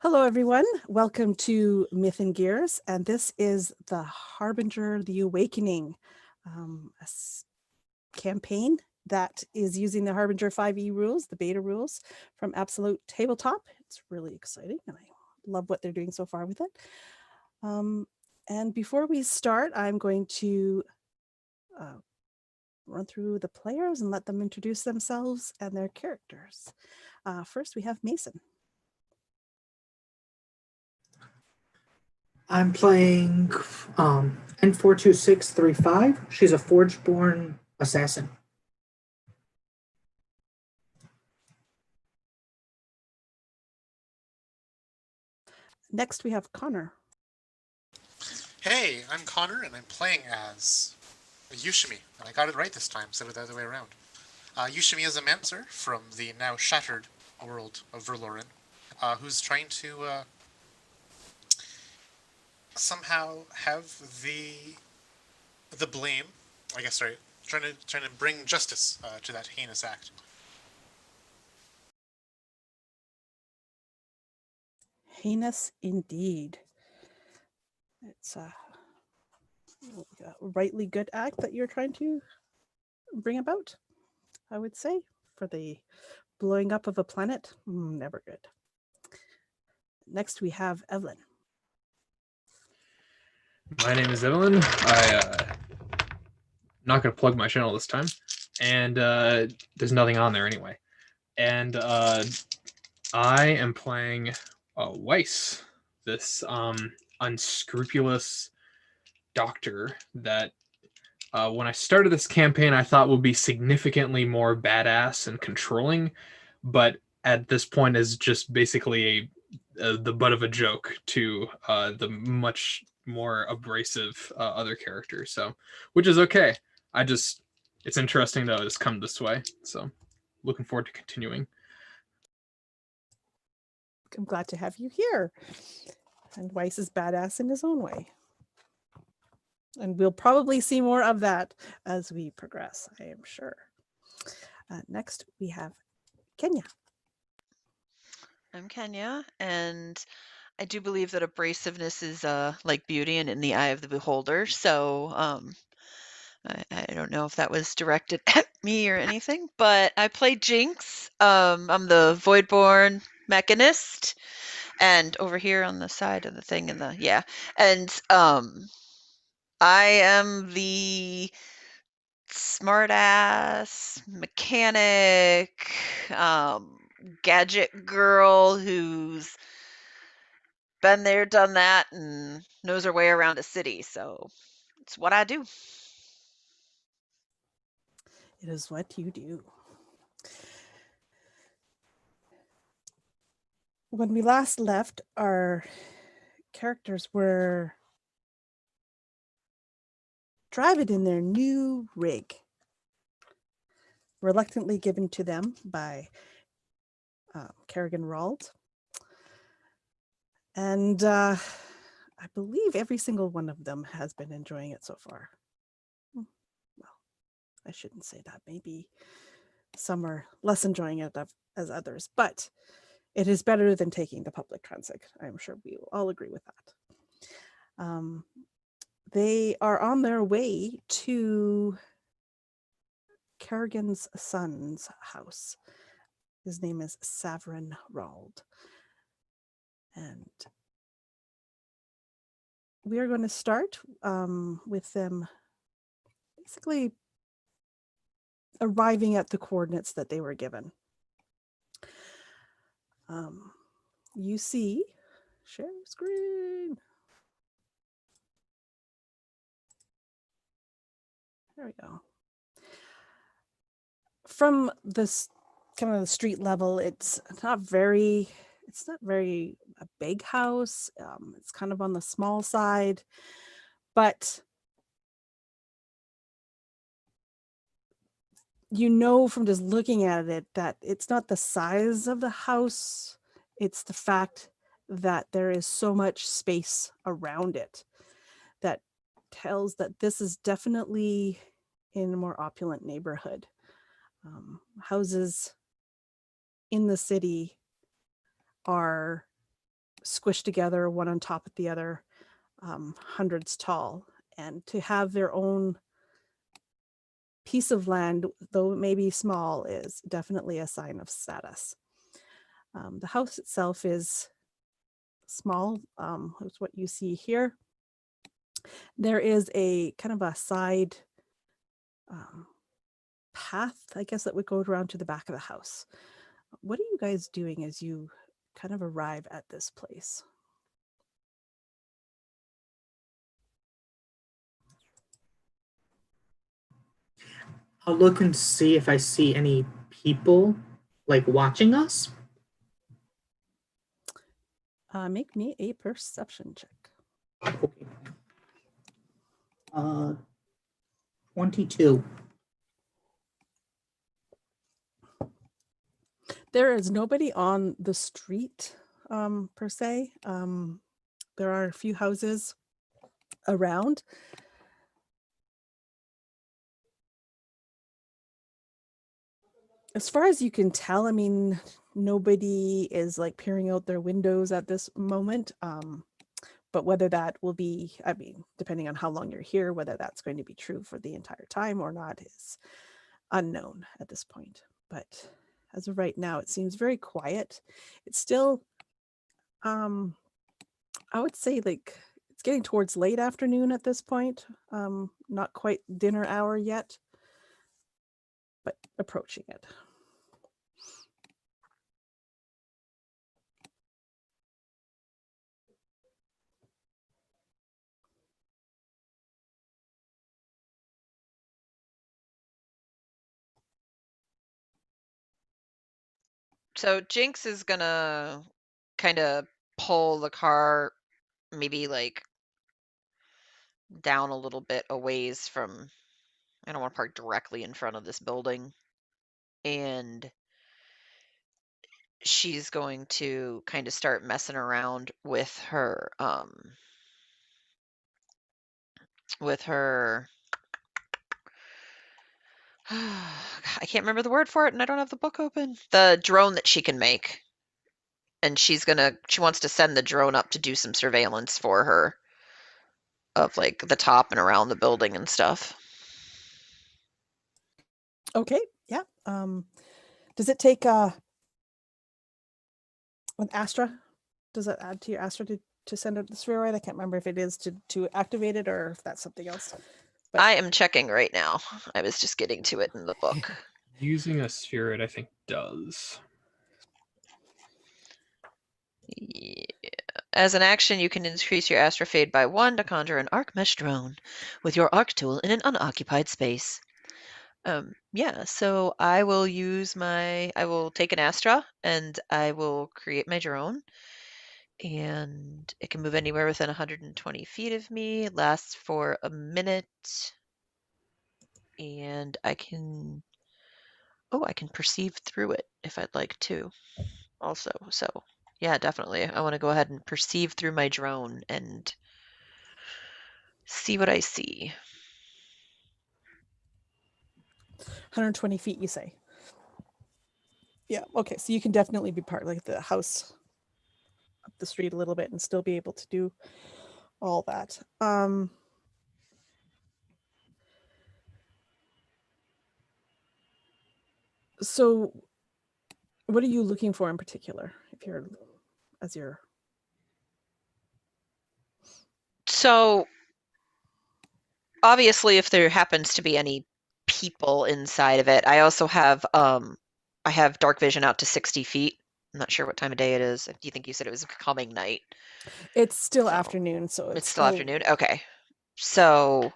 Hello, everyone. Welcome to Myth and Gears, and this is the Harbinger, the Awakening campaign that is using the Harbinger 5e rules, the beta rules from Absolute Tabletop. It's really exciting, and I love what they're doing so far with it. And before we start, I'm going to run through the players and let them introduce themselves and their characters. First, we have Mason. I'm playing N42635. She's a Forge-born assassin. Next, we have Connor. Hey, I'm Connor, and I'm playing as Yushimi, and I got it right this time instead of the other way around. Yushimi is a Mancer from the now shattered world of Verloren, who's trying to somehow have the blame, I guess, sorry, trying to bring justice to that heinous act. Heinous indeed. It's a rightly good act that you're trying to bring about, I would say, for the blowing up of a planet. Never good. Next, we have Evelyn. My name is Evelyn. I'm not going to plug my channel this time, and there's nothing on there anyway. And I am playing Weiss, this unscrupulous doctor that when I started this campaign I thought would be significantly more badass and controlling, but at this point is just basically the butt of a joke to the much more abrasive other characters. So, which is okay. It's interesting though it's come this way. So, looking forward to continuing. I'm glad to have you here. And Weiss is badass in his own way. And we'll probably see more of that as we progress, I am sure. Next, we have Kenya. I'm Kenya, and I do believe that abrasiveness is like beauty and in the eye of the beholder. So I don't know if that was directed at me or anything, but I play Jinx. I'm the Voidborn Mechanist, and over here on the side of the thing and I am the smart ass mechanic, gadget girl who's been there, done that, and knows her way around a city. So it's what I do. It is what you do. When we last left, our characters were driving in their new rig, reluctantly given to them by Kerrigan Rald. And I believe every single one of them has been enjoying it so far. Well, I shouldn't say that. Maybe some are less enjoying it as others, but it is better than taking the public transit. I'm sure we will all agree with that. They are on their way to Kerrigan's son's house. His name is Savrin Rald. And we are going to start with them basically arriving at the coordinates that they were given. You see, share screen. There we go. From this kind of the street level, it's not very a big house. It's kind of on the small side, but you know from just looking at it that it's not the size of the house, it's the fact that there is so much space around it that tells that this is definitely in a more opulent neighborhood. Houses in the city are squished together, one on top of the other, hundreds tall, and to have their own piece of land, though it may be small, is definitely a sign of status. The house itself is small. That's what you see here. There is a kind of a side path, I guess, that would go around to the back of the house. What are you guys doing as you kind of arrive at this place? I'll look and see if I see any people like watching us. Make me a perception check. Okay. 22. There is nobody on the street per se. There are a few houses around. As far as you can tell, I mean, nobody is like peering out their windows at this moment. But whether that will be, I mean, depending on how long you're here, whether that's going to be true for the entire time or not is unknown at this point. But as of right now, it seems very quiet. It's still, I would say like it's getting towards late afternoon at this point. Not quite dinner hour yet, but approaching it. So Jinx is gonna kind of pull the car maybe like down a little bit a ways from, I don't want to park directly in front of this building. And she's going to kind of start messing around with her I can't remember the word for it and I don't have the book open. The drone that she can make. And she wants to send the drone up to do some surveillance for her of like the top and around the building and stuff. Okay, yeah. Does it take an Astra? Does that add to your Astra to send out the spheroid? I can't remember if it is to activate it or if that's something else. But I am checking right now. I was just getting to it in the book. Using a spheroid, I think, does. Yeah. As an action, you can increase your astrofade by 1 to conjure an arc mesh drone with your arc tool in an unoccupied space. Yeah, so I will take an Astra and I will create my drone. And it can move anywhere within 120 feet of me. It lasts for a minute. And I can perceive through it if I'd like to also. So yeah, definitely. I want to go ahead and perceive through my drone and see what I see. 120 feet, you say? Yeah, okay. So you can definitely be part of like the house up the street a little bit and still be able to do all that. So what are you looking for in particular if you're So obviously if there happens to be any people inside of it, I also have I have dark vision out to 60 feet. I'm not sure what time of day it is. Do you think you said it was coming night? It's still So, afternoon, so it's still afternoon. Okay. So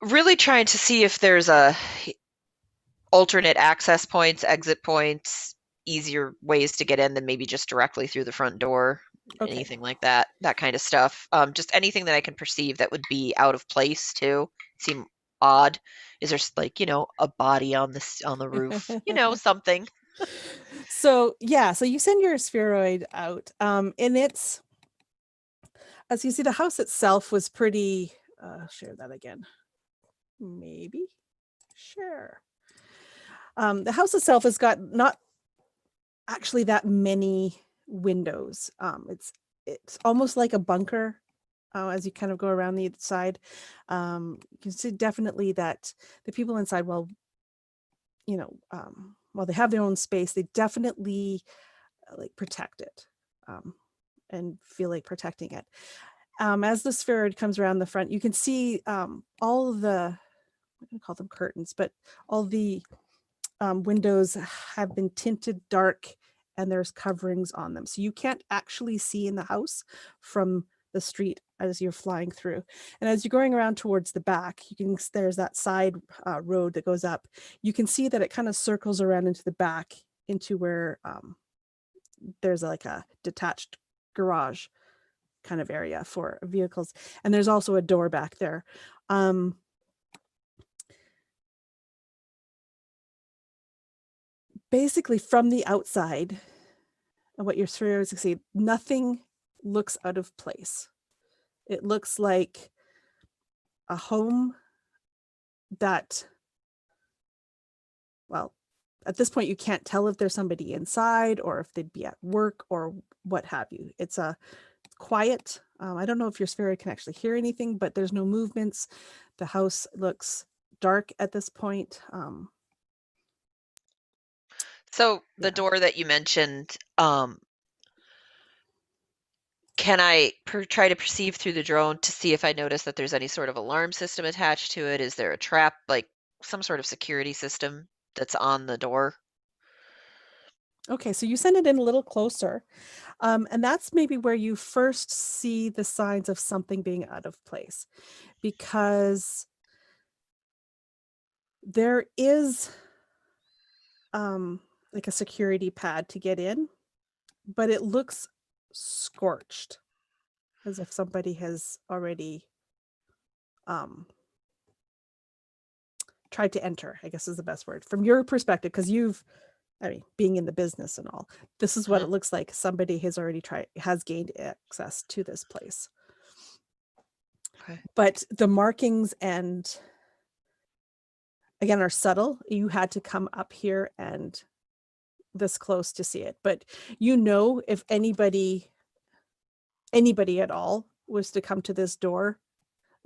really trying to see if there's a alternate access points, exit points, easier ways to get in than maybe just directly through the front door. Okay. Anything like that kind of stuff. Just anything that I can perceive that would be out of place too, seem odd. Is there like, a body on the roof, something. So yeah, so you send your spheroid out, and it's, as you see, the house itself was pretty. Share that again, maybe. Sure. The house itself has got not actually that many windows. It's almost like a bunker as you kind of go around the side. You can see definitely that the people inside, while while they have their own space, they definitely like protect it and feel like protecting it. As the sphere comes around the front, you can see all of the, I'm going to call them curtains, but all the windows have been tinted dark and there's coverings on them. So you can't actually see in the house from the street as you're flying through. And as you're going around towards the back, there's that side road that goes up. You can see that it kind of circles around into the back into where there's like a detached garage kind of area for vehicles. And there's also a door back there. Basically from the outside, and what your sphere is see, nothing looks out of place. It looks like a home that, well, at this point you can't tell if there's somebody inside or if they'd be at work or what have you. It's a quiet. I don't know if your sphere can actually hear anything, but there's no movements. The house looks dark at this point. So the Yeah. door that you mentioned, can I try to perceive through the drone to see if I notice that there's any sort of alarm system attached to it? Is there a trap, like some sort of security system that's on the door? Okay, so you send it in a little closer. And that's maybe where you first see the signs of something being out of place, because there is like a security pad to get in, but it looks scorched, as if somebody has already tried to enter, I guess is the best word from your perspective, because being in the business and all, this is what Mhm. it looks like. Somebody has gained access to this place. Okay. But the markings and again are subtle. You had to come up here and this close to see it, but if anybody at all was to come to this door,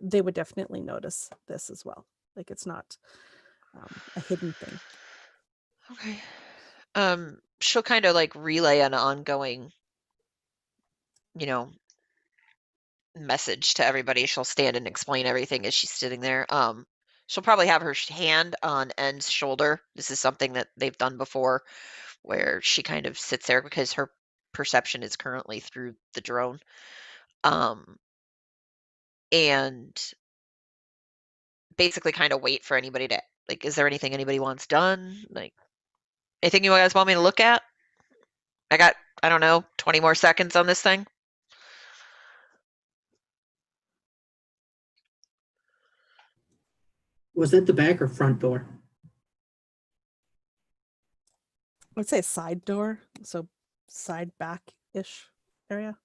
they would definitely notice this as well. Like it's not a hidden thing. Okay. She'll kind of like relay an ongoing, message to everybody. She'll stand and explain everything as she's sitting there. She'll probably have her hand on N's shoulder. This is something that they've done before, where she kind of sits there because her perception is currently through the drone. And basically kind of wait for anybody to, like, is there anything anybody wants done? Like, anything you guys want me to look at? I got, I don't know, 20 more seconds on this thing. Was that the back or front door? I'd say side door, so side back-ish area.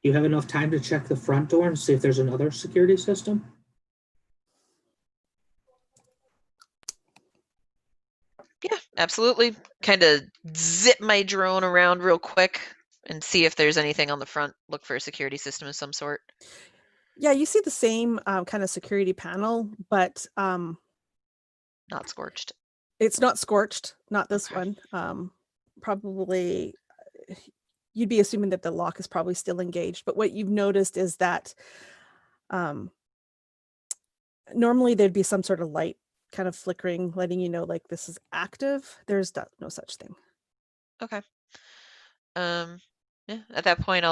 Do you have enough time to check the front door and see if there's another security system? Yeah, absolutely. Kind of zip my drone around real quick and see if there's anything on the front. Look for a security system of some sort. Yeah, you see the same kind of security panel, but Not scorched. it's not scorched, not this Okay. one. Probably you'd be assuming that the lock is probably still engaged, but what you've noticed is that normally there'd be some sort of light kind of flickering, letting you know like this is active. There's no such thing. Okay. Yeah, at that point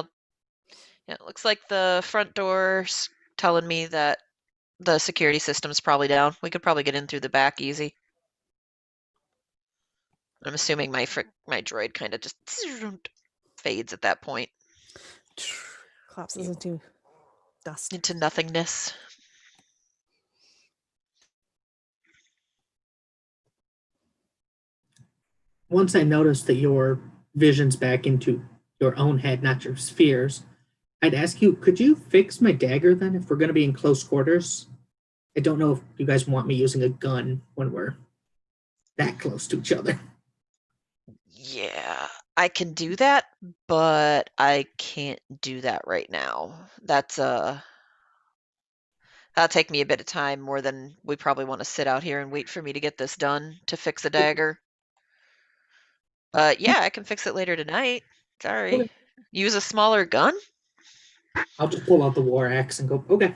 it looks like the front door's telling me that the security system's probably down. We could probably get in through the back easy. I'm assuming my droid kind of just fades at that point Collapses into dust. into nothingness. Once I noticed that your vision's back into your own head, not your spheres, I'd ask you, could you fix my dagger then if we're going to be in close quarters? I don't know if you guys want me using a gun when we're that close to each other. Yeah, I can do that, but I can't do that right now. That'll take me a bit of time, more than we probably want to sit out here and wait for me to get this done to fix a dagger. But yeah, I can fix it later tonight. Sorry. Okay. Use a smaller gun? I'll just pull out the war axe and go, okay.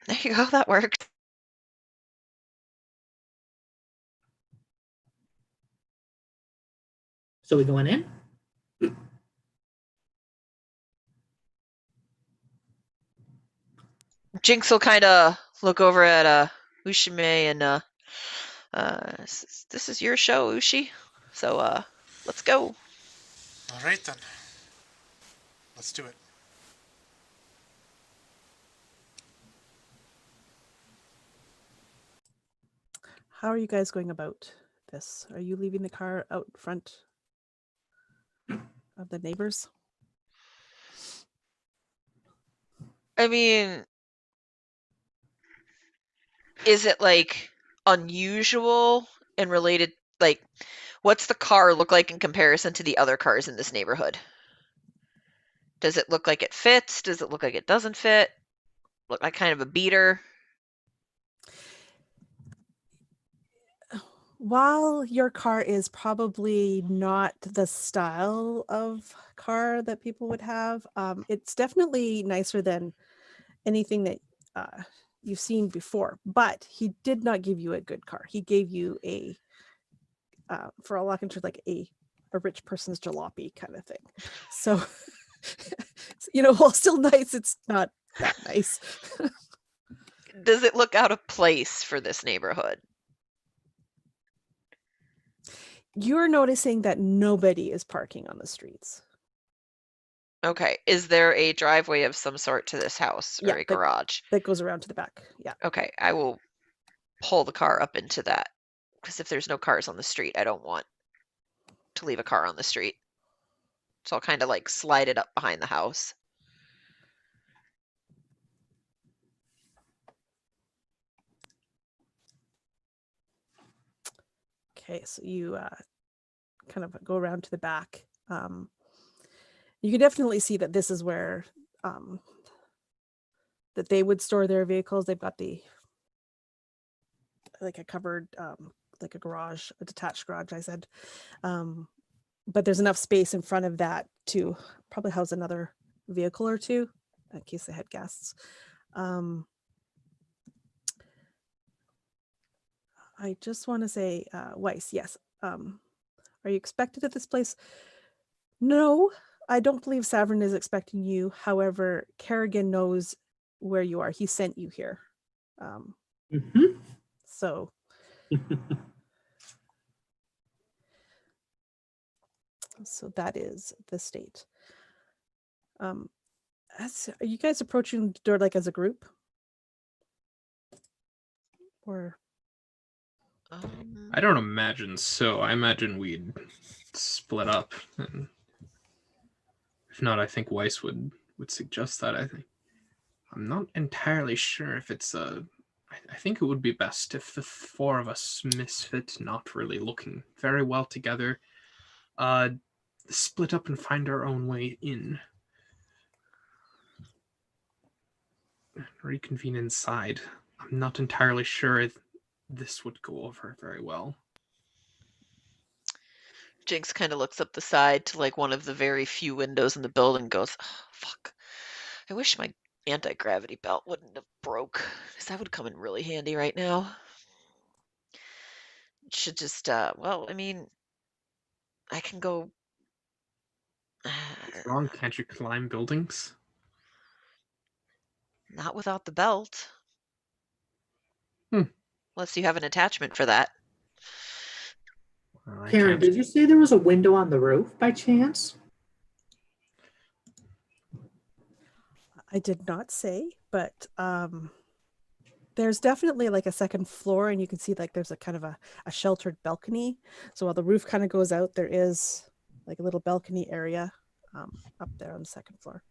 There you go, that worked. So we going in? Jinx will kind of look over at Ushime and this is your show, Ushi. So let's go. All right then. Let's do it. How are you guys going about this? Are you leaving the car out front of the neighbors? I mean, is it like unusual and related? Like, what's the car look like in comparison to the other cars in this neighborhood? Does it look like it fits? Does it look like it doesn't fit? Look like kind of a beater? While your car is probably not the style of car that people would have, it's definitely nicer than anything that you've seen before. But he did not give you a good car. He gave you a, for all I can like a rich person's jalopy kind of thing. So, while still nice, it's not that nice. Does it look out of place for this neighborhood? You're noticing that nobody is parking on the streets. Okay. Is there a driveway of some sort to this house or Yeah, a garage? that goes around to the back. Yeah. Okay. I will pull the car up into that, because if there's no cars on the street, I don't want to leave a car on the street. So I'll kind of like slide it up behind the house. Okay, so you kind of go around to the back. You can definitely see that this is where that they would store their vehicles. They've got like a covered, like a garage, a detached garage, I said. But there's enough space in front of that to probably house another vehicle or two in case they had guests. I just want to say, Weiss, yes. Are you expected at this place? No, I don't believe Savern is expecting you. However, Kerrigan knows where you are. He sent you here. Mm-hmm. So that is the state. Are you guys approaching the door like as a group? Or I don't imagine so. I imagine we'd split up. And if not, I think Weiss would suggest that. I'm not entirely sure if it's a. I think it would be best if the four of us misfit, not really looking very well together, split up and find our own way in. Reconvene inside. I'm not entirely sure if this would go over very well. Jinx kind of looks up the side to like one of the very few windows in the building and goes, oh, fuck. I wish my anti-gravity belt wouldn't have broke, because that would come in really handy right now. Should just, well, I mean, I can go. What's wrong? Can't you climb buildings? Not without the belt. Hmm. Unless you have an attachment for that. Well, Karen, did you say there was a window on the roof by chance? I did not say, but there's definitely like a second floor, and you can see like there's a kind of a sheltered balcony. So while the roof kind of goes out, there is like a little balcony area up there on the second floor.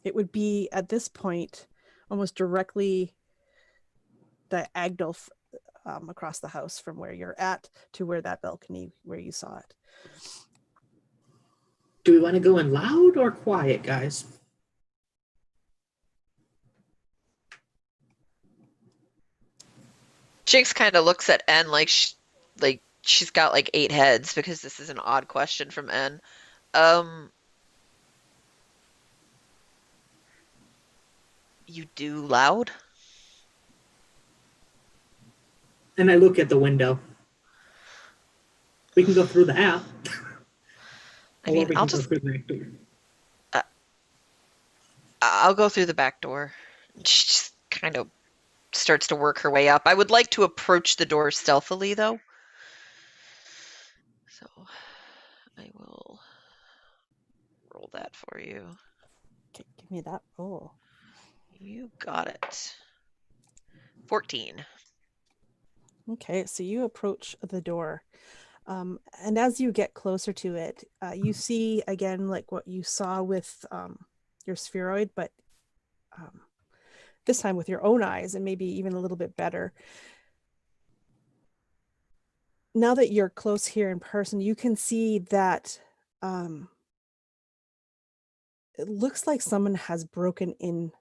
It would be at this point almost directly diagonal across the house from where you're at to where that balcony where you saw it. Do we want to go in loud or quiet, guys? Jinx kind of looks at N like she's got like 8 heads because this is an odd question from N. You do loud? And I look at the window. We can go through the app. I mean, or we I'll can go just through the back door. I'll go through the back door. She just kind of starts to work her way up. I would like to approach the door stealthily, though. So I will roll that for you. Okay, give me that roll. You got it. 14. Okay, so you approach the door. And as you get closer to it, you see again like what you saw with your spheroid, but this time with your own eyes and maybe even a little bit better. Now that you're close here in person, you can see that it looks like someone has broken in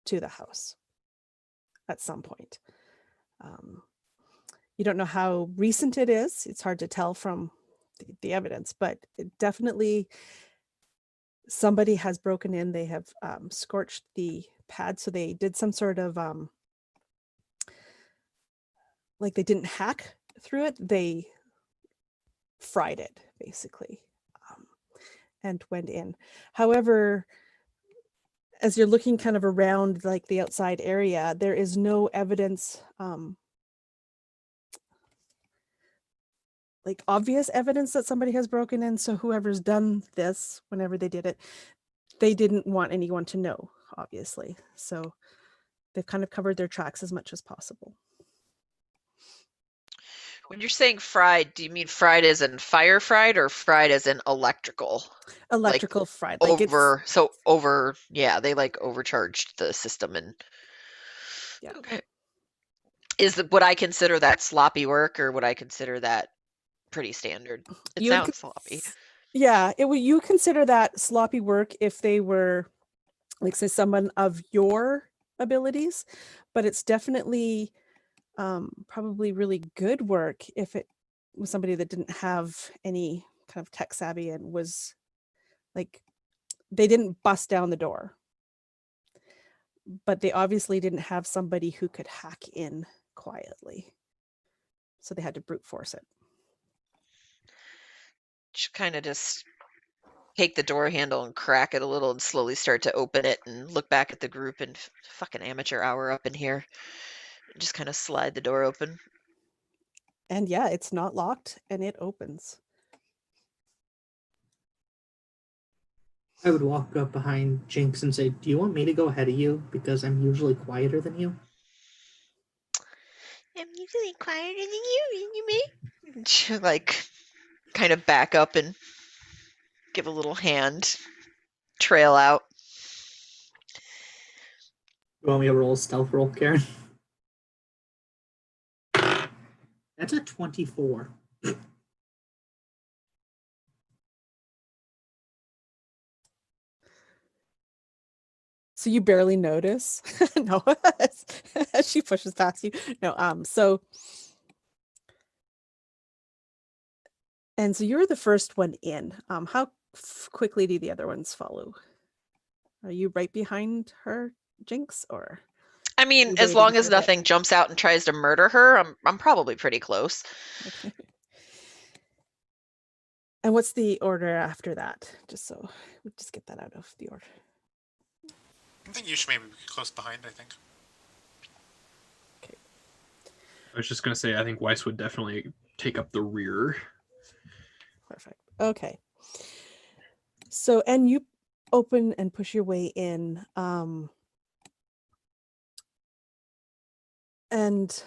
to the house at some point. You don't know how recent it is. It's hard to tell from the evidence, but it definitely somebody has broken in. They have scorched the pad. So they did some sort of, like they didn't hack through it. They fried it basically and went in. However, as you're looking kind of around like the outside area, there is no evidence, like obvious evidence that somebody has broken in. So whoever's done this, whenever they did it, they didn't want anyone to know, obviously. So they've kind of covered their tracks as much as possible. When you're saying fried, do you mean fried as in fire fried or fried as in electrical? Electrical fried, like yeah, they like overcharged the system and Yeah. Okay. Would I consider that sloppy work or would I consider that pretty standard? It sounds sloppy. Yeah, you consider that sloppy work if they were, like, say, someone of your abilities, but it's definitely probably really good work if it was somebody that didn't have any kind of tech savvy and was like, they didn't bust down the door, but they obviously didn't have somebody who could hack in quietly. So they had to brute force it. Kind of just take the door handle and crack it a little and slowly start to open it and look back at the group and fucking amateur hour up in here. Just kind of slide the door open. And yeah, it's not locked and it opens. I would walk up behind Jinx and say, do you want me to go ahead of you? Because I'm usually quieter than you. I'm usually quieter than you may. She like kind of back up and give a little hand trail out. You want me to roll a stealth roll, Karen? That's a 24. So you barely notice. No, as she pushes past you. No, so you're the first one in. How quickly do the other ones follow? Are you right behind her, Jinx, or? I mean, as long as nothing jumps out and tries to murder her, I'm probably pretty close. Okay. And what's the order after that? Just so we just get that out of the order. I think you should maybe be close behind, I think. Okay. I was just going to say, I think Weiss would definitely take up the rear. Perfect. Okay. So, and you open and push your way in. And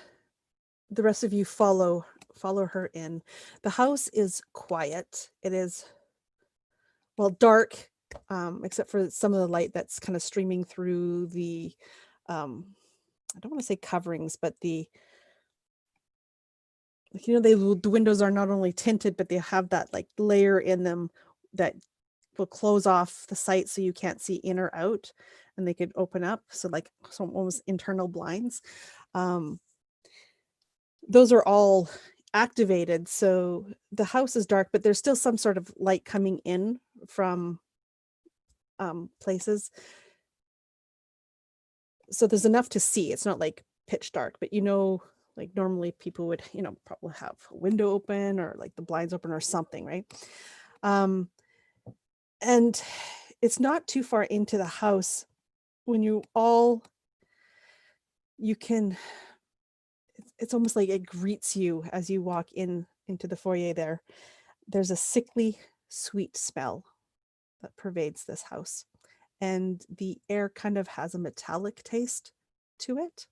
the rest of you follow her in. The house is quiet. It is, well, dark, except for some of the light that's kind of streaming through the, I don't want to say coverings, but the like, the windows are not only tinted, but they have that like layer in them that will close off the sight so you can't see in or out, and they could open up. So like some almost internal blinds. Those are all activated. So the house is dark, but there's still some sort of light coming in from places. So there's enough to see. It's not like pitch dark, but like normally people would, probably have a window open or like the blinds open or something, right? And it's not too far into the house when you can, it's almost like it greets you as you walk into the foyer there. There's a sickly, sweet smell that pervades this house. And the air kind of has a metallic taste to it.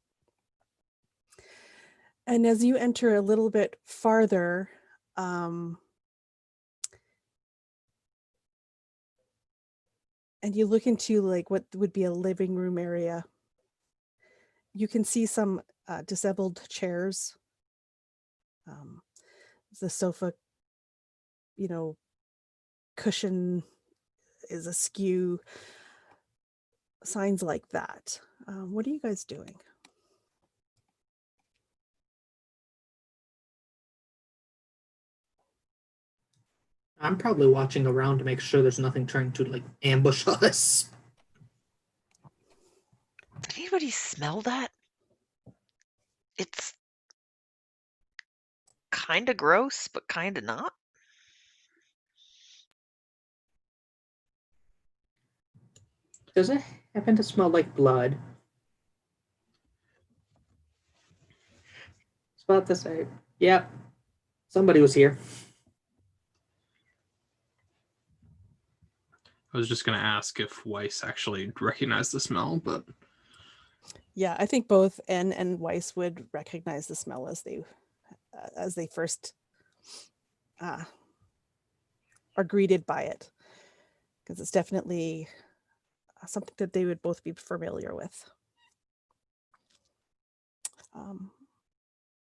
And as you enter a little bit farther, and you look into like what would be a living room area, you can see some disabled chairs. The sofa, cushion is askew, signs like that. What are you guys doing? I'm probably watching around to make sure there's nothing trying to like ambush us. Did anybody smell that? It's kind of gross, but kind of not. Does it happen to smell like blood? It's about to say, yep, somebody was here. I was just going to ask if Weiss actually recognized the smell, but Yeah, I think both N and Weiss would recognize the smell as they first are greeted by it, because it's definitely something that they would both be familiar with.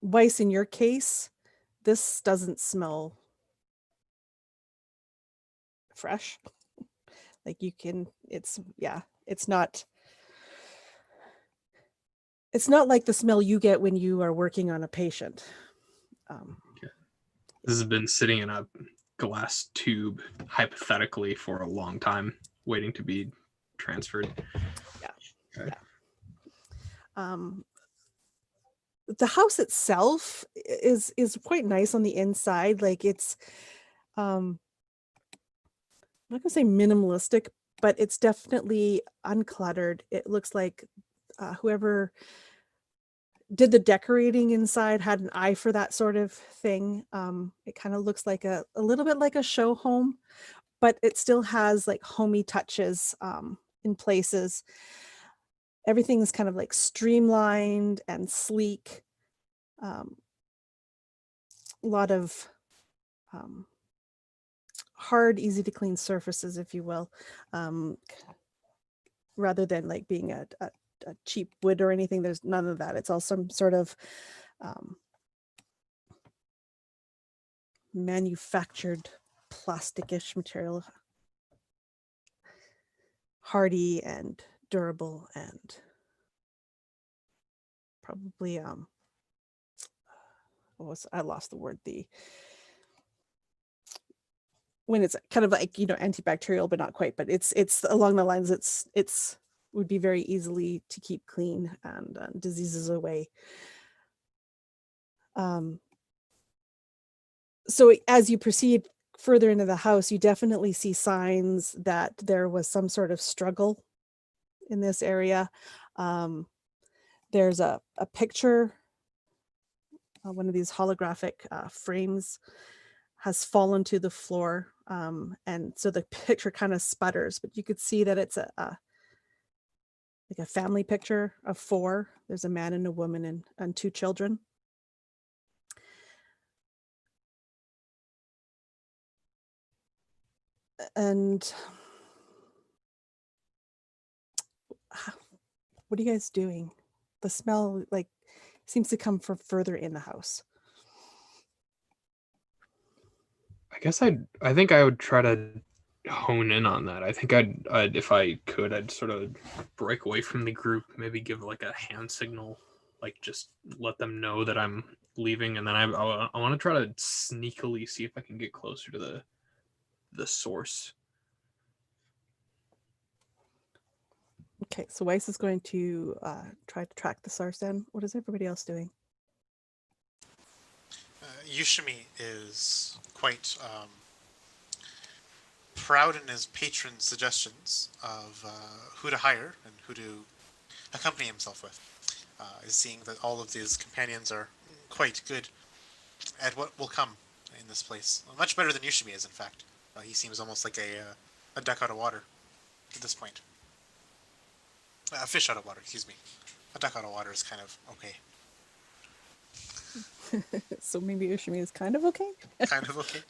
Weiss, in your case, this doesn't smell fresh. Like it's not like the smell you get when you are working on a patient. this has been sitting in a glass tube, hypothetically, for a long time, waiting to be transferred. Yeah. Okay. Yeah. The house itself is quite nice on the inside. Like it's, I'm not gonna say minimalistic, but it's definitely uncluttered. It looks like whoever did the decorating inside had an eye for that sort of thing. It kind of looks like a little bit like a show home, but it still has like homey touches in places. Everything is kind of like streamlined and sleek. A lot of hard, easy to clean surfaces, if you will, rather than like being a cheap wood or anything. There's none of that. It's all some sort of manufactured plasticish material, hardy and durable, and probably I lost the word, when it's kind of like antibacterial, but not quite, but it's along the lines, it's would be very easily to keep clean and diseases away. So as you proceed further into the house, you definitely see signs that there was some sort of struggle in this area. There's a picture, one of these holographic frames has fallen to the floor. And so the picture kind of sputters, but you could see that it's like a family picture of 4. There's a man and a woman and 2 children. And what are you guys doing? The smell like seems to come from further in the house. I guess I think I would try to hone in on that. I think I'd if I could, I'd sort of break away from the group, maybe give like a hand signal, like just let them know that I'm leaving, and then I want to try to sneakily see if I can get closer to the source. Okay, so Weiss is going to try to track the source in. What is everybody else doing? Yushimi is quite proud in his patron's suggestions of who to hire and who to accompany himself with. Is seeing that all of these companions are quite good at what will come in this place. Much better than Yushimi is, in fact. He seems almost like a duck out of water at this point. A fish out of water, excuse me. A duck out of water is kind of okay. So maybe Ushimi is kind of okay? Kind of okay.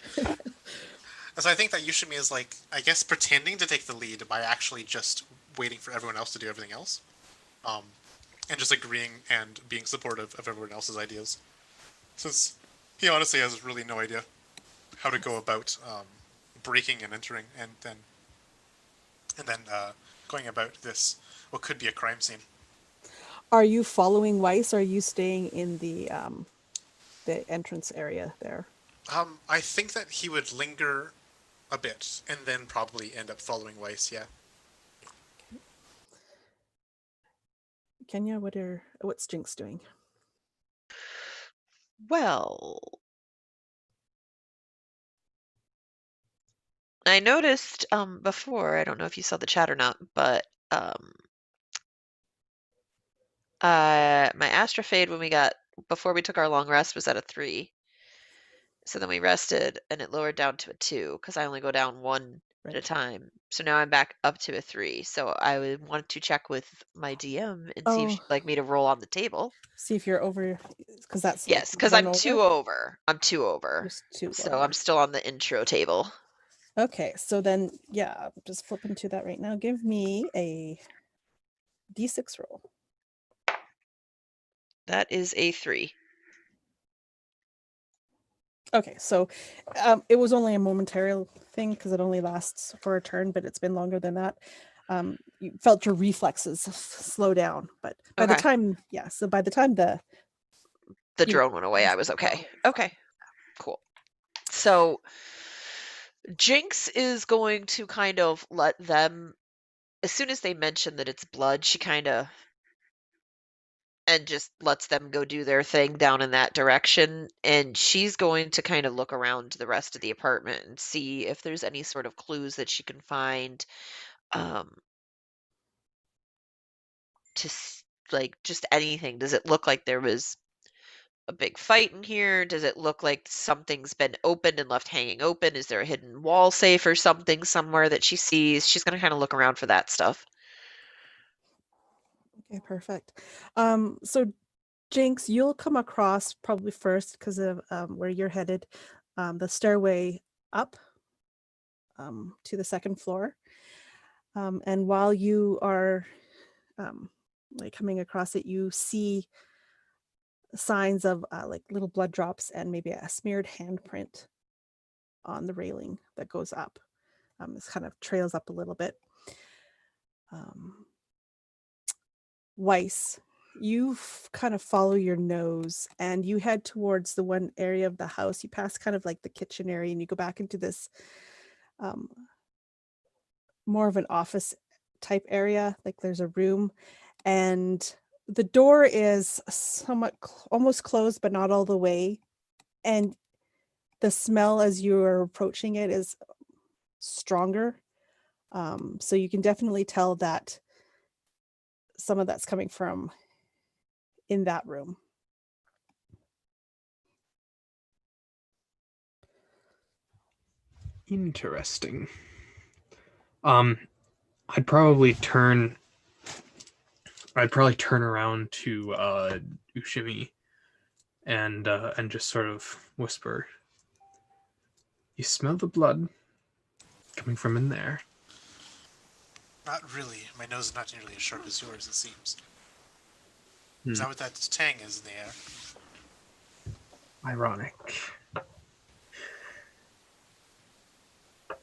So I think that Yushimi is like, I guess, pretending to take the lead by actually just waiting for everyone else to do everything else. And just agreeing and being supportive of everyone else's ideas. Since he honestly has really no idea how to go about breaking and entering and then going about this, what could be a crime scene. Are you following Weiss, or are you staying in the entrance area there? I think that he would linger a bit and then probably end up following Weiss, yeah. Kenya, what's Jinx doing? Well, I noticed before, I don't know if you saw the chat or not, but my Astrofade before we took our long rest was at a 3. So then we rested and it lowered down to a 2 because I only go down 1 at a time. So now I'm back up to a 3. So I would want to check with my DM and see if she'd like me to roll on the table. See if you're over, because that's Yes, because I'm 2 over. I'm 2 over. Just 2 So over. I'm still on the intro table. Okay, so then, yeah, just flip into that right now. Give me a D6 roll. That is a 3. Okay, so it was only a momentary thing because it only lasts for a turn, but it's been longer than that. You felt your reflexes slow down, but by the time, so by the time the drone went away, I was okay. Okay, cool. So Jinx is going to kind of let them, as soon as they mention that it's blood, she kind of and just lets them go do their thing down in that direction. And she's going to kind of look around the rest of the apartment and see if there's any sort of clues that she can find to like just anything. Does it look like there was a big fight in here? Does it look like something's been opened and left hanging open? Is there a hidden wall safe or something somewhere that she sees? She's going to kind of look around for that stuff. Okay, perfect. So Jinx, you'll come across probably first because of where you're headed, the stairway up to the second floor. And while you are like coming across it, you see signs of like little blood drops and maybe a smeared handprint on the railing that goes up. This kind of trails up a little bit. Weiss, you kind of follow your nose and you head towards the one area of the house. You pass kind of like the kitchen area and you go back into this more of an office type area. Like there's a room and the door is somewhat almost closed, but not all the way. And the smell as you are approaching it is stronger. So you can definitely tell that some of that's coming from in that room. Interesting. I'd probably turn around to Ushimi and just sort of whisper, "You smell the blood coming from in there." Not really. My nose is not nearly as sharp as yours, it seems. Is that what that tang is in the air? Ironic.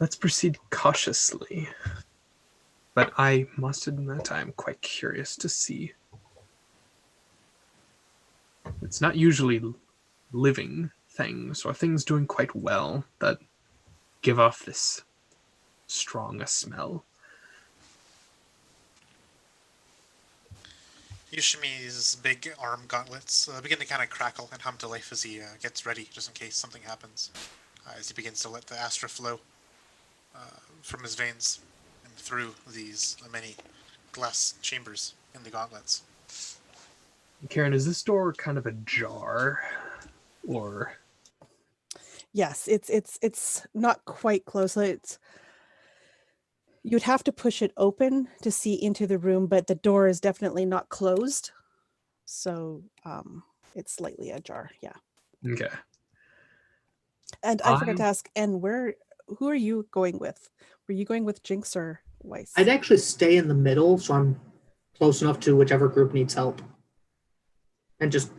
Let's proceed cautiously. But I must admit I'm quite curious to see. It's not usually living things or things doing quite well that give off this strong a smell. Yushimi's big arm gauntlets begin to kind of crackle and hum to life as he gets ready, just in case something happens. As he begins to let the Astra flow from his veins and through these many glass chambers in the gauntlets. Karen, is this door kind of ajar? Or Yes, it's not quite closed. It's you'd have to push it open to see into the room, but the door is definitely not closed. So it's slightly ajar. Yeah. okay. And I forgot to ask, and who are you going with? Were you going with Jinx or Weiss? I'd actually stay in the middle, so I'm close enough to whichever group needs help. And just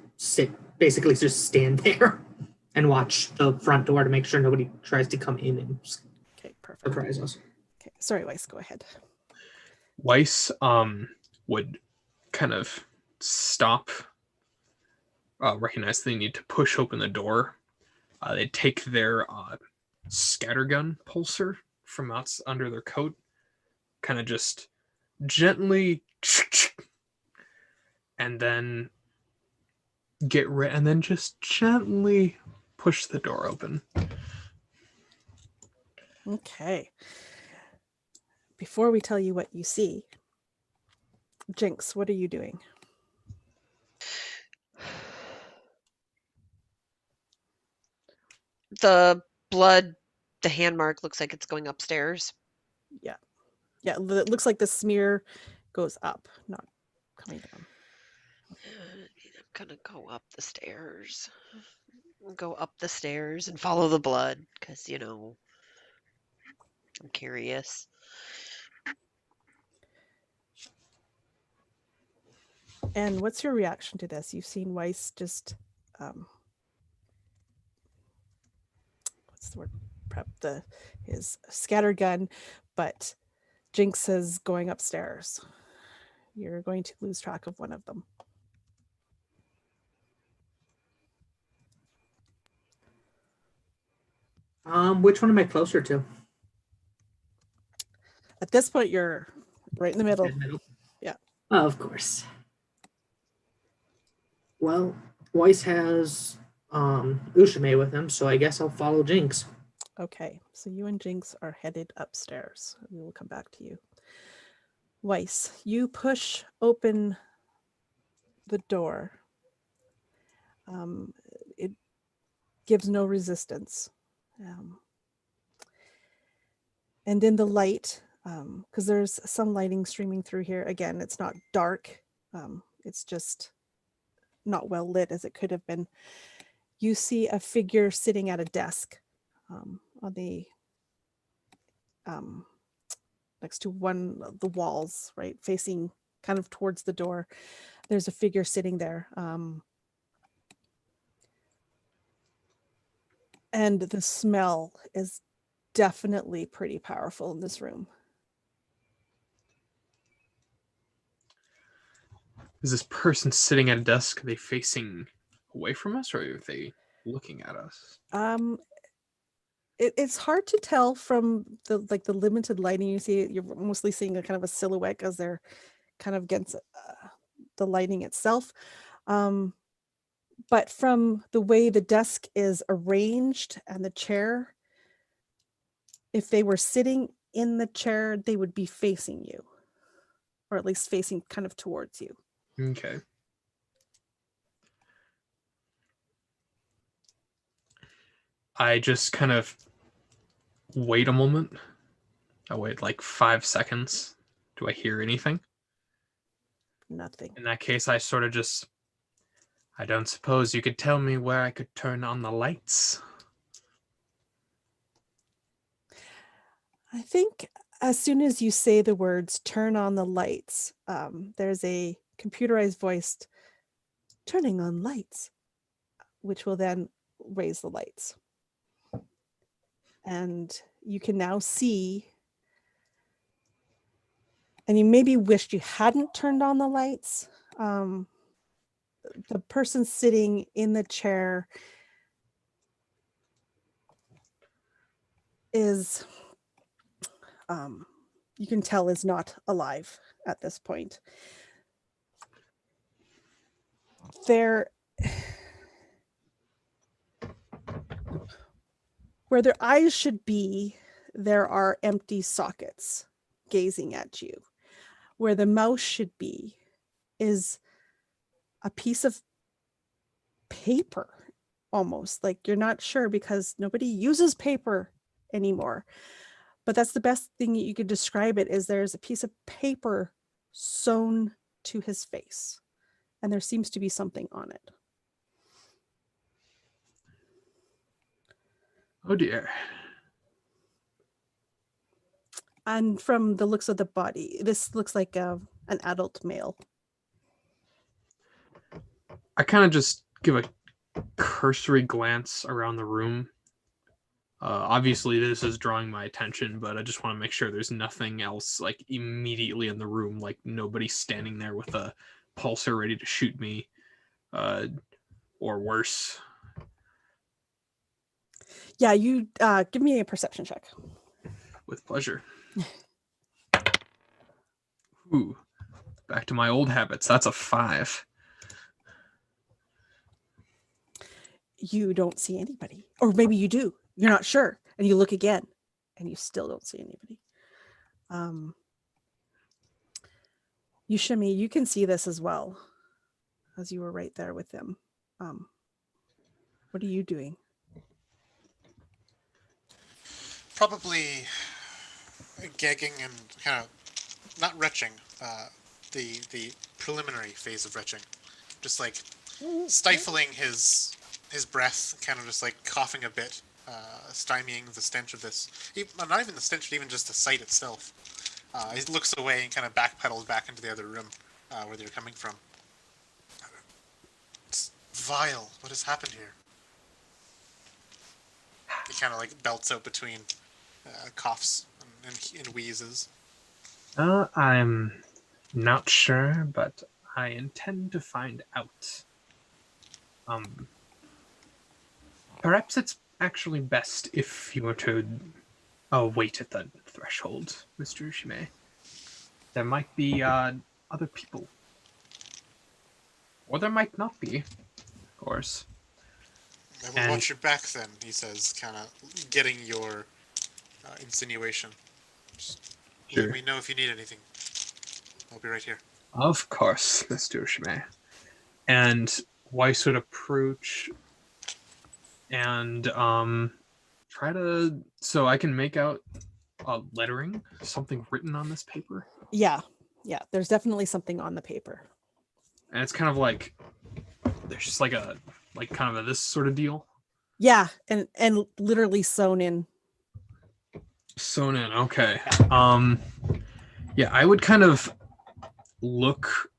basically just stand there and watch the front door to make sure nobody tries to come in and Okay, perfect. surprise us. Okay, sorry, Weiss, go ahead. Weiss would kind of stop, recognize they need to push open the door. They take their scattergun pulser from out under their coat, kind of just gently, and then and then just gently push the door open. Okay. Before we tell you what you see, Jinx, what are you doing? The blood, the hand mark looks like it's going upstairs. Yeah, it looks like the smear goes up, not coming down. I'm gonna go up the stairs. Go up the stairs and follow the blood, because, I'm curious. And what's your reaction to this? You've seen Weiss just, what's the word? Prep his scattergun, but Jinx is going upstairs. You're going to lose track of one of them. Which one am I closer to? At this point, you're right in the middle. Dead middle. Yeah. Oh, of course. Well, Weiss has Ushime with him, so I guess I'll follow Jinx. Okay, so you and Jinx are headed upstairs. We will come back to you. Weiss, you push open the door. It gives no resistance. And in the light, because there's some lighting streaming through here, again, it's not dark. It's just not well lit as it could have been. You see a figure sitting at a desk on the next to one of the walls, right, facing kind of towards the door. There's a figure sitting there. And the smell is definitely pretty powerful in this room. Is this person sitting at a desk? Are they facing away from us, or are they looking at us? It's hard to tell from the limited lighting you see. You're mostly seeing a kind of a silhouette as they're kind of against the lighting itself. But from the way the desk is arranged and the chair, if they were sitting in the chair, they would be facing you, or at least facing kind of towards you. Okay. I just kind of wait a moment. I wait like 5 seconds. Do I hear anything? Nothing. In that case, I sort of just... I don't suppose you could tell me where I could turn on the lights? I think as soon as you say the words "turn on the lights," there's a computerized voiced "turning on lights," which will then raise the lights. And you can now see, and you maybe wished you hadn't turned on the lights. The person sitting in the chair is, you can tell, is not alive at this point. They're, where their eyes should be, there are empty sockets gazing at you. Where the mouth should be is a piece of paper, almost like you're not sure because nobody uses paper anymore. But that's the best thing you could describe it, is there's a piece of paper sewn to his face, and there seems to be something on it. Oh dear. And from the looks of the body, this looks like an adult male. I kind of just give a cursory glance around the room. Obviously, this is drawing my attention, but I just want to make sure there's nothing else like immediately in the room, like nobody's standing there with a pulsar ready to shoot me, or worse. Yeah, you give me a perception check. With pleasure. Ooh, back to my old habits. That's a 5. You don't see anybody, or maybe you do. You're not sure, and you look again, and you still don't see anybody. Yushimi, you can see this as well, as you were right there with them. What are you doing? Probably gagging and kind of not retching. The preliminary phase of retching, just like stifling his breath, kind of just like coughing a bit, stymieing the stench of this. Not even the stench, but even just the sight itself. He looks away and kind of backpedals back into the other room where they're coming from. It's vile. What has happened here? He kind of like belts out between coughs and wheezes. I'm not sure, but I intend to find out. Perhaps it's actually best if you were to wait at the threshold, Mr. Ushime. There might be other people. Or there might not be, of course. I will watch your back then, he says, kind of getting your insinuation. Just Sure. let me know if you need anything. I'll be right here. Of course, Mr. Ushime. And Weiss would approach and try to, so I can make out lettering, something written on this paper. Yeah, there's definitely something on the paper. And it's kind of like there's just like kind of this sort of deal. Yeah, and literally sewn in. Sewn in, okay. Yeah, I would kind of look.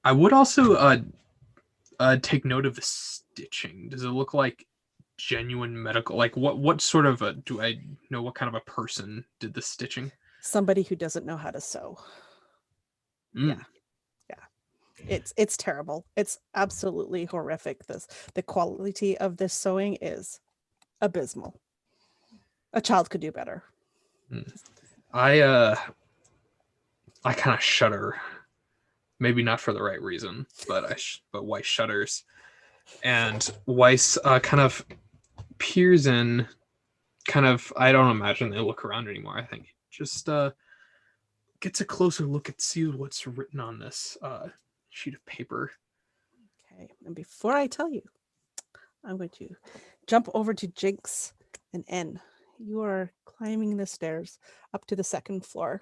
I would also take note of the stitching. Does it look like genuine medical? Like what sort of do I know what kind of a person did the stitching? Somebody who doesn't know how to sew. Yeah. It's terrible. It's absolutely horrific. The quality of this sewing is abysmal. A child could do better. I kind of shudder. Maybe not for the right reason, but but Weiss shudders, and Weiss kind of peers in. Kind of, I don't imagine they look around anymore. I think just gets a closer look at see what's written on this sheet of paper. Okay, and before I tell you, I'm going to jump over to Jinx and N. You are climbing the stairs up to the second floor.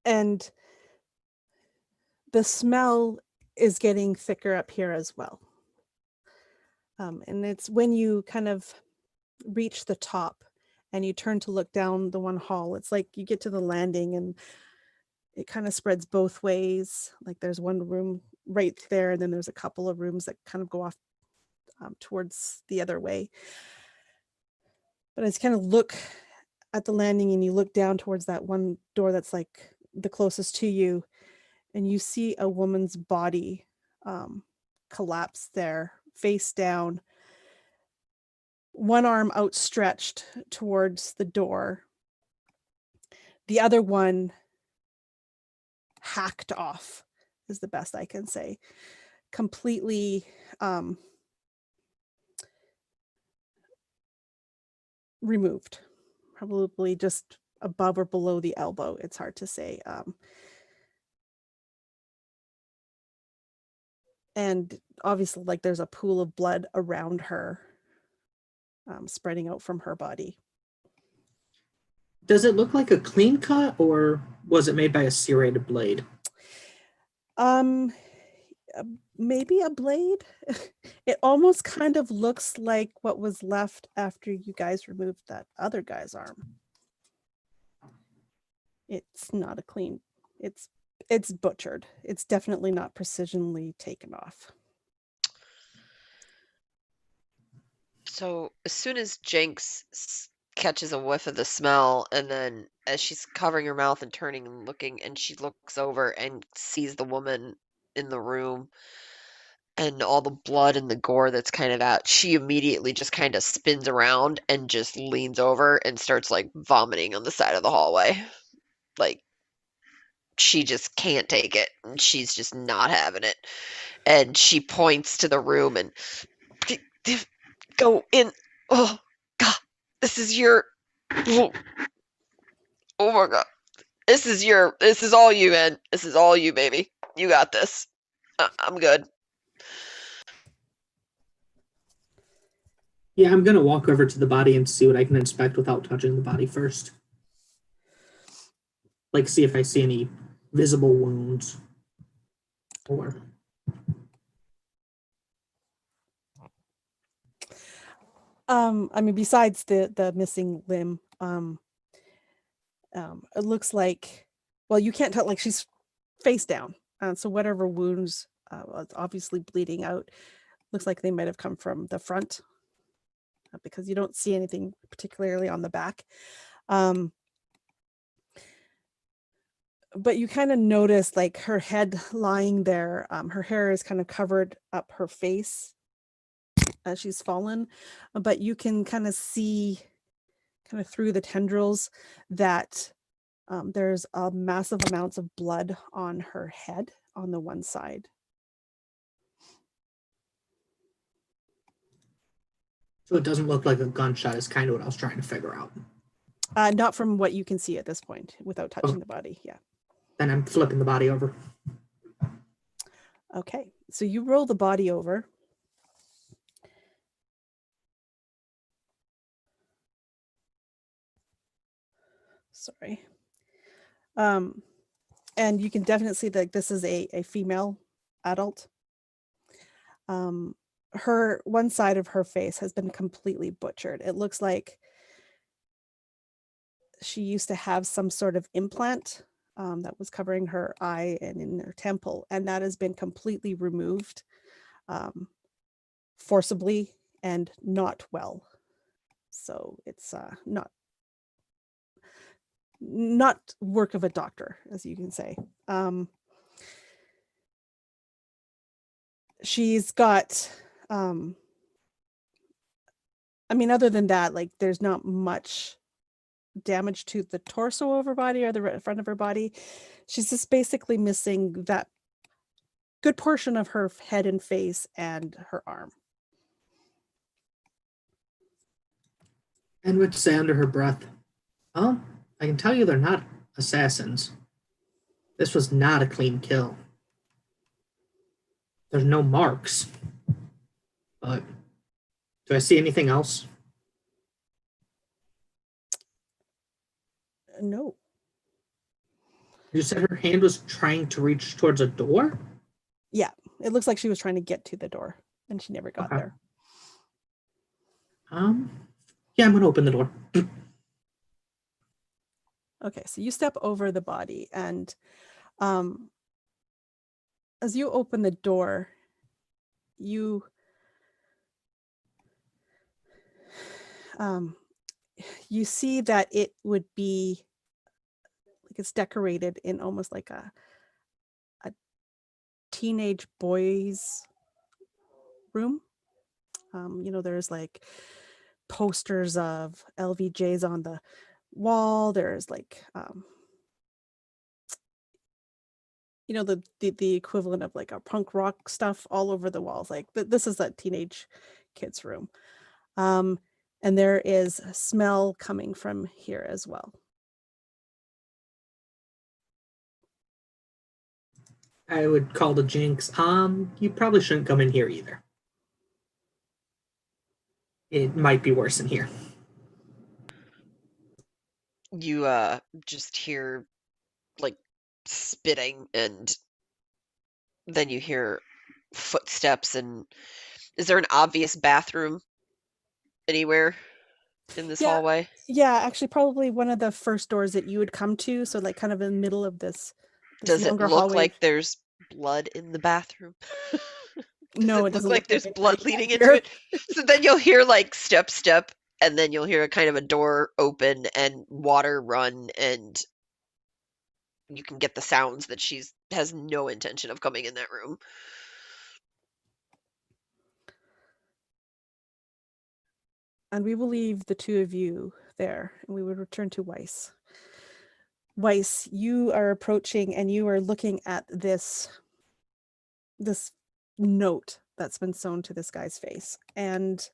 And the smell is getting thicker up here as well. And it's when you kind of reach the top and you turn to look down the one hall, it's like you get to the landing and it kind of spreads both ways. Like there's one room right there, and then there's a couple of rooms that kind of go off towards the other way. But as you kind of look at the landing and you look down towards that one door that's like the closest to you, and you see a woman's body collapse there, face down, one arm outstretched towards the door, the other one hacked off, is the best I can say. Completely removed, probably just above or below the elbow. It's hard to say. And obviously, like, there's a pool of blood around her, spreading out from her body. Does it look like a clean cut, or was it made by a serrated blade? Um, maybe a blade. It almost kind of looks like what was left after you guys removed that other guy's arm. It's not a clean. It's butchered. It's definitely not precisionally taken off. So as soon as Jinx catches a whiff of the smell, and then as she's covering her mouth and turning and looking, and she looks over and sees the woman in the room and all the blood and the gore that's kind of out, she immediately just kind of spins around and just leans over and starts like vomiting on the side of the hallway. Like, she just can't take it, and she's just not having it. And she points to the room and go in. Oh God, this is your. Oh, oh my God, this is all you, man. This is all you, baby. You got this. I'm good. Yeah, I'm gonna walk over to the body and see what I can inspect without touching the body first. Like, see if I see any visible wounds. Or I mean, besides the missing limb, it looks like, well, you can't tell, like, she's face down, so whatever wounds, obviously bleeding out, looks like they might have come from the front, because you don't see anything particularly on the back. But you kind of notice, like, her head lying there, her hair is kind of covered up her face as she's fallen, but you can kind of see, kind of through the tendrils, that there's a massive amounts of blood on her head on the one side. so it doesn't look like a gunshot is kind of what I was trying to figure out. Not from what you can see at this point without touching Okay. the body. Yeah. Then I'm flipping the body over. Okay. So you roll the body over. Sorry. And you can definitely see that this is a female adult. Her one side of her face has been completely butchered. It looks like she used to have some sort of implant that was covering her eye and in her temple, and that has been completely removed forcibly and not well. So it's not work of a doctor, as you can say. She's got, I mean, other than that, like, there's not much damage to the torso of her body or the front of her body. She's just basically missing that good portion of her head and face and her arm. And would say under her breath, "Oh, I can tell you they're not assassins. This was not a clean kill. There's no marks. But do I see anything else?" No. You said her hand was trying to reach towards a door? Yeah, it looks like she was trying to get to the door and she never got Okay. there. Yeah, I'm gonna open the door. Okay, so you step over the body, and as you open the door, you you see that it would be like it's decorated in almost like a teenage boy's room. There's like posters of LVJs on the wall. There's like the equivalent of like a punk rock stuff all over the walls. Like this is a teenage kid's room. And there is a smell coming from here as well. I would call the Jinx. You probably shouldn't come in here either. It might be worse in here. You just hear like spitting, and then you hear footsteps. And is there an obvious bathroom anywhere in this hallway? Yeah, actually probably one of the first doors that you would come to, so like kind of in the middle of this Does it longer look hallway. like there's blood in the bathroom? No, it Does it doesn't look like there's it's blood pretty leading clear. into it? So then you'll hear like step, and then you'll hear a kind of a door open and water run, and you can get the sounds that has no intention of coming in that room. And we will leave the two of you there, and we would return to Weiss. Weiss, you are approaching and you are looking at this note that's been sewn to this guy's face. And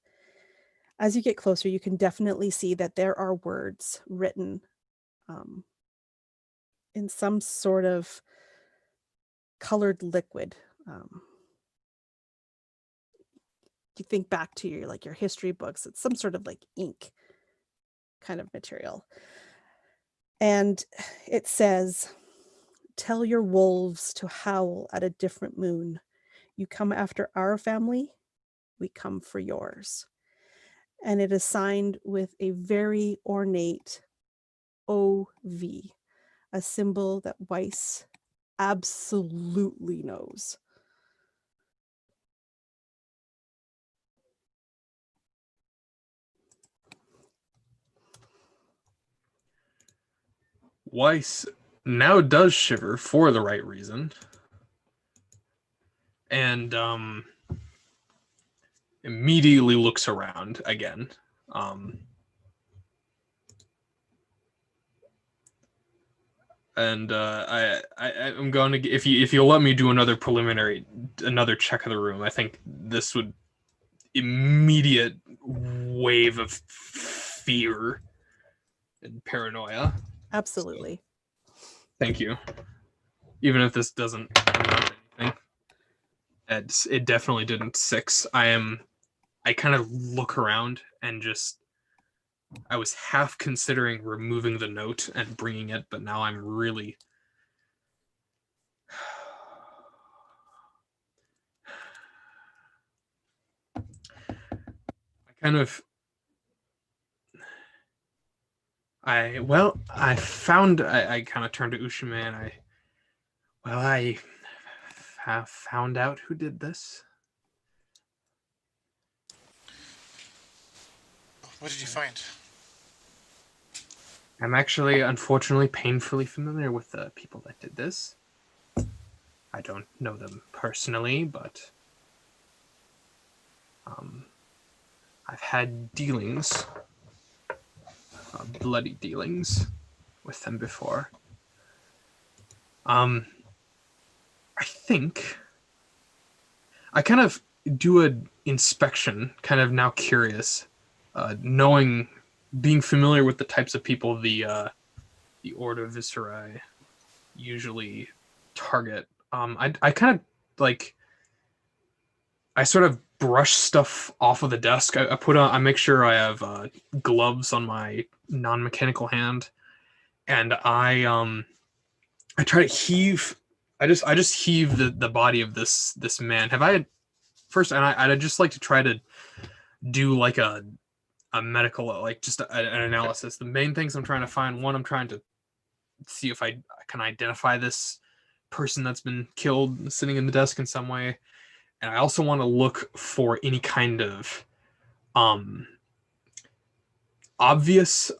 as you get closer, you can definitely see that there are words written in some sort of colored liquid. You think back to your history books, it's some sort of like ink kind of material. And it says, "Tell your wolves to howl at a different moon. You come after our family, we come for yours." And it is signed with a very ornate OV, a symbol that Weiss absolutely knows. Weiss now does shiver for the right reason. And immediately looks around again. And I'm going to, if you'll let me do another check of the room, I think this would immediate wave of fear and paranoia. Absolutely. So, thank you. Even if this doesn't amount to anything, it definitely didn't. 6. I kind of look around and I was half considering removing the note and bringing it, but now I'm really I kind of turned to Ushime and I have found out who did this. What did you find? I'm actually, unfortunately, painfully familiar with the people that did this. I don't know them personally, but I've had dealings, bloody dealings, with them before. I think I kind of do an inspection, kind of now curious, being familiar with the types of people the Order Viscerae usually target. I kind of like, I sort of brush stuff off of the desk. I make sure I have gloves on my non-mechanical hand, and I try to heave. I just heave the body of this man. First, and I'd just like to try to do like a medical, like just an analysis. The main things I'm trying to find, one, I'm trying to see if I can identify this person that's been killed sitting in the desk in some way. And I also want to look for any kind of obvious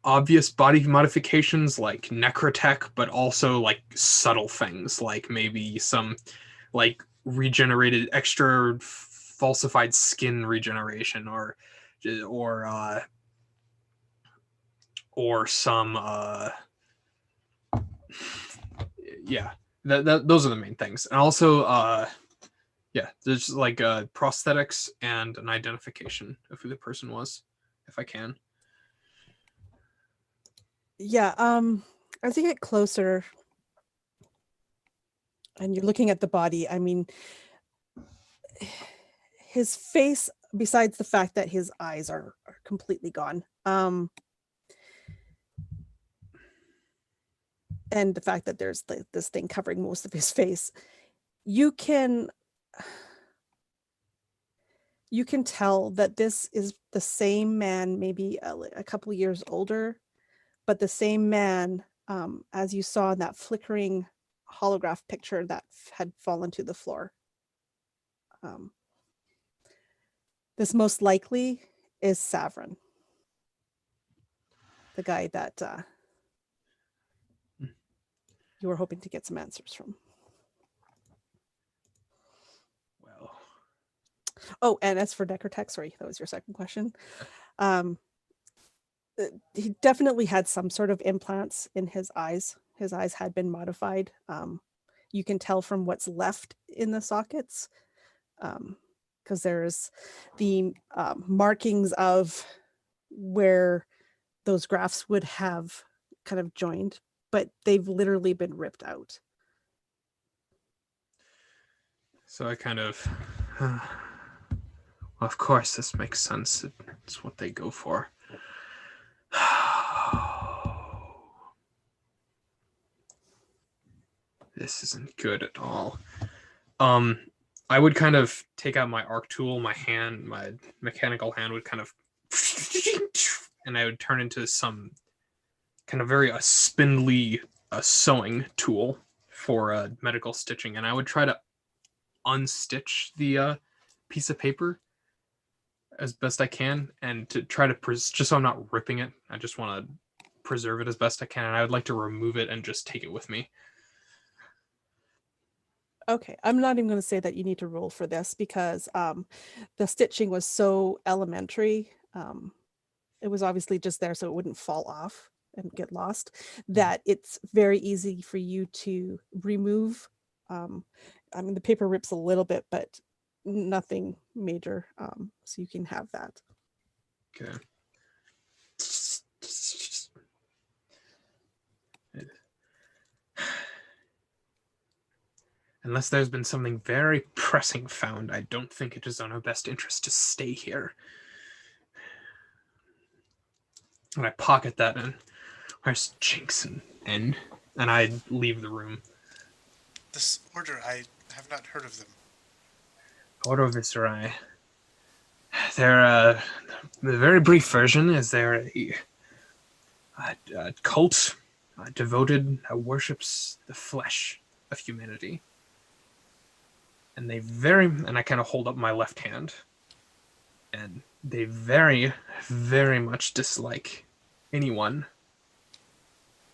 obvious body modifications like necrotech, but also like subtle things like maybe some like regenerated extra falsified skin regeneration or uh or some yeah, those are the main things. And also yeah, there's like prosthetics and an identification of who the person was, if I can. Yeah, as you get closer and you're looking at the body, I mean, his face, besides the fact that his eyes are completely gone, and the fact that there's this thing covering most of his face, you can tell that this is the same man, maybe a couple years older, but the same man, as you saw in that flickering holograph picture that had fallen to the floor. This most likely is Savrin, the guy that you were hoping to get some answers from. Well, Oh, and as for Necrotech, sorry, that was your second question. He definitely had some sort of implants in his eyes. His eyes had been modified. You can tell from what's left in the sockets, because there's the markings of where those grafts would have kind of joined, but they've literally been ripped out. so I kind of well, of course this makes sense. It's what they go for. This isn't good at all. I would kind of take out my arc tool, my mechanical hand would kind of, and I would turn into some kind of very spindly sewing tool for medical stitching, and I would try to unstitch the piece of paper as best I can, and to try to just so I'm not ripping it. I just want to preserve it as best I can, and I would like to remove it and just take it with me. Okay, I'm not even going to say that you need to roll for this because the stitching was so elementary. It was obviously just there so it wouldn't fall off and get lost, that it's very easy for you to remove. I mean, the paper rips a little bit, but nothing major. So you can have that. Okay. Unless there's been something very pressing found, I don't think it is in our best interest to stay here. And I pocket that and where's Jinx and N? And I leave the room. This order, I have not heard of them. Order of Viscerai. They're the very brief version is they're a cult devoted worships the flesh of humanity. And and I kind of hold up my left hand, and they very, very much dislike anyone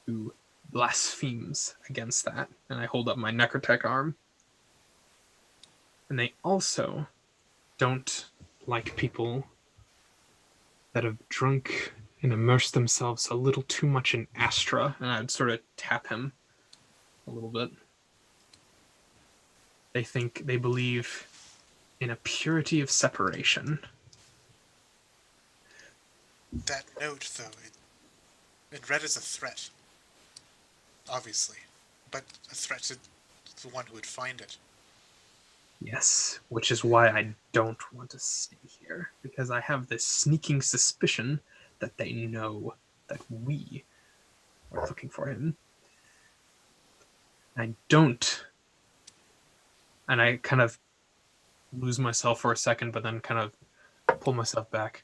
who blasphemes against that. And I hold up my necrotech arm. And they also don't like people that have drunk and immersed themselves a little too much in Astra. And I'd sort of tap him a little bit. They believe in a purity of separation. That note, though, it read as a threat. Obviously. But a threat to the one who would find it. Yes, which is why I don't want to stay here. Because I have this sneaking suspicion that they know that we are looking for him. I don't. And I kind of lose myself for a second, but then kind of pull myself back.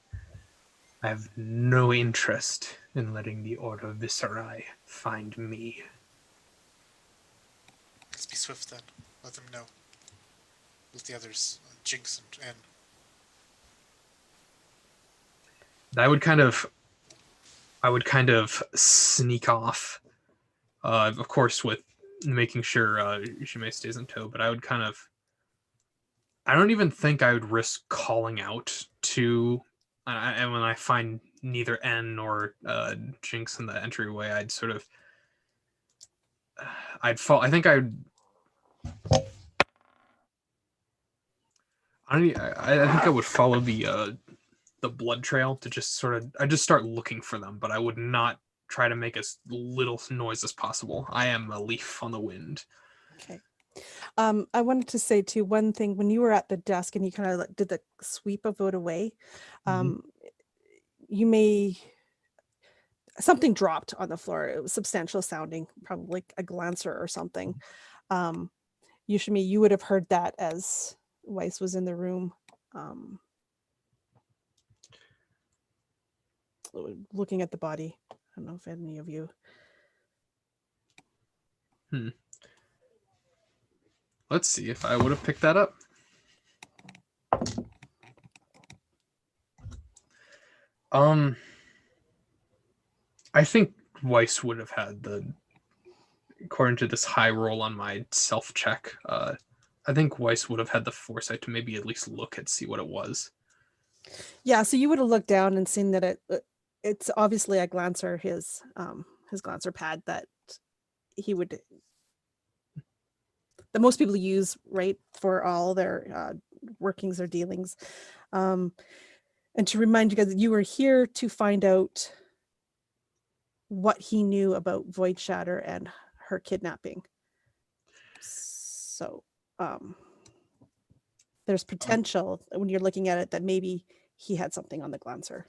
I have no interest in letting the Order of Viscerai find me. Let's be swift then. Let them know. With the others, Jinx and N. I would kind of sneak off, of course, with making sure Ushime stays in tow. But I would kind of, I don't even think I would risk calling out to, and when I find neither N nor Jinx in the entryway, I'd sort of, I'd fall. I think I think I would follow the blood trail to just sort of, I just start looking for them, but I would not try to make as little noise as possible. I am a leaf on the wind. Okay. I wanted to say too, one thing, when you were at the desk and you kind of did the sweep of it away, you may, something dropped on the floor. It was substantial sounding, probably a glancer or something. Usually you would have heard that as Weiss was in the room. Looking at the body. I don't know if any of you. Let's see if I would have picked that up. I think Weiss would have had according to this high roll on my self check, I think Weiss would have had the foresight to maybe at least look and see what it was. Yeah, so you would have looked down and seen that it's obviously a glancer, his glancer pad that he would, that most people use, right, for all their workings or dealings. And to remind you guys that you were here to find out what he knew about Void Shatter and her kidnapping. So there's potential when you're looking at it that maybe he had something on the glancer.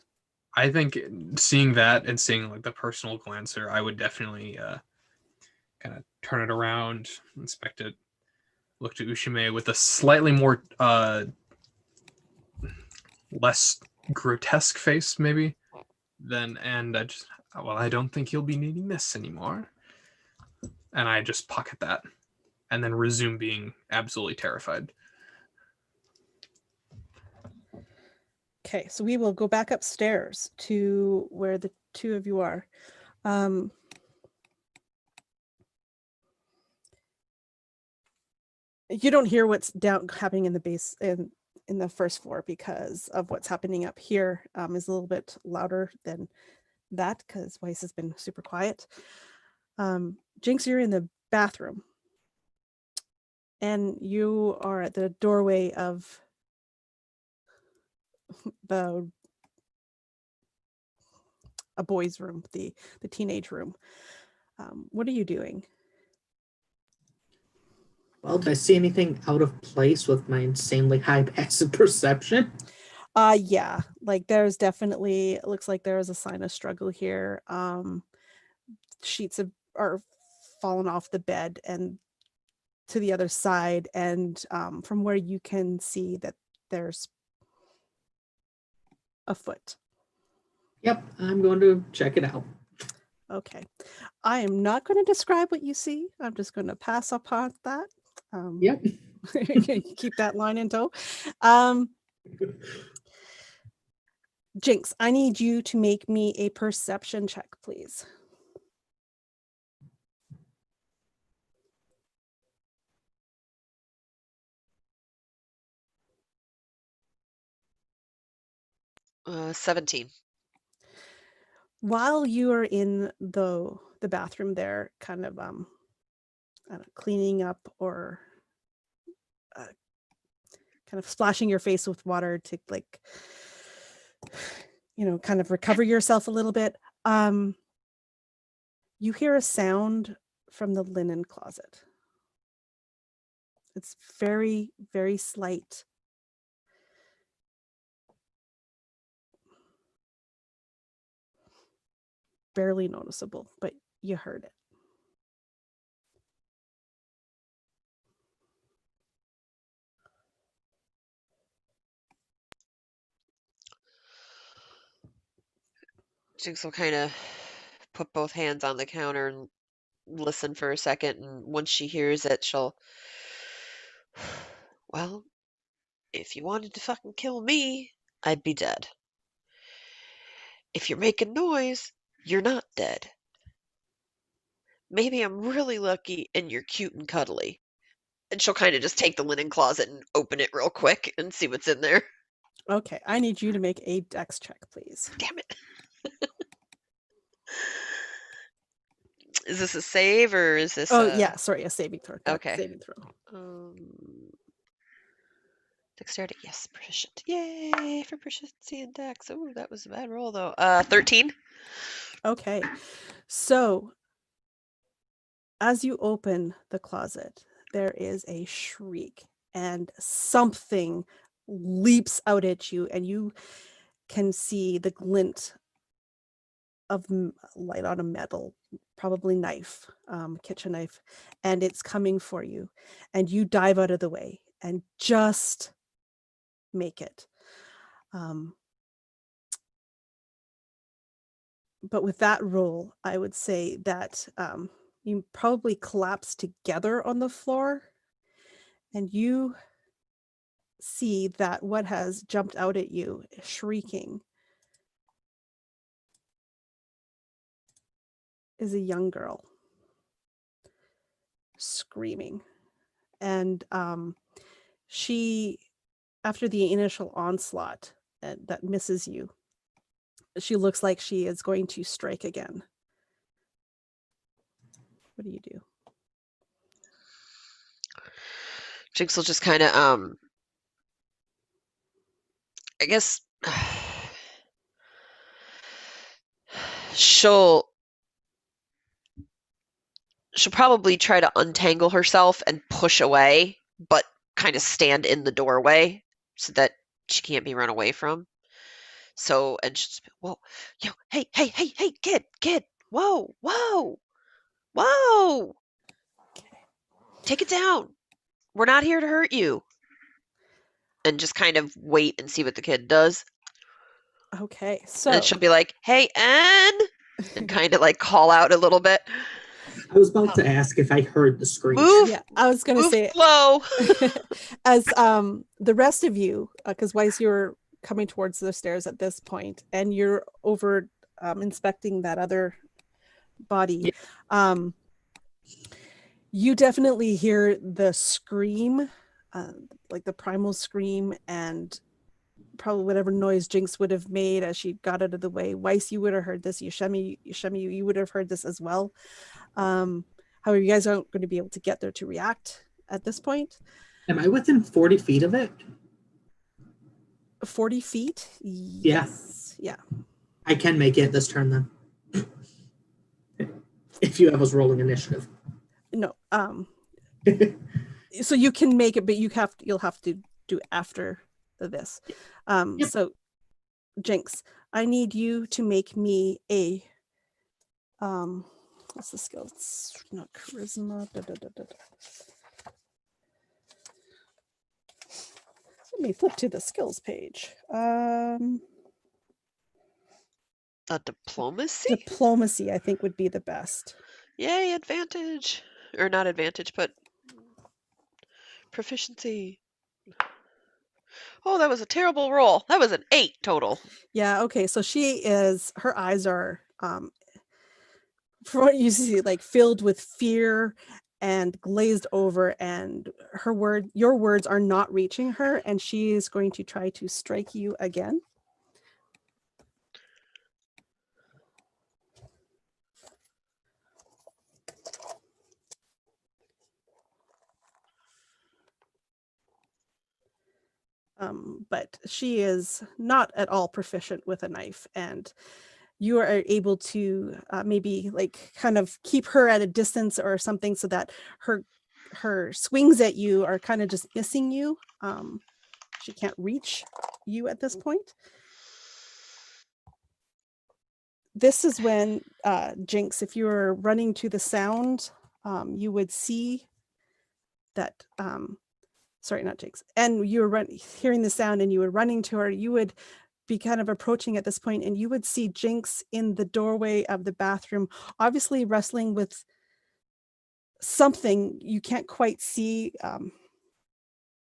I think seeing that and seeing like the personal glancer, I would definitely kind of turn it around, inspect it, look to Ushime with a slightly more less grotesque face, maybe. And I just, well, I don't think you'll be needing this anymore. And I just pocket that and then resume being absolutely terrified. Okay, so we will go back upstairs to where the two of you are. You don't hear what's down happening in the base in the first floor because of what's happening up here is a little bit louder than that because Weiss has been super quiet. Jinx, you're in the bathroom and you are at the doorway of a boy's room, the teenage room. What are you doing? Well, did I see anything out of place with my insanely high passive perception? Yeah, like there's definitely, it looks like there is a sign of struggle here. Sheets are fallen off the bed and to the other side, and from where you can see that there's a foot. Yep, I'm going to check it out. Okay, I am not going to describe what you see. I'm just going to pass upon that. Yep. Keep that line in tow. Jinx, I need you to make me a perception check, please. Uh, 17. While you are in the bathroom there, kind of cleaning up or kind of splashing your face with water to like, you know, kind of recover yourself a little bit, you hear a sound from the linen closet. It's very, very slight. Barely noticeable, but you heard it. Jinx will kind of put both hands on the counter and listen for a second, and once she hears it, she'll, well, if you wanted to fucking kill me, I'd be dead. If you're making noise, you're not dead. Maybe I'm really lucky and you're cute and cuddly. And she'll kind of just take the linen closet and open it real quick and see what's in there. Okay, I need you to make a dex check, please. Damn it. Is this a save or is this Oh, a... yeah, sorry, a saving throw. Dex Okay. saving throw. Dexterity, yes, proficient. Yay for proficiency in dex. Oh, that was a bad roll though. 13. Okay, so as you open the closet, there is a shriek and something leaps out at you, and you can see the glint of light on a metal, probably knife, kitchen knife, and it's coming for you. And you dive out of the way and just make it. But with that roll, I would say that you probably collapse together on the floor, and you see that what has jumped out at you, shrieking, is a young girl screaming. And she, after the initial onslaught that misses you, she looks like she is going to strike again. What do you do? Jinx will just kind of, I guess, she'll probably try to untangle herself and push away, but kind of stand in the doorway so that she can't be run away from. So, and she'll just be, whoa, yo, hey, kid, whoa, take it down. We're not here to hurt you. And just kind of wait and see what the kid does. Okay, so And she'll be like, hey, Anne, and kind of like call out a little bit. I was about to ask if I heard the screech. Move, yeah, I was going to move say slow. as the rest of you, because Weiss, you're coming towards the stairs at this point, and you're over inspecting that other body. You definitely hear the scream, like the primal scream, and probably whatever noise Jinx would have made as she got out of the way. Weiss, you would have heard this. Yushemi, you would have heard this as well. However, you guys aren't going to be able to get there to react at this point. Am I within 40 feet of it? 40 feet? Yeah. Yes. Yeah. I can make it this turn then. If you have us rolling initiative. No. So you can make it, but you'll have to do after this. Yep. So Jinx, I need you to make me a what's the skill? It's not charisma. Let me flip to the skills page. A diplomacy? Diplomacy, I think, would be the best. Yay, advantage. Or not advantage, but proficiency. Oh, that was a terrible roll. That was an 8 total. Yeah, okay. So her eyes are from what you see, like filled with fear and glazed over, and your words are not reaching her, and she is going to try to strike you again. But she is not at all proficient with a knife, and you are able to maybe like kind of keep her at a distance or something so that her swings at you are kind of just missing you. She can't reach you at this point. This is when Jinx, if you were running to the sound, you would see that sorry, not Jinx, and you were hearing the sound and you were running to her, you would be kind of approaching at this point, and you would see Jinx in the doorway of the bathroom, obviously wrestling with something you can't quite see,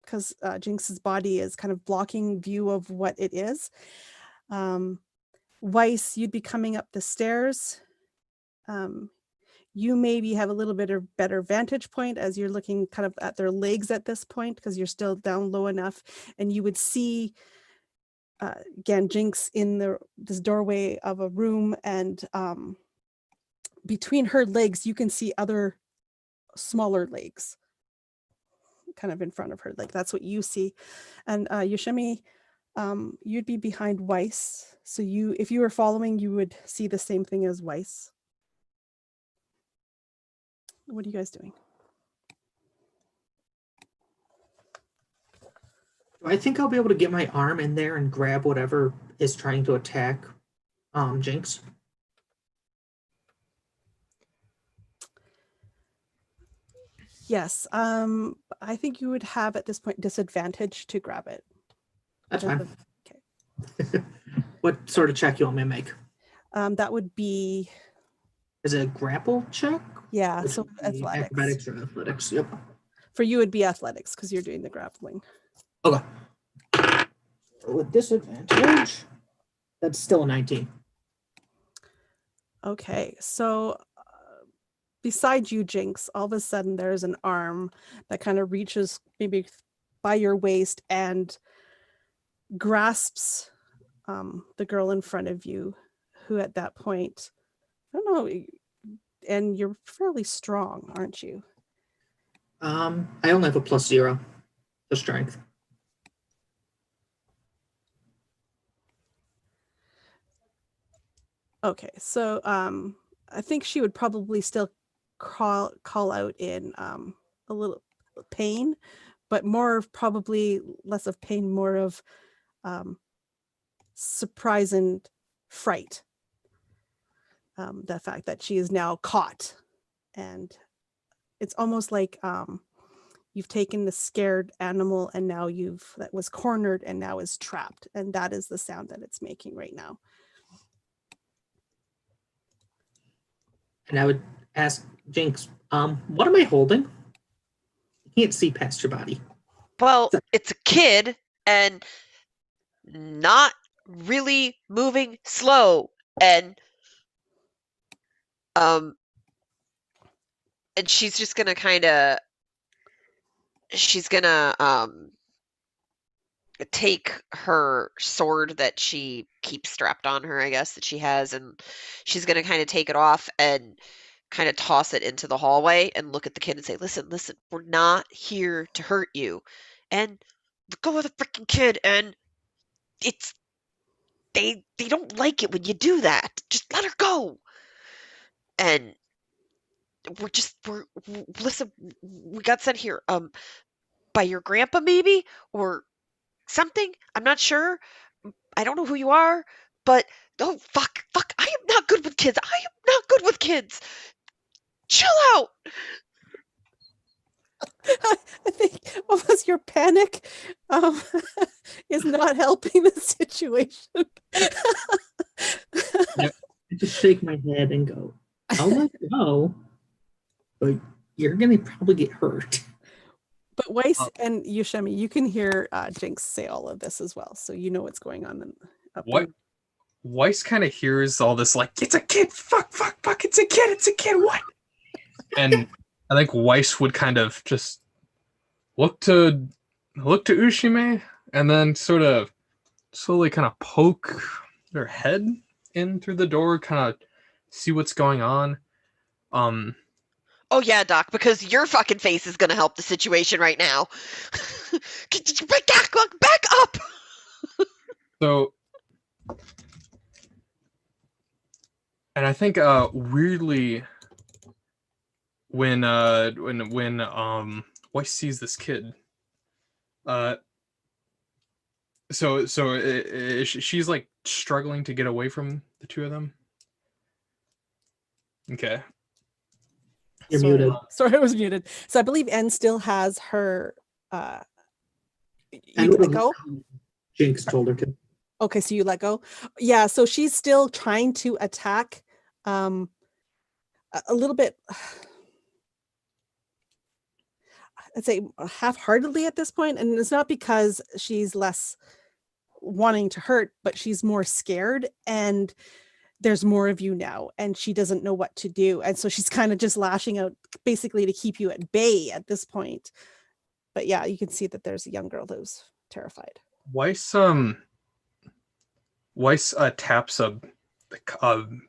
because Jinx's body is kind of blocking view of what it is. Weiss, you'd be coming up the stairs. You maybe have a little bit of better vantage point as you're looking kind of at their legs at this point, because you're still down low enough, and you would see again Jinx in this doorway of a room, and between her legs you can see other smaller legs kind of in front of her. Like that's what you see. And Yoshimi, you'd be behind Weiss, so if you were following, you would see the same thing as Weiss. What are you guys doing? I think I'll be able to get my arm in there and grab whatever is trying to attack Jinx. Yes. I think you would have at this point disadvantage to grab it. That's Because fine. of- okay. What sort of check you want me to make? That would be, Is it a grapple check? yeah, Which so would be athletics. Acrobatics or athletics? Yep. For you, it'd be athletics because you're doing the grappling. Okay. With disadvantage, that's still a 19. Okay, so beside you, Jinx, all of a sudden there's an arm that kind of reaches maybe by your waist and grasps the girl in front of you, who at that point, I don't know, and you're fairly strong, aren't you? I only have a +0 to strength. Okay, so I think she would probably still call out in a little pain, but more probably less of pain, more of surprise and fright. The fact that she is now caught, and it's almost like you've taken the scared animal and now that was cornered and now is trapped, and that is the sound that it's making right now. And I would ask Jinx, what am I holding? I can't see past your body. Well, it's a kid and not really moving slow, and she's just gonna take her sword that she keeps strapped on her, I guess, that she has, and she's gonna kind of take it off and kind of toss it into the hallway and look at the kid and say, listen, we're not here to hurt you. And go with the freaking kid, and it's they don't like it when you do that. Just let her go. And listen, we got sent here by your grandpa maybe, or something. I'm not sure. I don't know who you are, but oh fuck, I am not good with kids. I am not good with kids. Chill out. I think almost your panic is not helping the situation. I just shake my head and go, I'll let go, but you're going to probably get hurt. But Weiss and Yoshimi, you can hear Jinx say all of this as well, so you know what's going on. Weiss kind of hears all this, like, it's a kid, fuck, it's a kid, what? And I think Weiss would kind of just look to Ushime and then sort of slowly kind of poke their head in through the door, kind of see what's going on. Oh yeah, Doc, because your fucking face is gonna help the situation right now. Back up. So, and I think weirdly, when Weiss sees this kid, she's like struggling to get away from the two of them. Okay. You're muted. Sorry, I was muted. So I believe N still has her. You would let have go. Jinx told her to. Okay, so you let go. Yeah, so she's still trying to attack, a little bit. I'd say half-heartedly at this point, and it's not because she's less wanting to hurt, but she's more scared, and there's more of you now, and she doesn't know what to do. And so she's kind of just lashing out basically to keep you at bay at this point. But yeah, you can see that there's a young girl who's terrified. Weiss taps a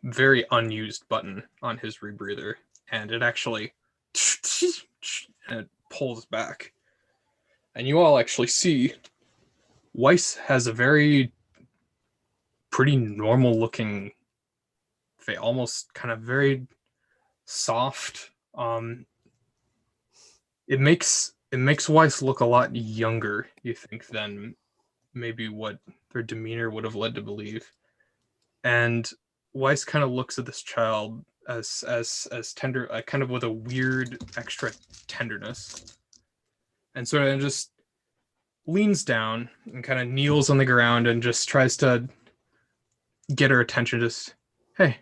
very unused button on his rebreather, and it actually and it pulls back. And you all actually see Weiss has a pretty normal looking face, almost kind of very soft. It makes Weiss look a lot younger, you think, than maybe what their demeanor would have led to believe. And Weiss kind of looks at this child as tender, kind of with a weird extra tenderness, and sort of just leans down and kind of kneels on the ground and just tries to get her attention. Just, hey,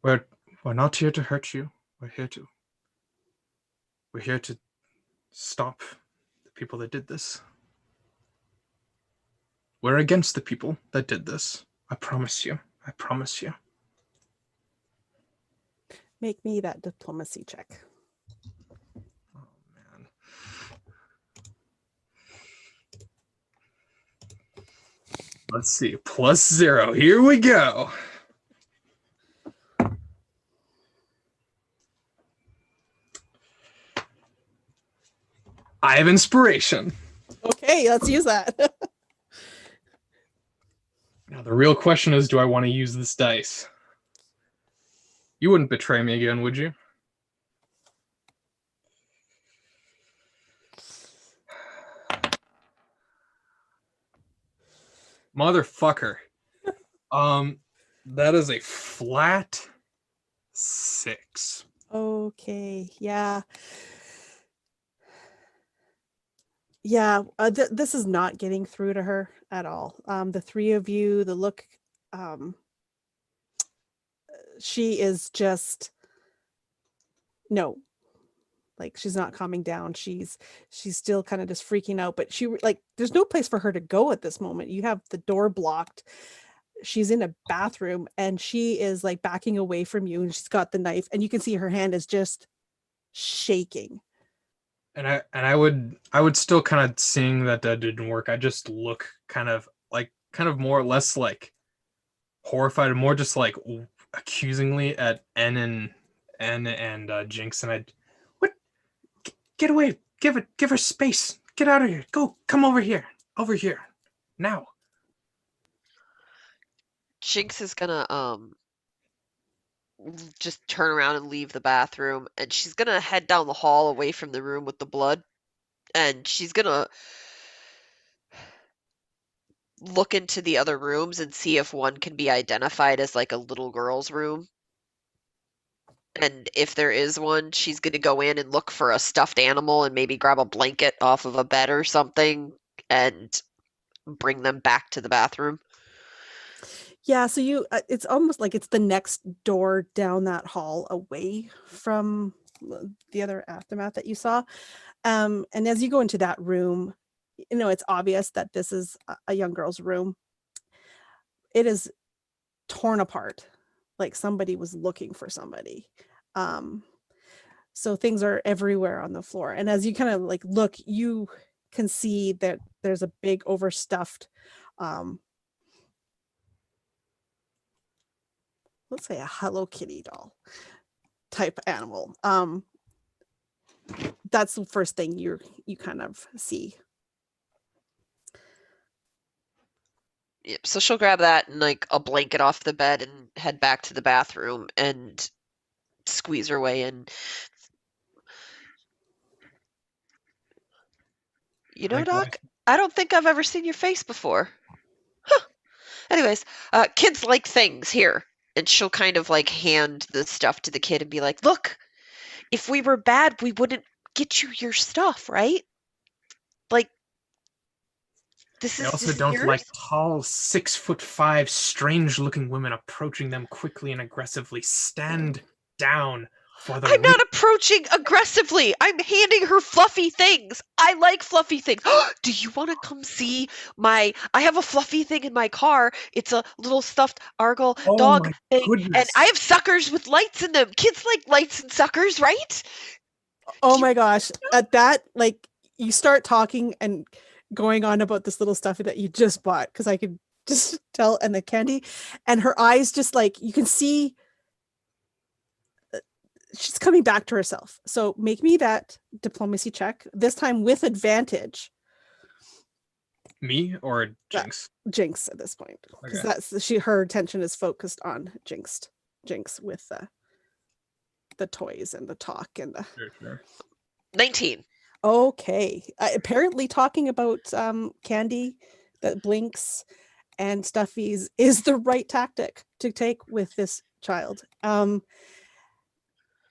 we're not here to hurt you. We're here to stop the people that did this. We're against the people that did this. I promise you. Make me that diplomacy check. Oh, man. Let's see. +0. Here we go. I have inspiration. Okay, let's use that. Now, the real question is, do I want to use this dice? You wouldn't betray me again, would you? Motherfucker. That is a flat 6. Okay, yeah. This is not getting through to her at all. The three of you, the look, she is just, no, like she's not calming down. She's still kind of just freaking out, but there's no place for her to go at this moment. You have the door blocked. She's in a bathroom and she is like backing away from you, and she's got the knife, and you can see her hand is just shaking. And I would still kind of, seeing that didn't work, I just look kind of more or less like horrified, and more just like accusingly at N and Jinx, and what? Get away! Give her space! Get out of here! Come over here! Now! Jinx is gonna just turn around and leave the bathroom, and she's gonna head down the hall away from the room with the blood, and she's gonna look into the other rooms and see if one can be identified as like a little girl's room. And if there is one, she's gonna go in and look for a stuffed animal and maybe grab a blanket off of a bed or something and bring them back to the bathroom. Yeah, so it's almost like it's the next door down that hall away from the other aftermath that you saw. And as you go into that room, it's obvious that this is a young girl's room. It is torn apart, like somebody was looking for somebody. So things are everywhere on the floor. And as you kind of like look, you can see that there's a big overstuffed, let's say a Hello Kitty doll type animal. That's the first thing you kind of see. Yep. So she'll grab that and like a blanket off the bed and head back to the bathroom and squeeze her way in. Doc, I don't think I've ever seen your face before. Huh. Anyways, kids like things here. And she'll kind of like hand the stuff to the kid and be like, look, if we were bad, we wouldn't get you your stuff, right? Like, I also don't yours? like tall, 6'5", strange-looking women approaching them quickly and aggressively. Stand down. For the I'm weak. not approaching aggressively. I'm handing her fluffy things. I like fluffy things. Do you want to come see I have a fluffy thing in my car. It's a little stuffed Argyle Oh dog my thing, and goodness. I have suckers with lights in them. Kids like lights and suckers, right? Oh You- my gosh. At that, like, you start talking and going on about this little stuff that you just bought, because I could just tell, and the candy, and her eyes just like, you can see she's coming back to herself. So make me that diplomacy check, this time with advantage. Me or Jinx? Jinx at this point, because Okay. that's her attention is focused on Jinx with the toys and the talk and the Sure. 19. okay. Apparently talking about candy that blinks and stuffies is the right tactic to take with this child.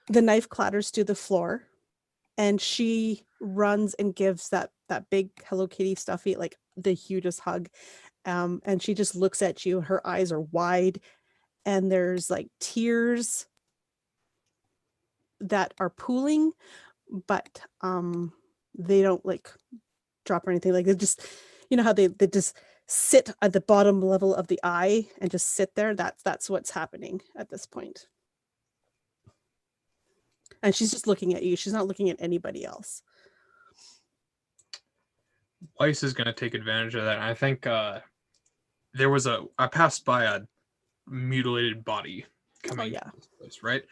The knife clatters to the floor, and she runs and gives that big Hello Kitty stuffy like the hugest hug. And she just looks at you. Her eyes are wide, and there's like tears that are pooling, but they don't like drop or anything. Like they just, you know how they just sit at the bottom level of the eye and just sit there. That's what's happening at this point. And she's just looking at you. She's not looking at anybody else. Weiss is going to take advantage of that. I think I passed by a mutilated body coming yeah. to this place, right?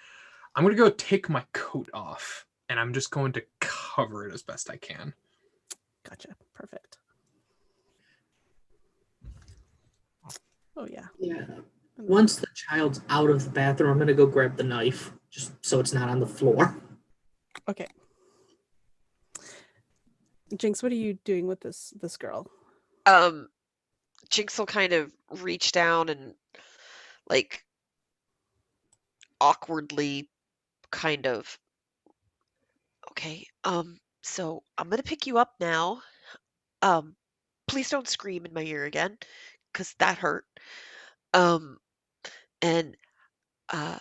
I'm going to go take my coat off, and I'm just going to cover it as best I can. Gotcha. Perfect. Oh yeah. Yeah. Once the child's out of the bathroom, I'm gonna go grab the knife, just so it's not on the floor. Okay. Jinx, what are you doing with this girl? Jinx will kind of reach down and like awkwardly kind of okay, so I'm gonna pick you up now. Please don't scream in my ear again, because that hurt. Um, and uh,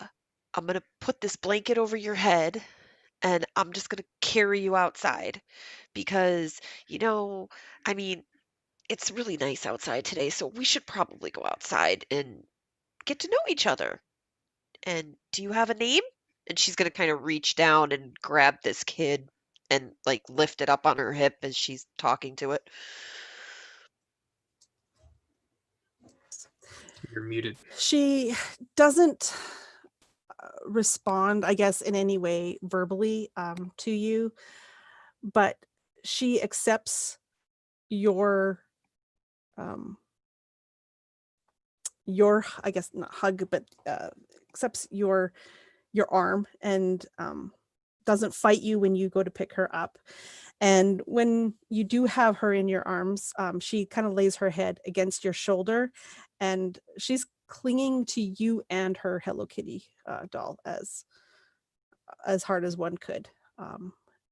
I'm gonna put this blanket over your head, and I'm just gonna carry you outside because, I mean, it's really nice outside today, so we should probably go outside and get to know each other. And do you have a name? And she's gonna kind of reach down and grab this kid and like lift it up on her hip as she's talking to it. You're muted. She doesn't respond, I guess, in any way verbally to you, but she accepts your I guess not hug, but accepts your arm, and doesn't fight you when you go to pick her up. And when you do have her in your arms, she kind of lays her head against your shoulder, and she's clinging to you and her Hello Kitty doll as hard as one could.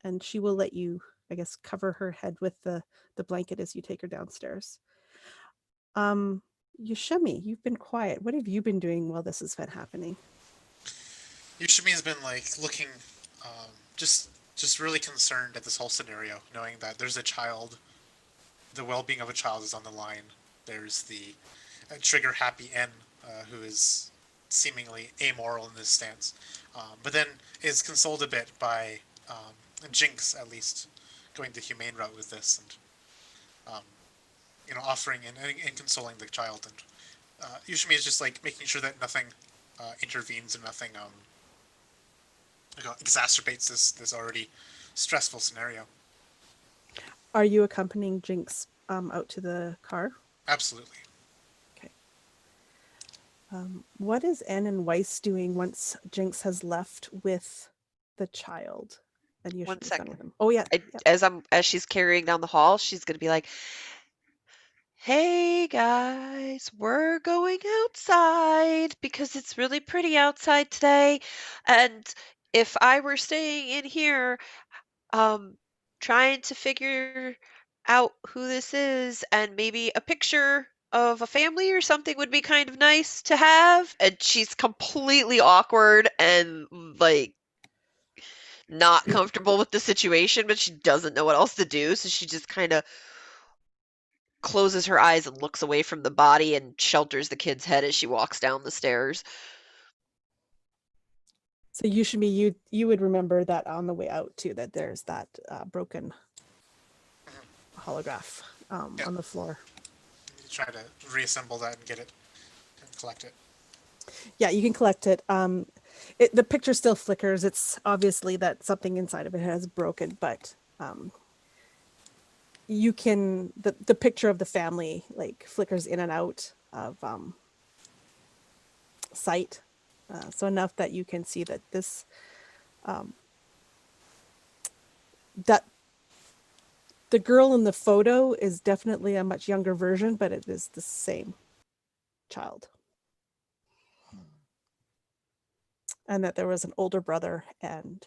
And she will let you, I guess, cover her head with the blanket as you take her downstairs. Yushimi, you've been quiet. What have you been doing while this has been happening? Yushimi has been like looking, just really concerned at this whole scenario, knowing that there's a child, the well-being of a child is on the line. There's the trigger happy N, who is seemingly amoral in this stance, but then is consoled a bit by Jinx, at least, going the humane route with this, and offering and consoling the child. And Yushimi is just like making sure that nothing intervenes and nothing exacerbates this already stressful scenario. Are you accompanying Jinx out to the car? Absolutely. Okay. What is Anne and Weiss doing once Jinx has left with the child? And you One should be done second. with him. Oh yeah. As she's carrying down the hall, she's gonna be like, "Hey guys, we're going outside because it's really pretty outside today. And if I were staying in here, trying to figure out who this is and maybe a picture of a family or something would be kind of nice to have." And she's completely awkward and like not comfortable with the situation, but she doesn't know what else to do, so she just kind of closes her eyes and looks away from the body and shelters the kid's head as she walks down the stairs. So you would remember that on the way out too, that there's that broken holograph Yeah. on the floor. You try to reassemble that and get it and collect it. Yeah, you can collect it. The picture still flickers. It's obviously that something inside of it has broken, but you can the picture of the family like flickers in and out of sight, so enough that you can see that this that the girl in the photo is definitely a much younger version, but it is the same child. And that there was an older brother and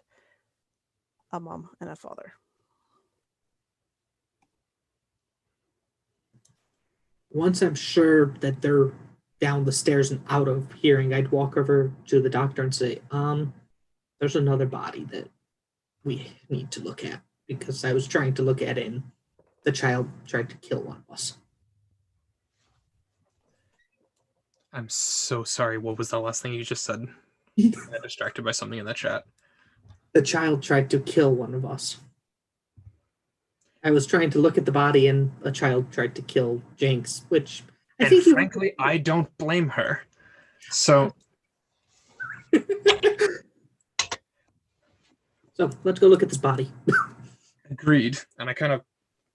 a mom and a father. Once I'm sure that they're down the stairs and out of hearing, I'd walk over to the doctor and say, there's another body that we need to look at because I was trying to look at it and the child tried to kill one of us. I'm so sorry. What was the last thing you just said? I got distracted by something in the chat. The child tried to kill one of us. I was trying to look at the body and a child tried to kill Jinx, which I And think frankly, I don't blame her. So So let's go look at this body. agreed. And I kind of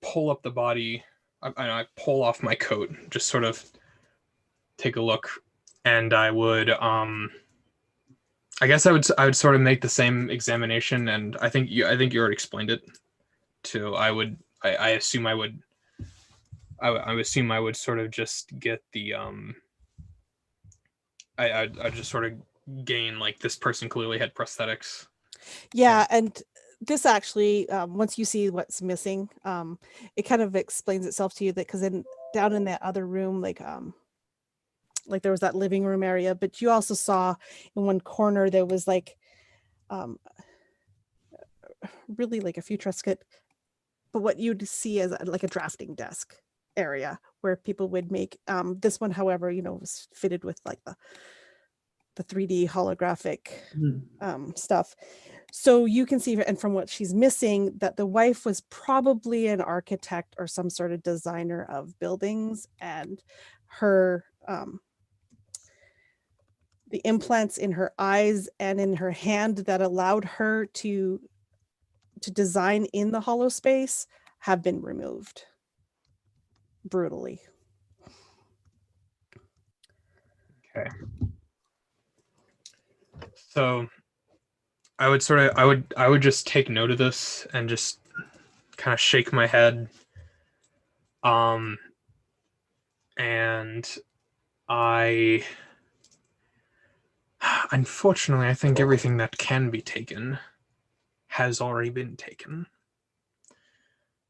pull up the body. I pull off my coat, just sort of take a look, and I would I guess I would sort of make the same examination, and I think you already explained it. I assume I would assume I would sort of just get the I'd just sort of gain like this person clearly had prosthetics. Yeah, and this actually, once you see what's missing, it kind of explains itself to you that because down in that other room, like there was that living room area, but you also saw in one corner there was like really like a futuristic, but what you'd see as like a drafting desk area where people would make this one, however, was fitted with like the 3D holographic stuff. So you can see, and from what she's missing, that the wife was probably an architect or some sort of designer of buildings, and her the implants in her eyes and in her hand that allowed her to design in the hollow space have been removed brutally. Okay. So I would just take note of this and just kind of shake my head. And unfortunately, I think everything that can be taken has already been taken.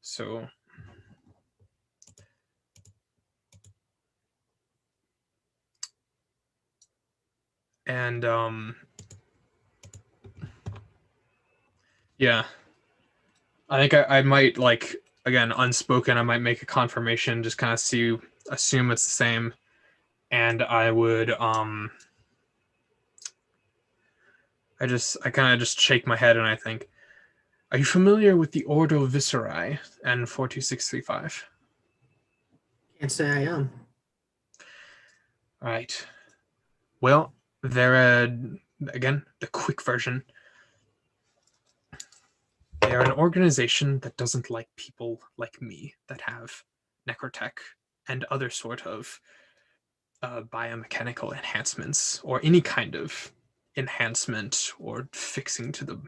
So and yeah, I think I might, like, again, unspoken, I might make a confirmation, just kind of assume it's the same, and I would I kind of just shake my head and I think, are you familiar with the Ordo Viscerae and 42635? Can't say I am. Right. Well, they're again, the quick version. They're an organization that doesn't like people like me that have necrotech and other sort of biomechanical enhancements or any kind of enhancement or fixing to the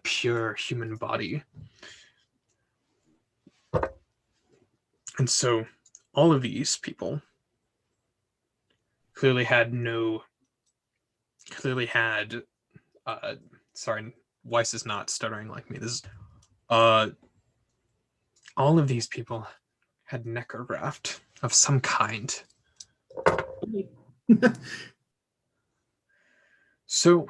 pure human body. And so all of these people clearly had sorry, Weiss is not stuttering like me. This is all of these people had necrograft of some kind. So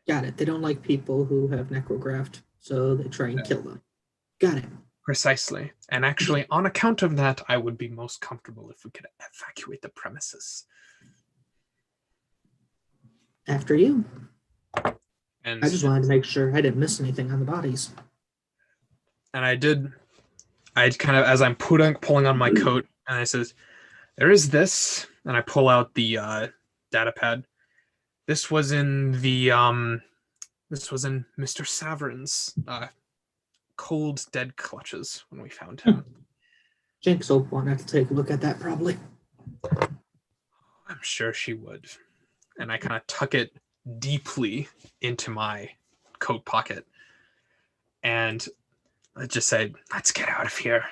Got it. They don't like people who have necrograft, so they try and kill them. Got it. Precisely. And actually, on account of that, I would be most comfortable if we could evacuate the premises. After you. And I just wanted to make sure I didn't miss anything on the bodies. and I kind of, as I'm pulling on my coat, and I says, there is this, and I pull out the data pad. This was in Mr. Saverin's cold dead clutches when we found him. Jinx will want to take a look at that probably. I'm sure she would. And I kind of tuck it deeply into my coat pocket. And I just say, let's get out of here.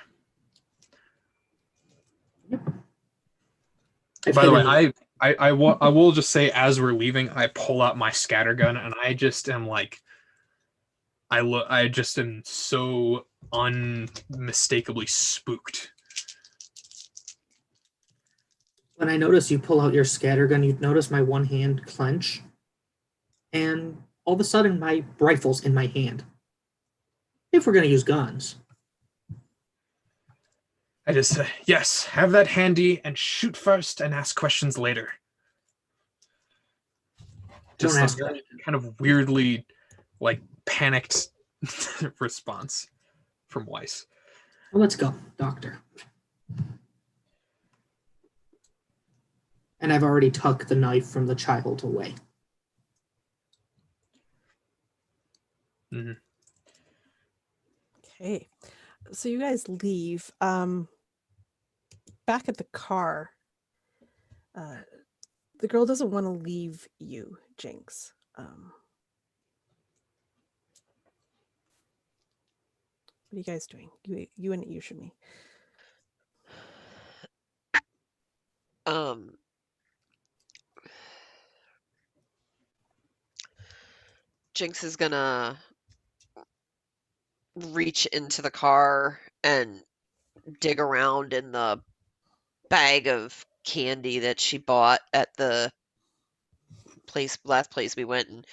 By the way, I will just say, as we're leaving, I pull out my scattergun, and I just am like, I just am so unmistakably spooked. When I notice you pull out your scattergun, you'd notice my one hand clench, and all of a sudden my rifle's in my hand. If we're going to use guns. I just say, yes, have that handy and shoot first and ask questions later. Just Don't ask a very kind of weirdly, like, panicked response from Weiss. Well, let's go, Doctor. And I've already tucked the knife from the child away. Mm-hmm. Okay. So you guys leave. Back at the car, the girl doesn't want to leave you, Jinx. What are you guys doing? You and Yushimi. Jinx is gonna reach into the car and dig around in the bag of candy that she bought at the last place we went, and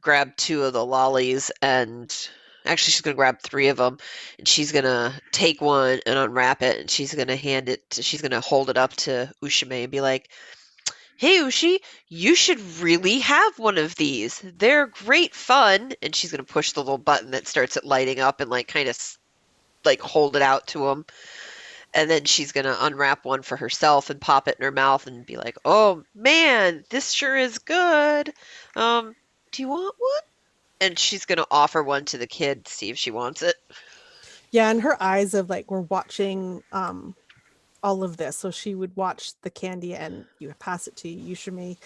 grab 2 of the lollies, and actually she's gonna grab 3 of them, and she's gonna take one and unwrap it, and she's gonna hold it up to Ushime and be like, "Hey Ushi, you should really have one of these. They're great fun." And she's gonna push the little button that starts it lighting up and like kind of like hold it out to him. And then she's gonna unwrap one for herself and pop it in her mouth and be like, "Oh man, this sure is good. Do you want one?" And she's gonna offer one to the kid, see if she wants it. Yeah, and her eyes of like we're watching all of this. So she would watch the candy and you pass it to Yushimi.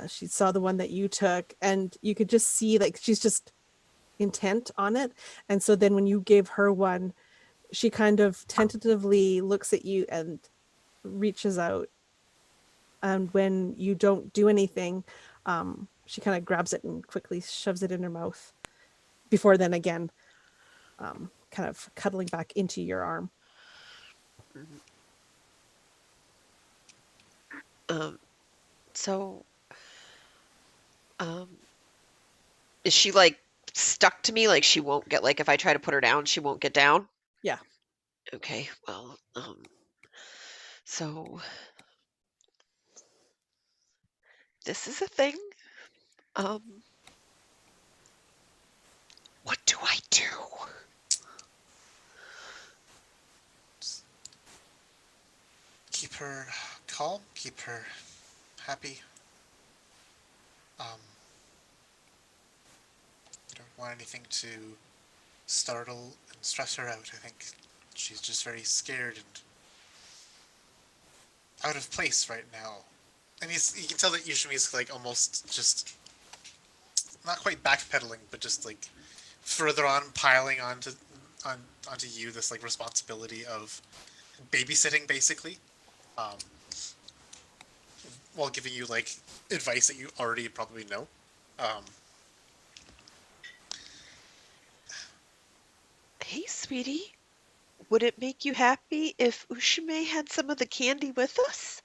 She saw the one that you took, and you could just see like she's just intent on it. And so then when you gave her one, she kind of tentatively looks at you and reaches out. And when you don't do anything, she kind of grabs it and quickly shoves it in her mouth before then again kind of cuddling back into your arm. So, is she like stuck to me? Like she won't get, like if I try to put her down, she won't get down? Yeah. Okay, well, so this is a thing. What do I do? Keep her calm, keep her happy. Don't want anything to startle and stress her out. I think she's just very scared and out of place right now. And you can tell that Yushimi's like almost just not quite backpedaling, but just like further on piling onto you this like responsibility of babysitting basically, while giving you like advice that you already probably know. Hey, sweetie, would it make you happy if Ushime had some of the candy with us?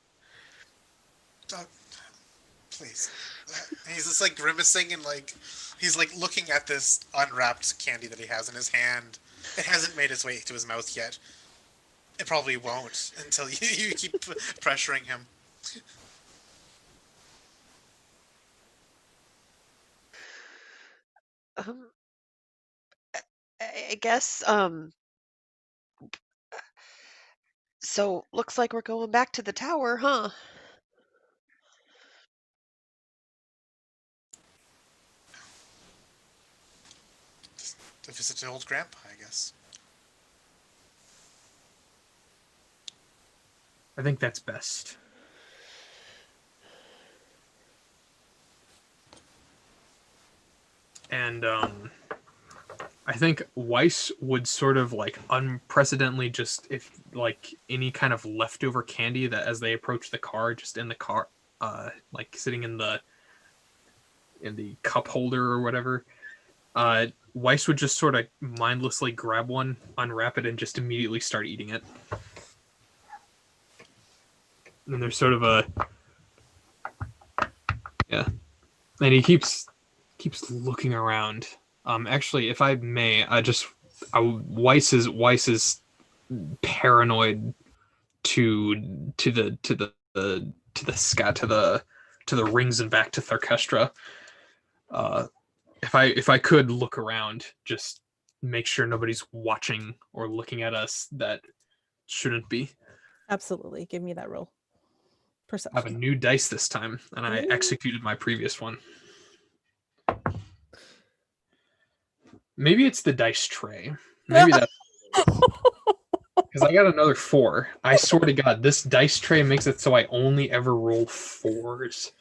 please. And he's just like grimacing and like he's like looking at this unwrapped candy that he has in his hand. It hasn't made its way to his mouth yet. It probably won't until you keep pressuring him. Um, I guess, so looks like we're going back to the tower, huh? To visit old grandpa, I guess. I think that's best. And I think Weiss would sort of like unprecedentedly just if like any kind of leftover candy that as they approach the car, just in the car, like sitting in the cup holder or whatever. Weiss would just sort of mindlessly grab one, unwrap it, and just immediately start eating it. And there's sort of a and he keeps looking around. Actually, if I may, Weiss is paranoid to the rings and back to Tharkestra. If I could look around, just make sure nobody's watching or looking at us that shouldn't be. Absolutely. Give me that roll. I have a Perception. new dice this time, and I Ooh. executed my previous one. Maybe it's the dice tray. Maybe that's because I got another 4. I swear to God, this dice tray makes it so I only ever roll 4s.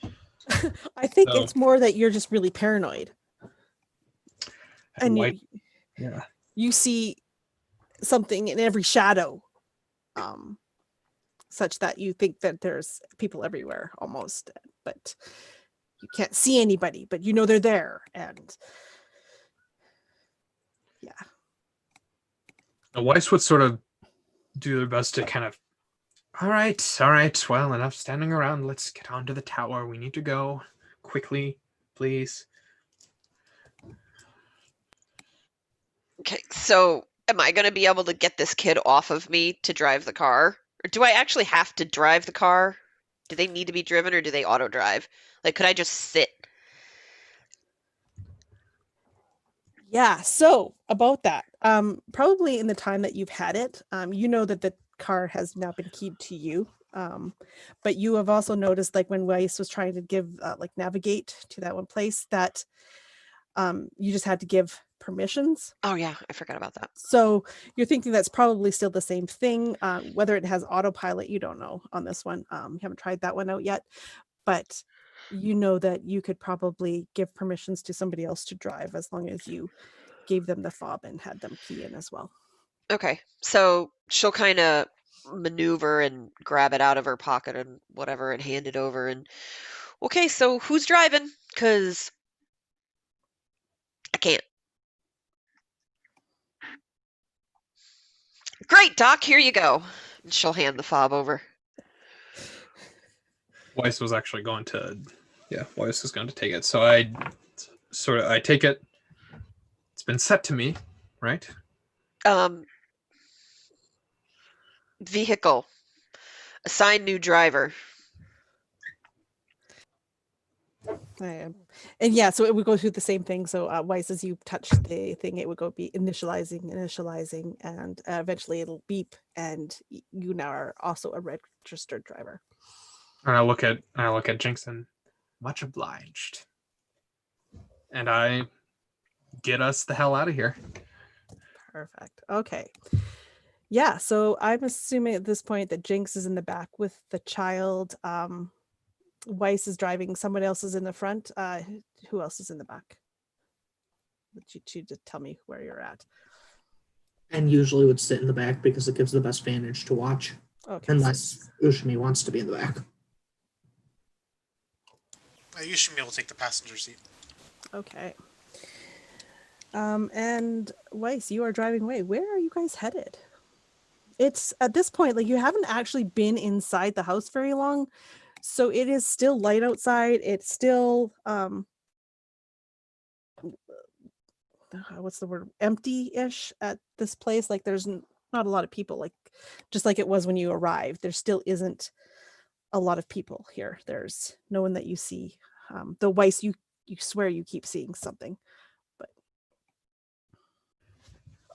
I think So- it's more that you're just really paranoid. And White- yeah. you see something in every shadow, such that you think that there's people everywhere almost, but you can't see anybody, but you know they're there. And yeah. The Weiss would sort of do their best to kind of, all right, well, enough standing around. Let's get on to the tower. We need to go quickly, please. Okay, so am I going to be able to get this kid off of me to drive the car? Or do I actually have to drive the car? Do they need to be driven or do they auto drive? Like, could I just sit? Yeah, so about that, probably in the time that you've had it, you know that the car has now been keyed to you, but you have also noticed, like when Weiss was trying to give, like navigate to that one place, that you just had to give permissions. Oh, yeah, I forgot about that. So you're thinking that's probably still the same thing. Whether it has autopilot, you don't know on this one. You haven't tried that one out yet, but you know that you could probably give permissions to somebody else to drive as long as you gave them the fob and had them key in as well. Okay, so she'll kind of maneuver and grab it out of her pocket and whatever and hand it over. And okay, so who's driving? Because I can't. Great, Doc, here you go. And she'll hand the fob over. Weiss was actually going to, Weiss is going to take it. So I take it. It's been set to me, right? Vehicle. Assign new driver. And yeah, so it would go through the same thing. So Weiss, as you touch the thing, it would go be initializing, and eventually it'll beep, and you now are also a registered driver. And I look at Jinx and much obliged. And I get us the hell out of here. Perfect. Okay. Yeah, so I'm assuming at this point that Jinx is in the back with the child. Weiss is driving. Someone else is in the front. Who else is in the back? Would you two just tell me where you're at? And usually would sit in the back because it gives the best vantage to watch. Okay. Unless Ushimi wants to be in the back. Yushimi will take the passenger seat. Okay. And Weiss, you are driving away. Where are you guys headed? It's at this point, like you haven't actually been inside the house very long. So it is still light outside. It's still what's the word? Empty-ish at this place. Like there's not a lot of people. Like just like it was when you arrived. There still isn't a lot of people here. There's no one that you see. The Weiss, you swear you keep seeing something.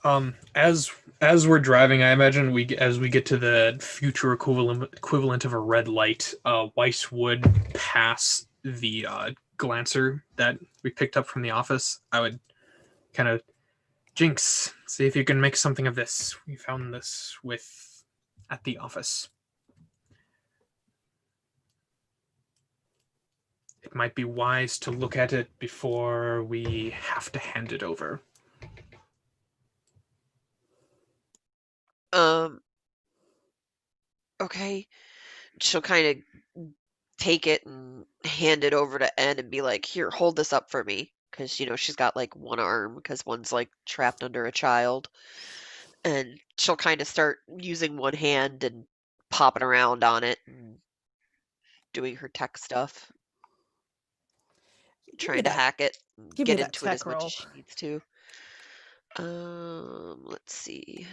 As we're driving, I imagine as we get to the future equivalent of a red light, Weiss would pass the glancer that we picked up from the office. I would kind of, Jinx, see if you can make something of this. We found this at the office. It might be wise to look at it before we have to hand it over. Okay. She'll kind of take it and hand it over to Ed and be like, "Here, hold this up for me." Because, she's got like one arm because one's like trapped under a child. And she'll kind of start using one hand and popping around on it and doing her tech stuff, trying to hack it, and Give me get that into it as tech much roll. as she needs to. Let's see.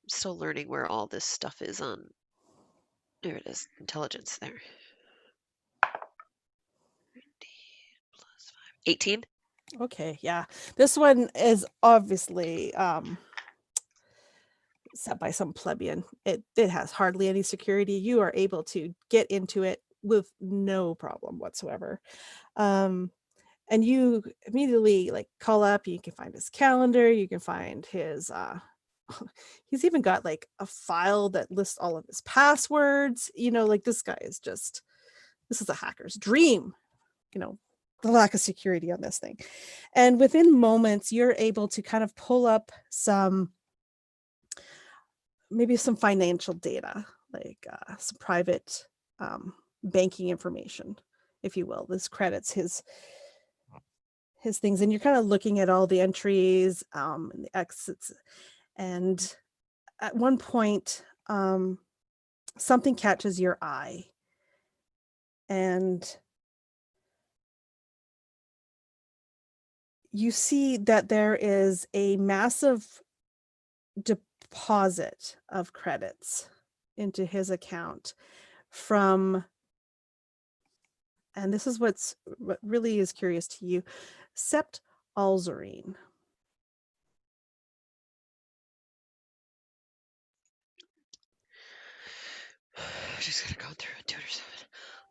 I'm still learning where all this stuff is on. There it is. Intelligence there. 18. Okay, yeah. This one is obviously set by some plebeian. It has hardly any security. You are able to get into it with no problem whatsoever. And you immediately like call up, you can find his calendar, you can find his he's even got like a file that lists all of his passwords. Like this is a hacker's dream. The lack of security on this thing. And within moments, you're able to kind of pull up maybe some financial data, like some private banking information, if you will. This credits his things, and you're kind of looking at all the entries and the exits. And at one point, something catches your eye, and you see that there is a massive deposit of credits into his account from, and this is what really is curious to you, Sept Alzarine. She's gonna go through and do it herself.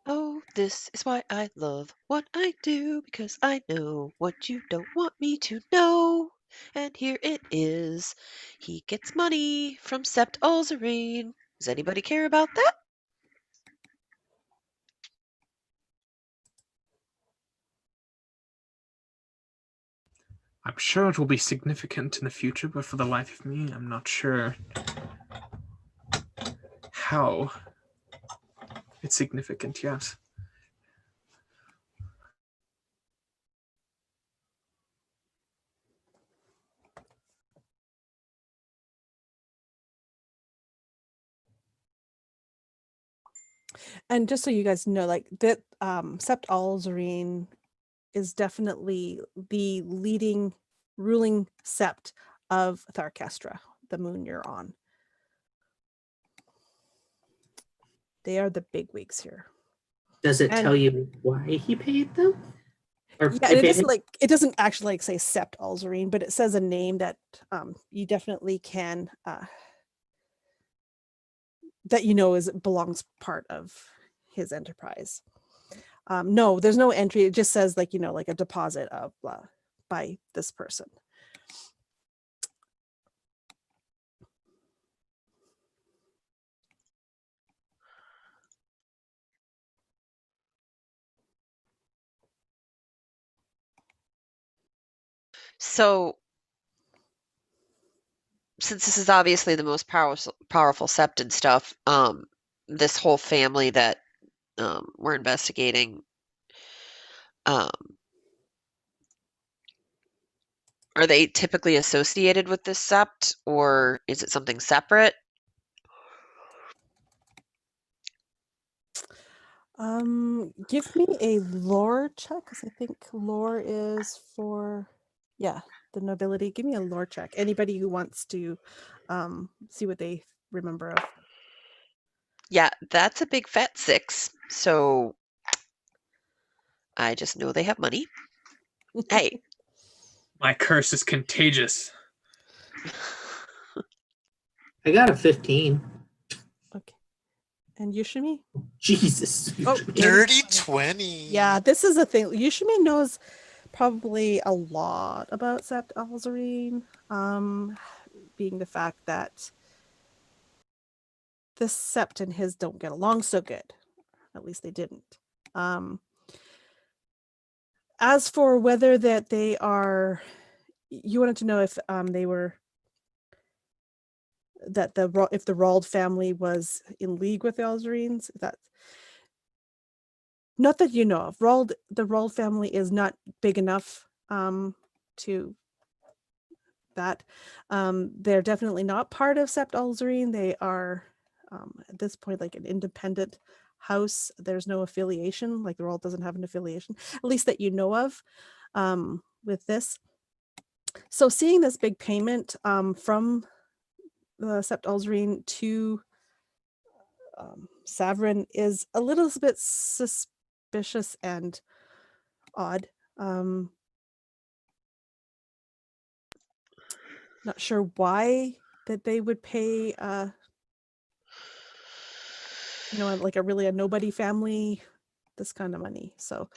Oh, this is why I love what I do, because I know what you don't want me to know. And here it is. He gets money from Sept Ulzarine. Does anybody care about that? I'm sure it will be significant in the future, but for the life of me, I'm not sure how it's significant yet. And just so you guys know, like that, Sept Alzarine is definitely the leading ruling sept of Tharkestra, the moon you're on. They are the bigwigs here. Does it And- tell you why he paid them? Or Yeah, and it doesn't actually like say Sept Alzarine, but it says a name that you definitely can that belongs part of his enterprise. No, there's no entry. It just says like a deposit of by this person. So, since this is obviously the most powerful sept and stuff, this whole family that we're investigating, are they typically associated with this sept, or is it something separate? Give me a lore check, because I think lore is for, yeah, the nobility. Give me a lore check. Anybody who wants to see what they remember of. Yeah, that's a big fat 6. So I just know they have money. Hey, My curse is contagious. I got a 15. Okay. And Yushimi? Jesus. Oh, Dirty 20. yeah, this is a thing. Yushimi knows probably a lot about Sept Alzarine, being the fact that the Sept and his don't get along so good. At least they didn't. As for whether that they are, you wanted to know if they were, that if the Rald family was in league with the Alzarines. That, not that you know of. The Rald family is not big enough to that. They're definitely not part of Sept Alzarine. They are at this point like an independent house. There's no affiliation, like the Rald doesn't have an affiliation, at least that you know of, with this. So seeing this big payment from the Sept Alzarine to Savrin is a little bit suspicious and odd. Not sure why that they would pay like a nobody family this kind of money. So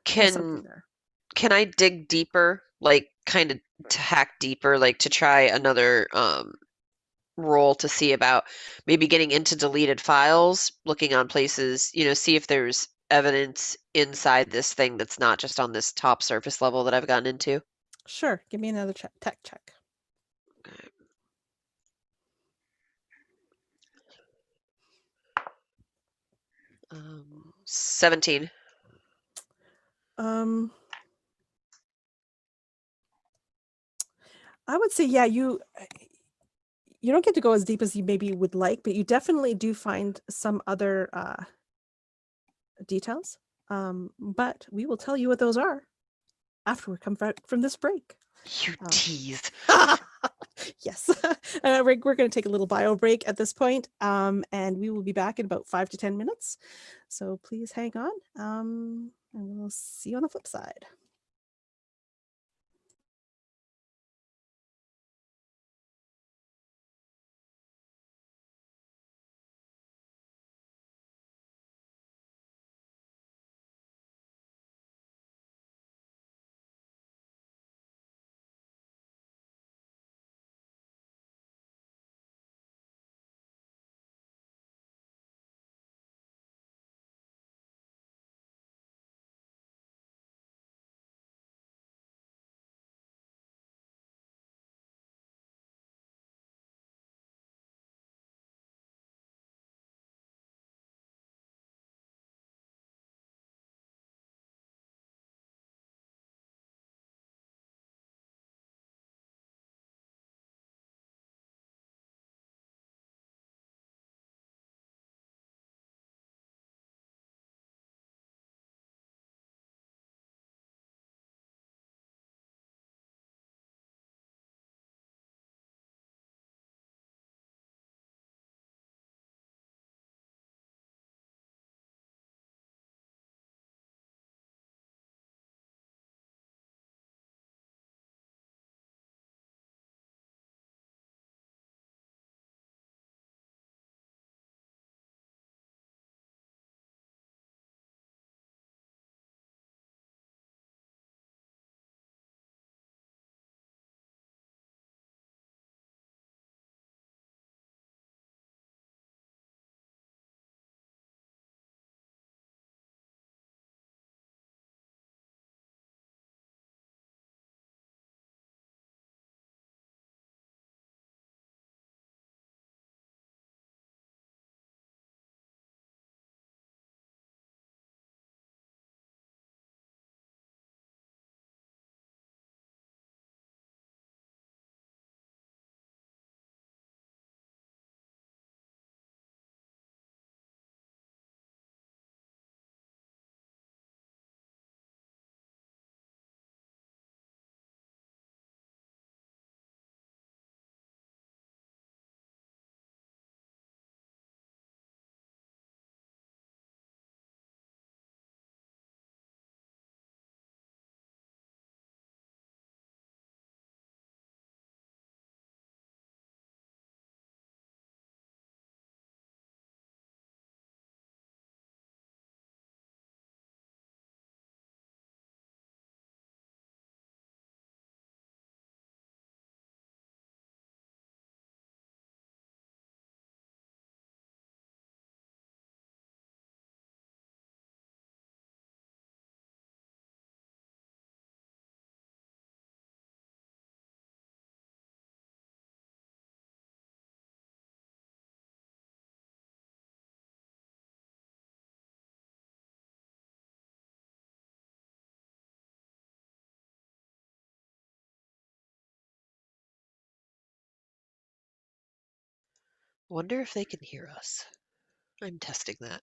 there's something can there. can I dig deeper, like kind of to hack deeper, like to try another roll to see about maybe getting into deleted files, looking on places, see if there's evidence inside this thing that's not just on this top surface level that I've gotten into? Sure, give me another tech check. 17. I would say, yeah, you don't get to go as deep as you maybe would like, but you definitely do find some other details. But we will tell you what those are after we come back from this break. You tease. Yes. We're going to take a little bio break at this point, and we will be back in about 5 to 10 minutes. So please hang on, and we'll see you on the flip side. Wonder if they can hear us. I'm testing that.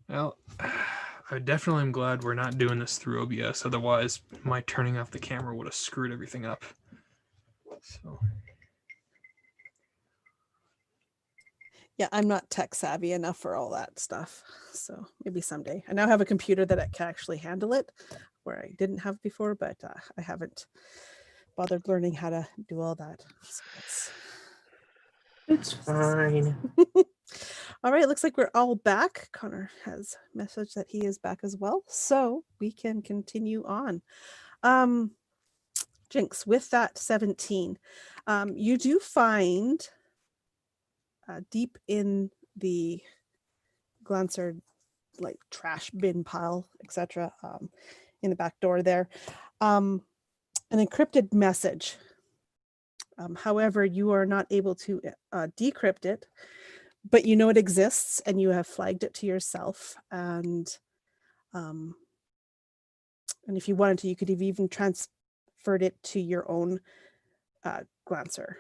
Well, I definitely am glad we're not doing this through OBS. Otherwise, my turning off the camera would have screwed everything up. So, Yeah, I'm not tech savvy enough for all that stuff. So maybe someday. I now have a computer that can actually handle it, where I didn't have before, but I haven't bothered learning how to do all that. So It's fine. all right, looks like we're all back. Connor has messaged that he is back as well. So we can continue on. Jinx, with that 17, you do find deep in the Glancer like trash bin pile, etc., in the back door there, an encrypted message. However, you are not able to decrypt it, but you know it exists and you have flagged it to yourself. And if you wanted to, you could have even transferred it to your own Glancer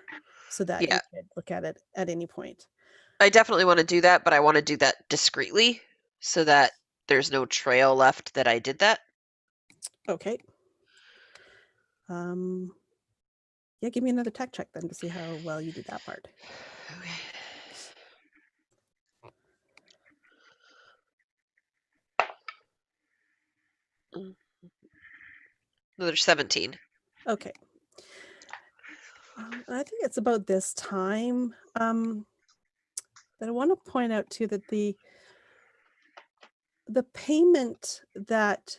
so that Yeah. you could look at it at any point. I definitely want to do that, but I want to do that discreetly so that there's no trail left that I did that. Okay. Yeah, give me another tech check then to see how well you did that part. Okay. Another 17. Okay. I think it's about this time that I want to point out too that the payment that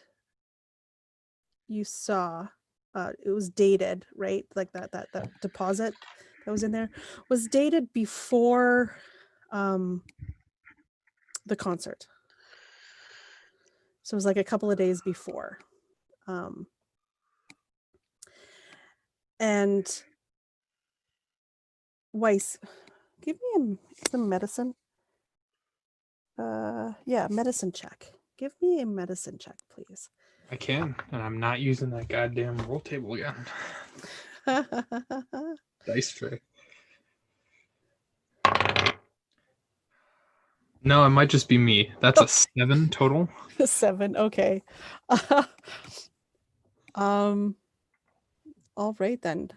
you saw, it was dated, right? Like that deposit that was in there was dated before the concert. So it was like a couple of days before. And Weiss, give me some medicine. Yeah, medicine check. Give me a medicine check, please. I can, and I'm not using that goddamn roll table again. Dice tray. No, it might just be me. That's a 7 total. 7, okay. All right then.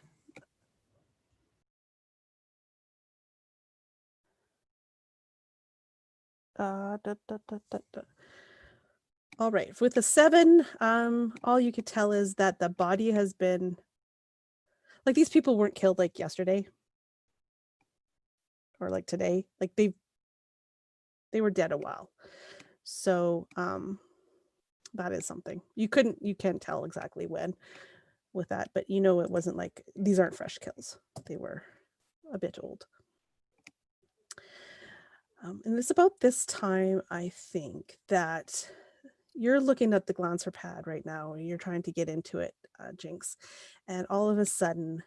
All right, with the 7, all you could tell is that the body has been, like, these people weren't killed like yesterday or like today. Like they were dead a while. So that is something. You can't tell exactly when, with that, but you know it wasn't like, these aren't fresh kills. They were a bit old. And it's about this time, I think, that you're looking at the Glancer pad right now. You're trying to get into it, Jinx. And all of a sudden,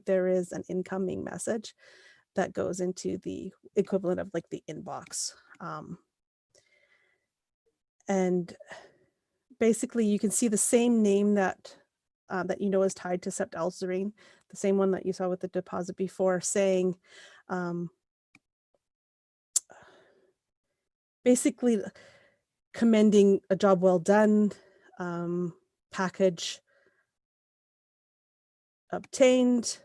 there is an incoming message that goes into the equivalent of like the inbox. And basically, you can see the same name that that you know is tied to Sept Alzarine, the same one that you saw with the deposit before, saying, basically commending a job well done, package obtained,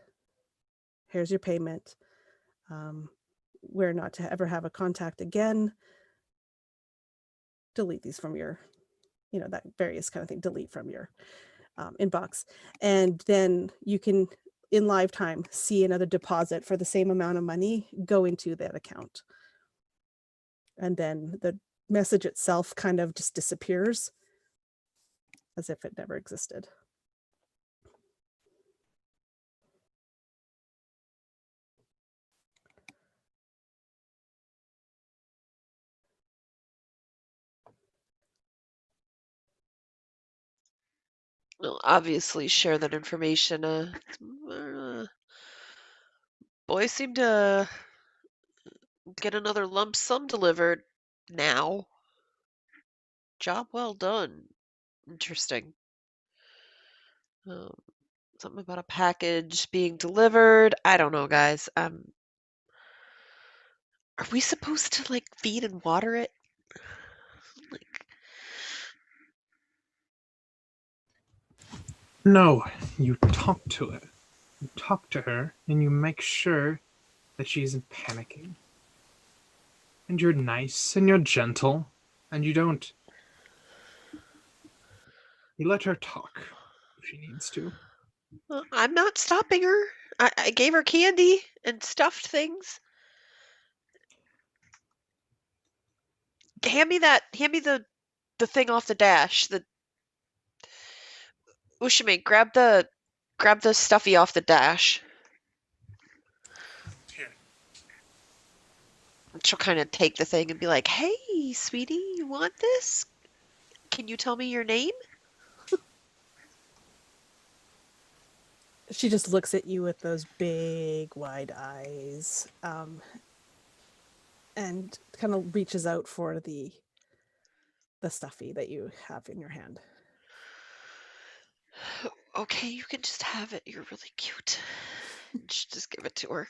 here's your payment. We're not to ever have a contact again. Delete these from your, you know, that various kind of thing, delete from your inbox. And then you can, in live time, see another deposit for the same amount of money go into that account. And then the message itself kind of just disappears as if it never existed. Well, obviously share that information. Boys seem to get another lump sum delivered now. Job well done. Interesting. Something about a package being delivered. I don't know, guys. Are we supposed to like feed and water it? Like, No, you talk to it. You talk to her, and you make sure that she isn't panicking. And you're nice, and you're gentle, and you don't. You let her talk if she needs to. I'm not stopping her. I gave her candy and stuffed things. Hand me the thing off the dash. The Ushime, grab the stuffy off the dash. Here. She'll kind of take the thing and be like, "Hey, sweetie, you want this? Can you tell me your name?" She just looks at you with those big wide eyes, and kind of reaches out for the stuffy that you have in your hand. Okay, you can just have it. You're really cute. Just give it to her.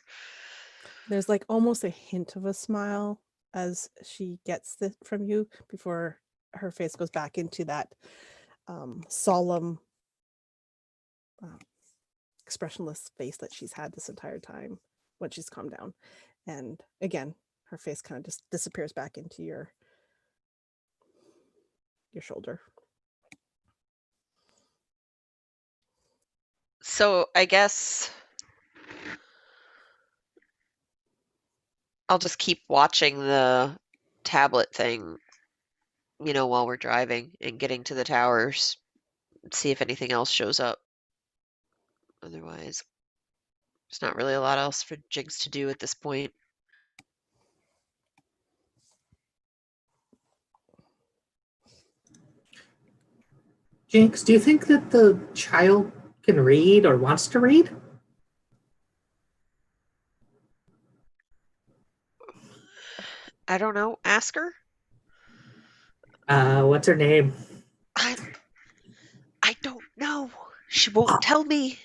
There's like almost a hint of a smile as she gets it from you before her face goes back into that solemn, expressionless face that she's had this entire time when she's calmed down. And again, her face kind of just disappears back into your shoulder. So I guess I'll just keep watching the tablet thing, while we're driving and getting to the towers, see if anything else shows up. Otherwise, there's not really a lot else for Jigs to do at this point. Jinx, do you think that the child can read or wants to read? I don't know. Ask her. What's her name? I don't know. She won't tell me.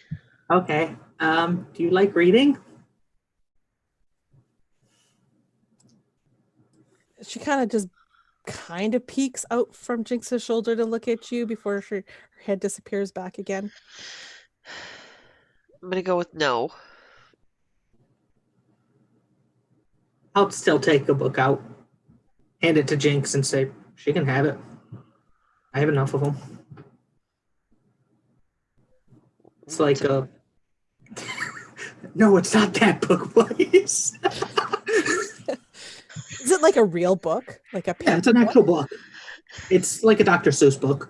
Okay. Do you like reading? She kind of peeks out from Jinx's shoulder to look at you before her head disappears back again. I'm gonna go with no. I'll still take the book out, hand it to Jinx, and say, she can have it. I have enough of them. It's like a... No, it's not that book, please. Is it like a real book? Like a Yeah, it's an actual book. It's like a Dr. Seuss book.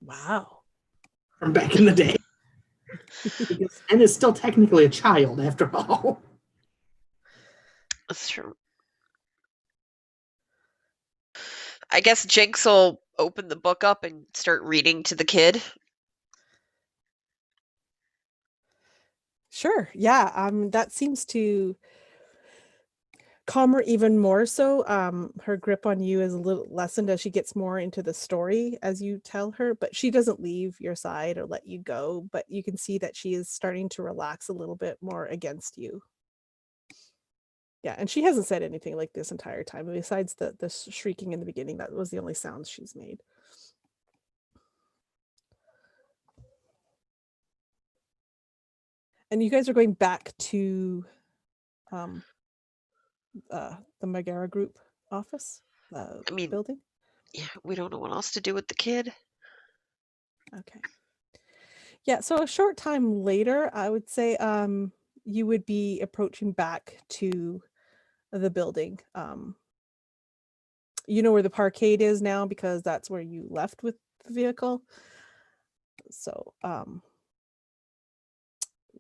Wow. from back in the day. And is still technically a child after all. That's true. I guess Jinx will open the book up and start reading to the kid. Sure. Yeah. That seems to calm her even more so. Her grip on you is a little lessened as she gets more into the story as you tell her, but she doesn't leave your side or let you go. But you can see that she is starting to relax a little bit more against you. Yeah, and she hasn't said anything like this entire time. Besides the shrieking in the beginning, that was the only sounds she's made. And you guys are going back to the Megara Group office, I mean, building. yeah, we don't know what else to do with the kid. Okay. Yeah, so a short time later, I would say you would be approaching back to the building. You know where the parkade is now because that's where you left with the vehicle. So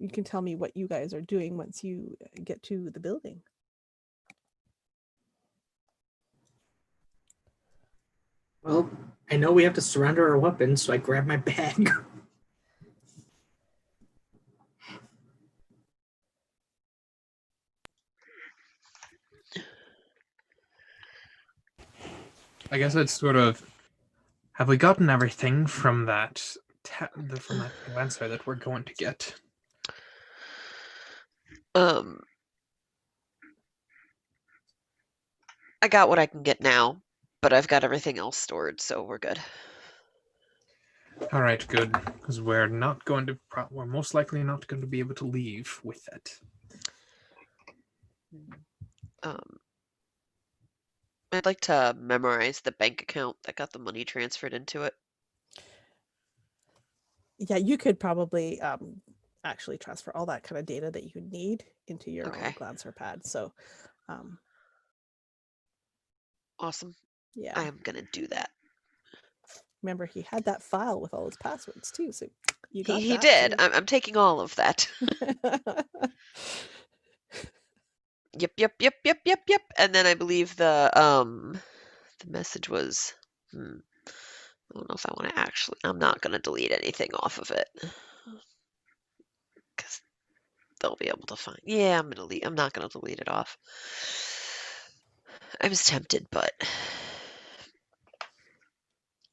you can tell me what you guys are doing once you get to the building. Well, I know we have to surrender our weapons, so I grab my bag. I guess it's sort of, have we gotten everything from that from that lancer that we're going to get? I got what I can get now, but I've got everything else stored, so we're good. All right, good, because we're not going to. We're most likely not going to be able to leave with it. I'd like to memorize the bank account that got the money transferred into it. Yeah, you could probably actually transfer all that kind of data that you need into your own Okay. Glancer pad. So, Awesome. yeah. I am gonna do that. Remember, he had that file with all his passwords too. So you got He that did. too. I'm taking all of that. Yep. And then I believe the message was, I don't know if I want to actually. I'm not gonna delete anything off of it because they'll be able to find. Yeah, I'm not gonna delete it off. I was tempted, but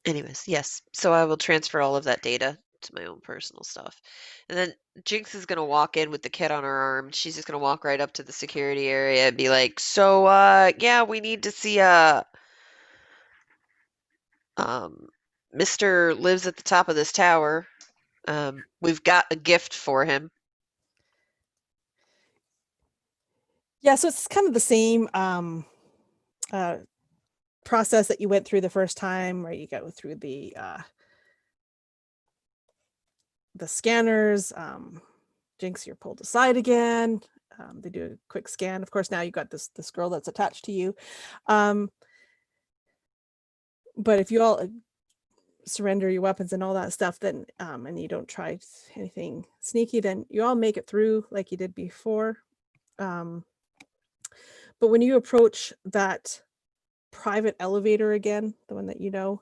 anyways, yes. So I will transfer all of that data to my own personal stuff. And then Jinx is gonna walk in with the kid on her arm. She's just gonna walk right up to the security area and be like, "So, yeah, we need to see Mr. lives at the top of this tower. We've got a gift for him." Yeah, so it's kind of the same process that you went through the first time, right? You go through the scanners. Jinx, you're pulled aside again. They do a quick scan. Of course, now you've got this girl that's attached to you. But if you all surrender your weapons and all that stuff, then and you don't try anything sneaky, then you all make it through like you did before. But when you approach that private elevator again, the one that you know,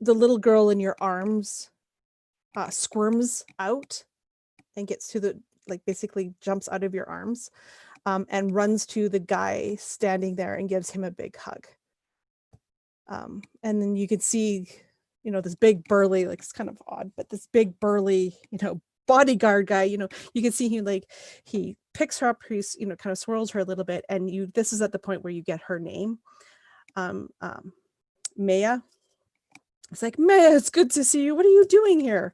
the little girl in your arms squirms out and gets to the, like, basically jumps out of your arms and runs to the guy standing there and gives him a big hug. And then you can see, this big burly, like, it's kind of odd, but this big burly, bodyguard guy, you can see him, like, he picks her up, he's, kind of swirls her a little bit. And this is at the point where you get her name. Maya. It's like, Maya, it's good to see you. What are you doing here?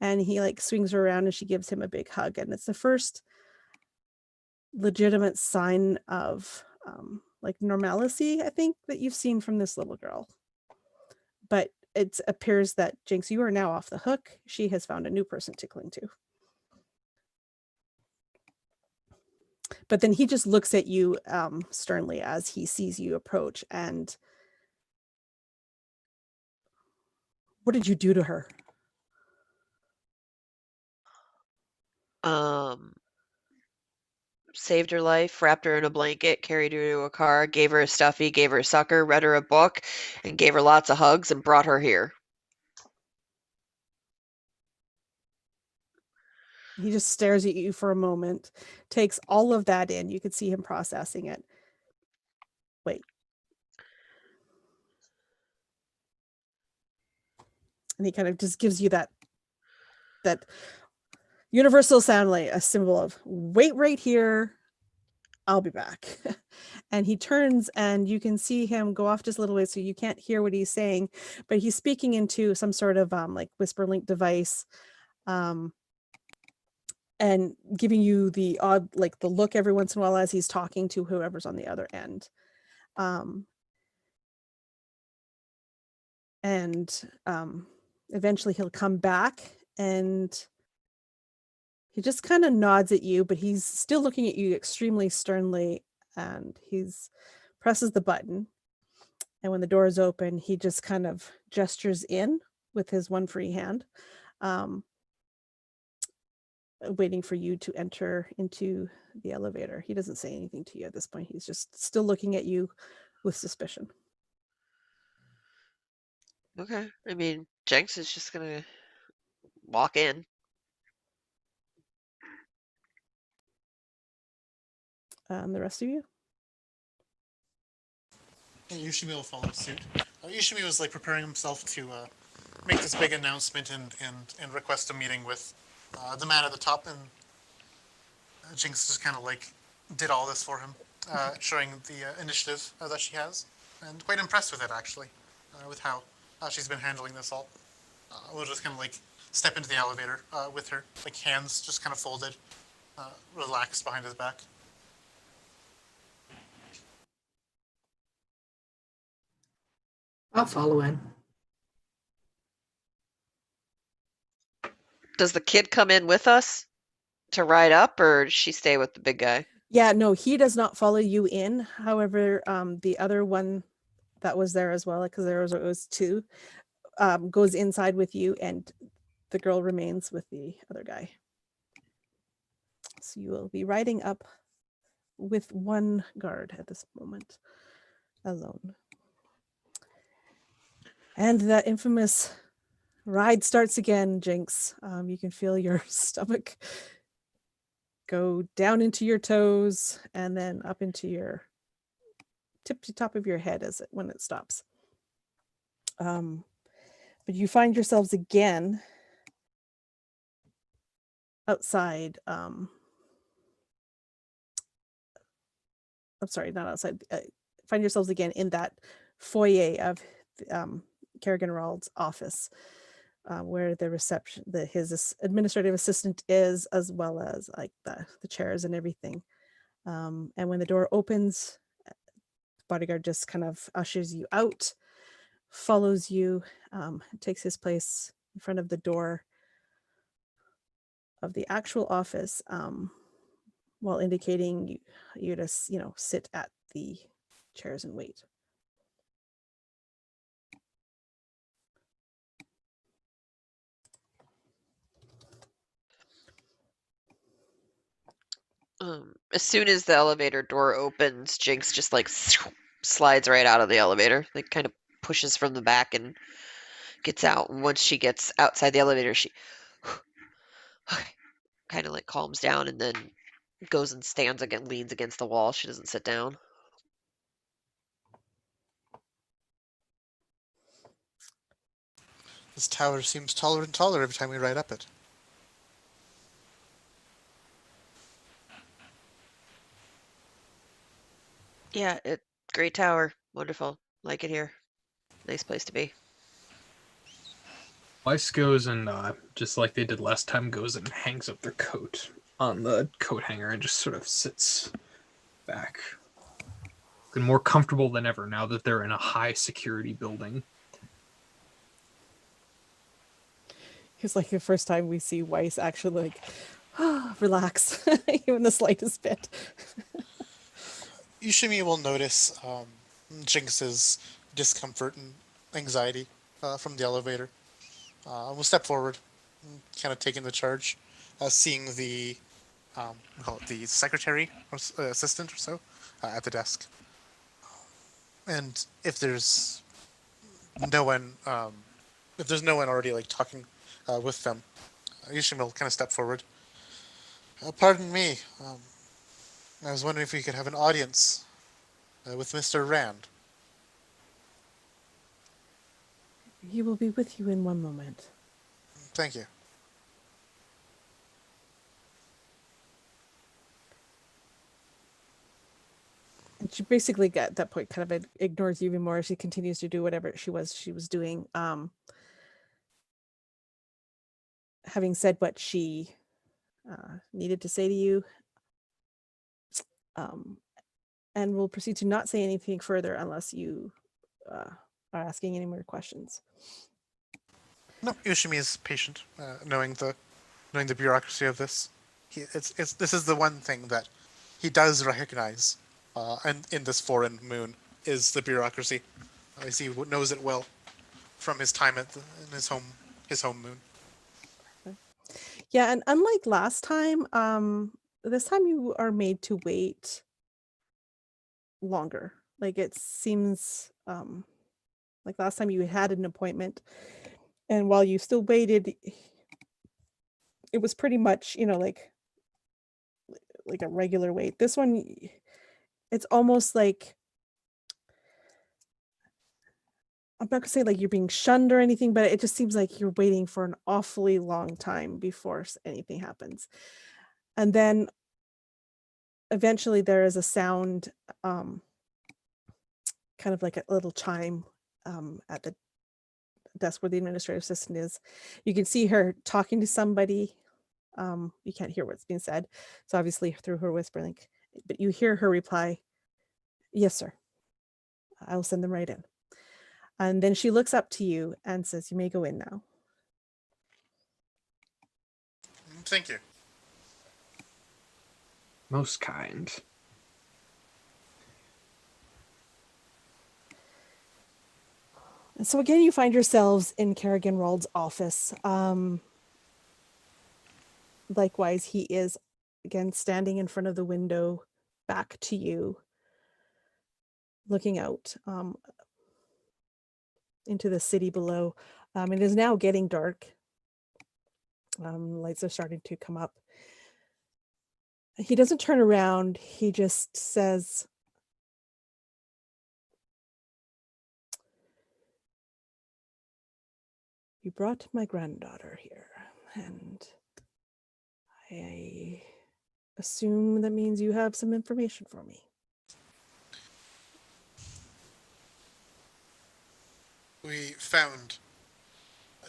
And he, like, swings her around and she gives him a big hug. And it's the first legitimate sign of like normalcy, I think, that you've seen from this little girl. But it appears that, Jinx, you are now off the hook. She has found a new person to cling to. But then he just looks at you sternly as he sees you approach, and What did you do to her? Saved her life, wrapped her in a blanket, carried her to a car, gave her a stuffy, gave her a sucker, read her a book, and gave her lots of hugs and brought her here. He just stares at you for a moment, takes all of that in. You could see him processing it. Wait. And he kind of just gives you that universal sound, like a symbol of wait right here. I'll be back. And he turns and you can see him go off just a little way, so you can't hear what he's saying, but he's speaking into some sort of like whisper link device, and giving you the odd, like the look every once in a while as he's talking to whoever's on the other end. Eventually he'll come back and he just kind of nods at you, but he's still looking at you extremely sternly, and he's presses the button. And when the door is open, he just kind of gestures in with his one free hand, waiting for you to enter into the elevator. He doesn't say anything to you at this point. He's just still looking at you with suspicion. Okay. I mean, Jenks is just gonna walk in. The rest of you? And Yushimi will follow suit. Yushimi was like preparing himself to make this big announcement and request a meeting with the man at the top, and Jinx just kind of like did all this for him, showing the initiative that she has, and quite impressed with it actually, with how she's been handling this all. We'll just kind of like step into the elevator with her, like hands just kind of folded, relaxed behind his back. I'll follow in. Does the kid come in with us to ride up, or does she stay with the big guy? Yeah, no, he does not follow you in. However, the other one that was there as well, because there was two, goes inside with you, and the girl remains with the other guy. So you will be riding up with one guard at this moment, alone. And that infamous ride starts again, Jinx. You can feel your stomach go down into your toes and then up into your tip to top of your head when it stops. But you find yourselves again outside. I'm sorry, not outside. Find yourselves again in that foyer of Kerrigan Rawld's office, where the reception, his administrative assistant is, as well as like the chairs and everything. And when the door opens, the bodyguard just kind of ushers you out, follows you, takes his place in front of the door of the actual office, while indicating you to sit at the chairs and wait. As soon as the elevator door opens, Jinx just like slides right out of the elevator, like kind of pushes from the back and gets out. And once she gets outside the elevator, she kind of like calms down and then goes and stands again, leans against the wall. She doesn't sit down. This tower seems taller and taller every time we ride up it. Yeah, great tower. Wonderful. Like it here. Nice place to be. Weiss goes and, just like they did last time, goes and hangs up their coat on the coat hanger and just sort of sits back. Looking more comfortable than ever now that they're in a high security building. It's like the first time we see Weiss actually relax, even the slightest bit. Yushimi will notice Jinx's discomfort and anxiety from the elevator. We'll step forward, kind of taking the charge, seeing the we call it the secretary or assistant or so at the desk. And if there's no one, already like talking with them, Yushima will kind of step forward. Pardon me. I was wondering if we could have an audience with Mr. Rand. He will be with you in one moment. Thank you. And she basically at that point kind of ignores you even more. She continues to do whatever she was doing. Having said what she needed to say to you, and will proceed to not say anything further unless you are asking any more questions. No, Yushimi is patient, knowing the bureaucracy of this. This is the one thing that he does recognize, and in this foreign moon is the bureaucracy. He knows it well from his time in his home moon. Yeah, and unlike last time, this time you are made to wait longer. Like it seems like last time you had an appointment, and while you still waited, it was pretty much, like a regular wait. This one, it's almost like, I'm not gonna say like you're being shunned or anything, but it just seems like you're waiting for an awfully long time before anything happens. And then eventually there is a sound, kind of like a little chime at the desk where the administrative assistant is. You can see her talking to somebody. You can't hear what's being said. So obviously through her whispering, but you hear her reply, "Yes, sir. I will send them right in." And then she looks up to you and says, "You may go in now." Thank you. Most kind. And so again, you find yourselves in Kerrigan Rald's office. Likewise, he is again standing in front of the window back to you, looking out into the city below. It is now getting dark. Lights are starting to come up. He doesn't turn around. He just says, "You brought my granddaughter here, and I assume that means you have some information for me." We found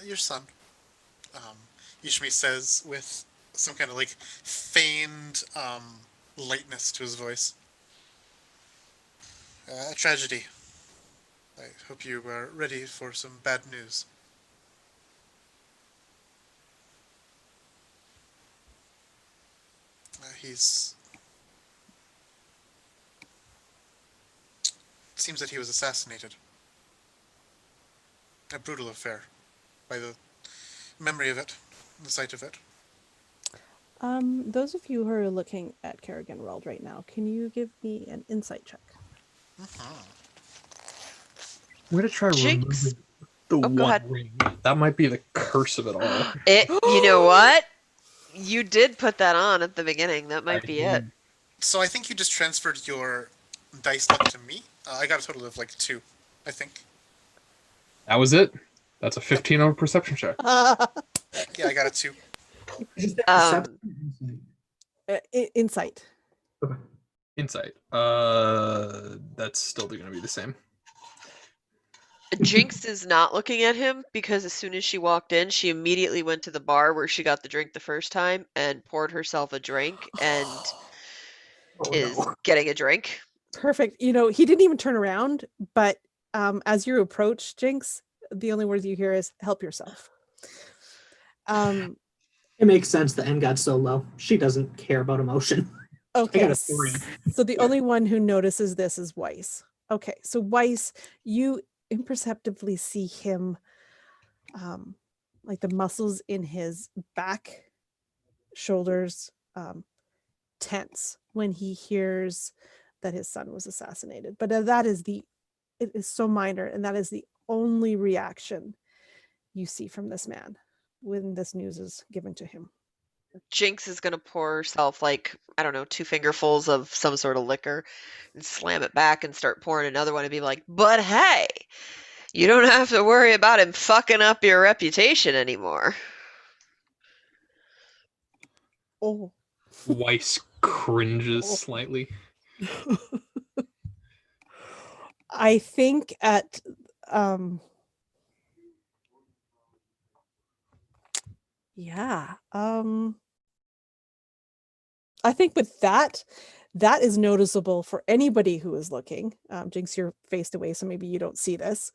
your son. Yushimi says with some kind of like feigned lightness to his voice. A tragedy. I hope you are ready for some bad news. It seems that he was assassinated. A brutal affair, by the memory of it, the sight of it. Those of you who are looking at Kerrigan World right now, can you give me an insight check? I'm gonna try Jinx. removing the Oh, go one ahead. ring. That might be the curse of it all. You know what? You did put that on at the beginning. That might be it. So I think you just transferred your dice luck to me. I got a total of like 2, I think. That was it. That's a 15 on a perception check. Yeah, I got a 2. Insight. Okay. Insight. That's still going to be the same. Jinx is not looking at him because as soon as she walked in, she immediately went to the bar where she got the drink the first time and poured herself a drink and is getting a drink. Perfect. He didn't even turn around, but as you approach Jinx, the only words you hear is "help yourself." It makes sense the end got so low. She doesn't care about emotion. Okay. I got a 3. So the only one who notices this is Weiss. Okay. So Weiss, you imperceptibly see him like the muscles in his back, shoulders tense when he hears that his son was assassinated. But it is so minor, and that is the only reaction you see from this man when this news is given to him. Jinx is gonna pour herself like, I don't know, 2 fingerfuls of some sort of liquor and slam it back and start pouring another one and be like, but hey, you don't have to worry about him fucking up your reputation anymore. Oh. Weiss cringes Oh. slightly. I think at yeah. I think with that is noticeable for anybody who is looking. Jinx, you're faced away, so maybe you don't see this.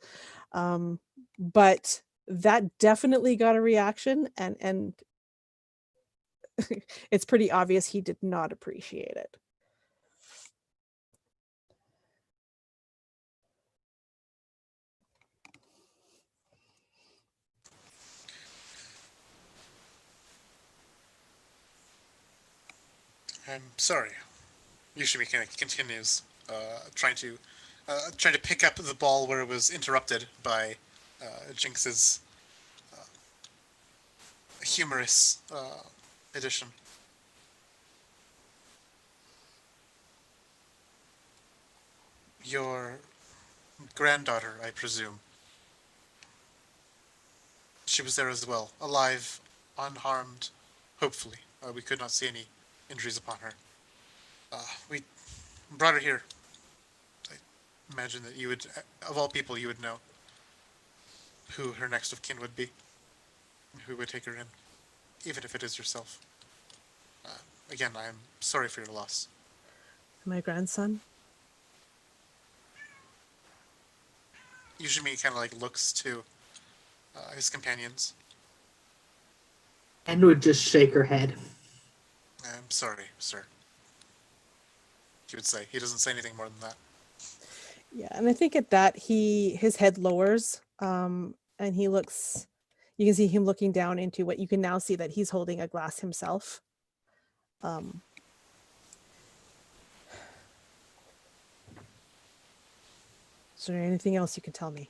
But that definitely got a reaction, and it's pretty obvious he did not appreciate it. I'm sorry. Yushimi continues, trying to pick up the ball where it was interrupted by Jinx's humorous addition. Your granddaughter, I presume. She was there as well, alive, unharmed, hopefully. We could not see any injuries upon her. We brought her here. I imagine that you would, of all people, you would know who her next of kin would be, who would take her in, even if it is yourself. Again, I am sorry for your loss. My grandson? Yushimi kind of like looks to his companions. And would just shake her head. I'm sorry, sir. He would say. He doesn't say anything more than that. Yeah, and I think at that his head lowers, and he looks. You can see him looking down into what you can now see that he's holding a glass himself. Is there anything else you can tell me?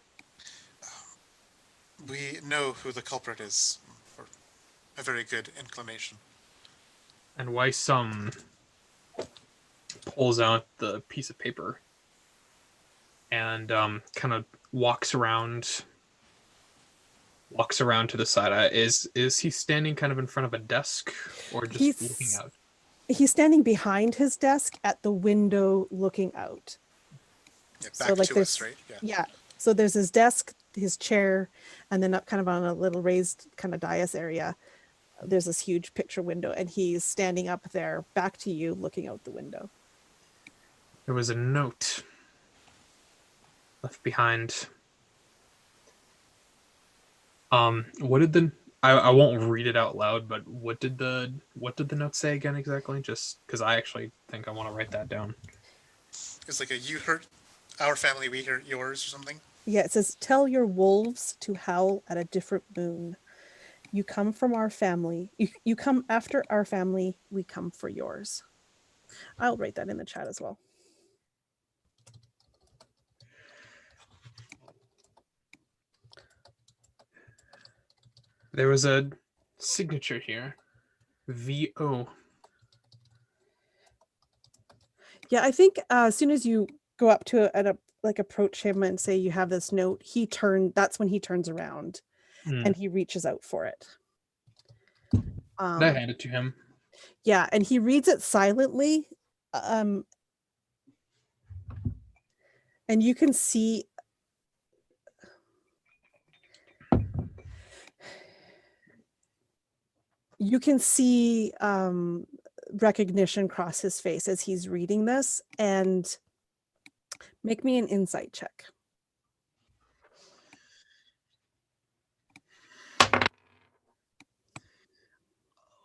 We know who the culprit is, or a very good inclination. And Weiss pulls out the piece of paper and kind of walks around to the side. Is he standing kind of in front of a desk or just looking out? He's standing behind his desk at the window looking out. Yeah, back so, to us, right? Yeah. So there's his desk, his chair, and then up kind of on a little raised kind of dais area, there's this huge picture window, and he's standing up there back to you looking out the window. There was a note left behind. What did the I won't read it out loud, but what did the note say again exactly? Just because I actually think I want to write that down. It's like you hurt our family, we hurt yours, or something. Yeah, it says, "Tell your wolves to howl at a different moon. You come from our family. You come after our family. We come for yours." I'll write that in the chat as well. There was a signature here. VO. Yeah, I think as soon as you go up to approach him and say you have this note, that's when he turns around and he reaches out for it. I hand it to him. Yeah, and he reads it silently. And you can see recognition cross his face as he's reading this, and make me an insight check.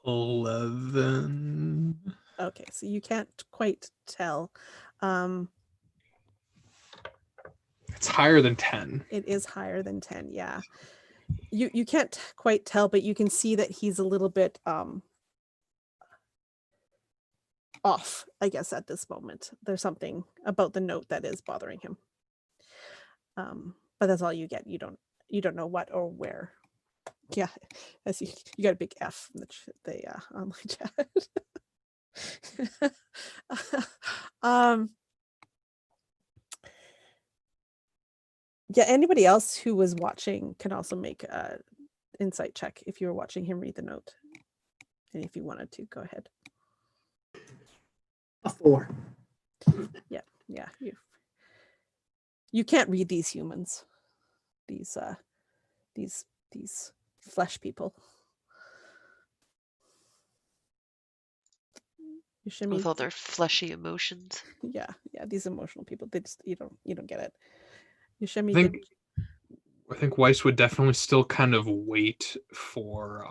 11. Okay, so you can't quite tell. It's higher than 10. It is higher than 10, yeah. You can't quite tell, but you can see that he's a little bit off, I guess, at this moment. There's something about the note that is bothering him. But that's all you get. You don't know what or where. Yeah, as you got a big F in the online chat. Yeah, anybody else who was watching can also make a insight check if you were watching him read the note. And if you wanted to, go ahead. A 4. Yeah, you can't read these humans. These flesh people. You should With all their fleshy emotions. yeah, these emotional people. They just you don't get it. Yoshimi I think Weiss would definitely still kind of wait for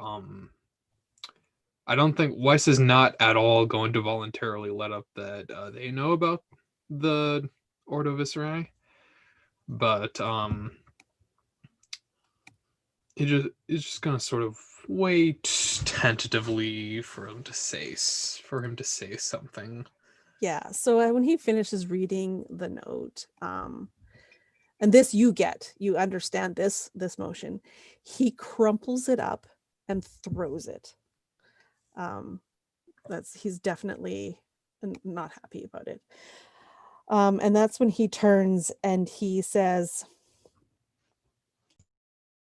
I don't think Weiss is not at all going to voluntarily let up that they know about the Ordo Viscerae, but he's just gonna sort of wait tentatively for him to say something. Yeah. So when he finishes reading the note, and this you understand this motion, he crumples it up and throws it. He's definitely not happy about it. And that's when he turns and he says,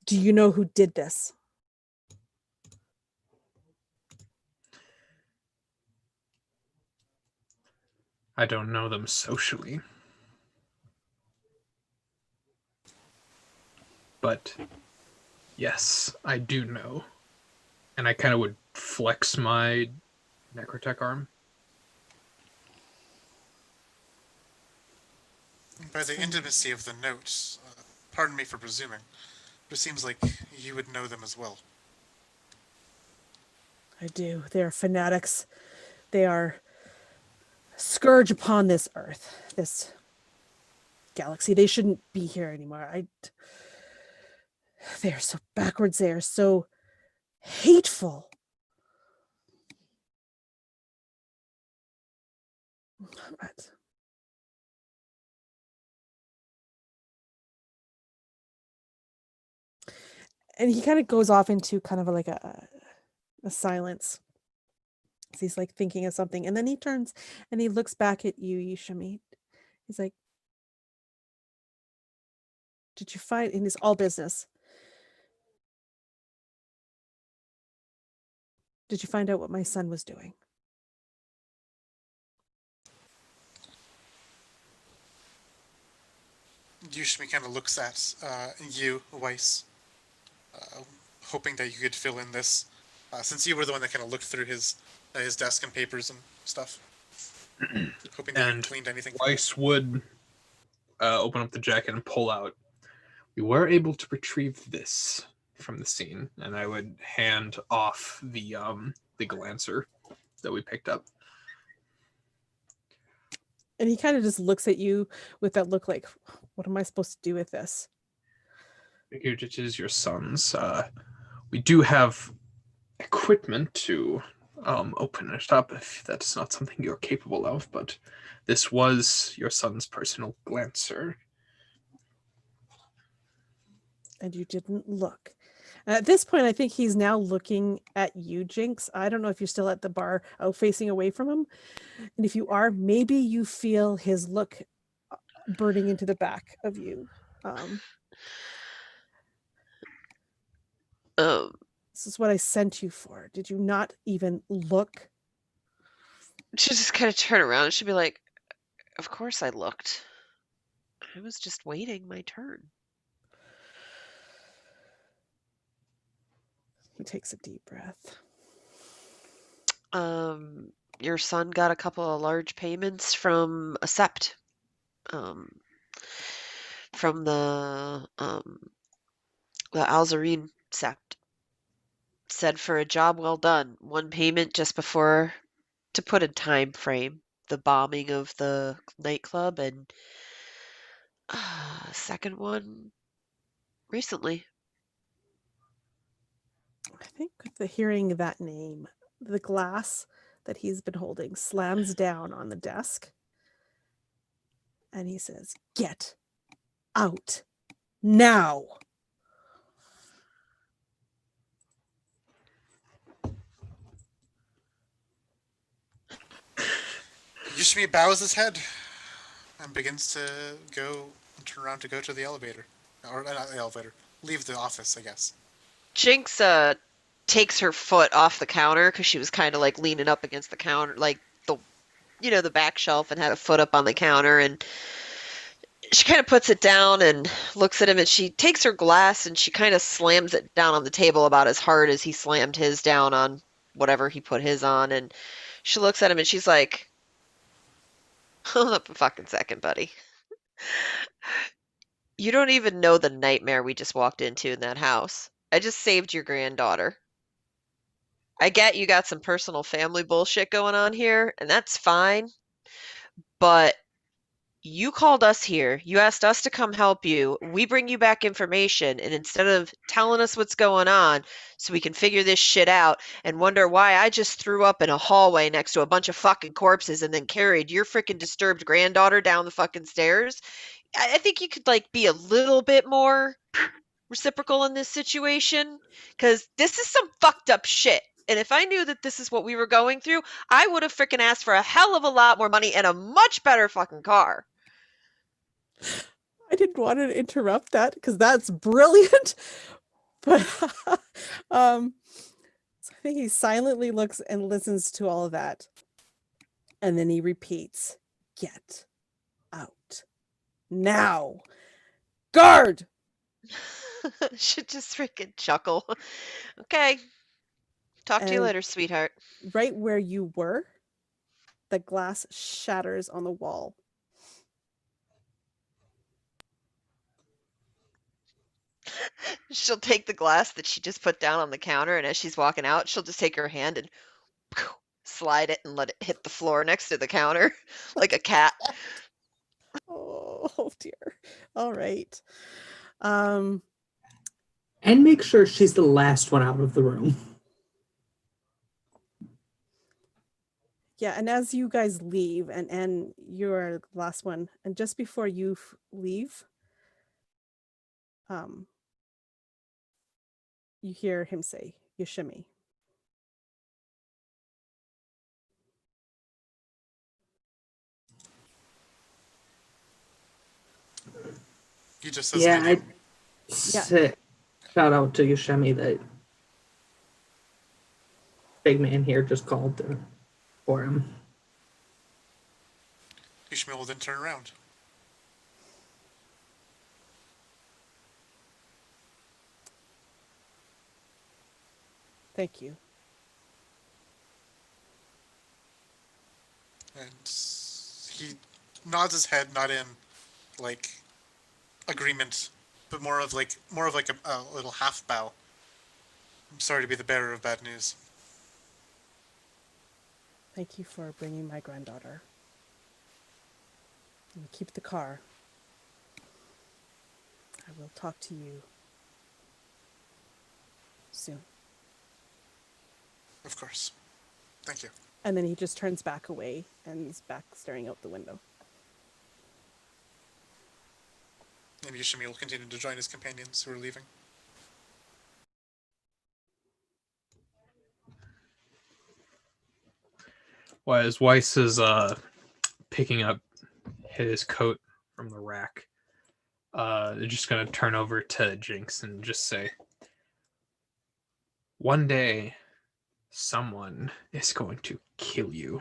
"Do you know who did this?" I don't know them socially, but yes, I do know. And I kind of would flex my necrotech arm. By the intimacy of the note, pardon me for presuming, but it seems like you would know them as well. I do. They are fanatics. They are scourge upon this earth, this galaxy. They shouldn't be here anymore. They are so backwards. They are so hateful. But and he kind of goes off into kind of like a silence. He's like thinking of something, and then he turns and he looks back at you, Yushimi. He's like, "Did you find in his all business? Did you find out what my son was doing?" Yushimi kind of looks at you, Weiss, hoping that you could fill in this, since you were the one that kind of looked through his desk and papers and stuff. Hoping that you cleaned anything. Weiss would open up the jacket and pull out. We were able to retrieve this from the scene, and I would hand off the glancer that we picked up. And he kind of just looks at you with that look like, "What am I supposed to do with this?" Figured it is your son's. We do have equipment to open it up if that's not something you're capable of, but this was your son's personal glancer. And you didn't look. And at this point, I think he's now looking at you, Jinx. I don't know if you're still at the bar, facing away from him. And if you are, maybe you feel his look burning into the back of you. This is what I sent you for. Did you not even look? She'll just kind of turn around and she'll be like, "Of course I looked. I was just waiting my turn." He takes a deep breath. Your son got a couple of large payments from a sept. From the Alzarine sept. Said for a job well done. One payment just before, to put a time frame, the bombing of the nightclub, and second one recently. think with the hearing that name, the glass that he's been holding slams down on the desk. And he says, "Get out now." Yushimi bows his head and begins to turn around to go to the elevator. Or not the elevator. Leave the office, I guess. Jinx takes her foot off the counter because she was kind of like leaning up against the counter, like the back shelf, and had a foot up on the counter, and she kind of puts it down and looks at him, and she takes her glass and she kind of slams it down on the table about as hard as he slammed his down on whatever he put his on, and she looks at him and she's like, hold up a fucking second, buddy. You don't even know the nightmare we just walked into in that house. I just saved your granddaughter. I get you got some personal family bullshit going on here, and that's fine, but you called us here. You asked us to come help you. We bring you back information, and instead of telling us what's going on so we can figure this shit out and wonder why I just threw up in a hallway next to a bunch of fucking corpses and then carried your freaking disturbed granddaughter down the fucking stairs, I think you could like be a little bit more reciprocal in this situation, because this is some fucked up shit. And if I knew that this is what we were going through, I would have freaking asked for a hell of a lot more money and a much better fucking car. I didn't want to interrupt that because that's brilliant. But so I think he silently looks and listens to all of that. And then he repeats, "Get out now. Guard!" Should just freaking chuckle. Okay. Talk to you And later, sweetheart. right where you were, the glass shatters on the wall. She'll take the glass that she just put down on the counter, and as she's walking out, she'll just take her hand and slide it and let it hit the floor next to the counter like a cat. Oh dear. All right. Um, And make sure she's the last one out of the room. yeah, and as you guys leave, and you're the last one, and just before you leave, you hear him say, "Yoshimi." He just says Yeah, my I name. say, shout out to Yoshimi that big man here just called for him. Yushimi will then turn around. Thank you. And he nods his head, not in like agreement, but more of like a little half bow. I'm sorry to be the bearer of bad news. Thank you for bringing my granddaughter. And keep the car. I will talk to you soon. Of course. Thank you. And then he just turns back away and is back staring out the window. And Yushimi will continue to join his companions who are leaving. Well, as Weiss is picking up his coat from the rack, they're just gonna turn over to Jinx and just say, "One day, someone is going to kill you,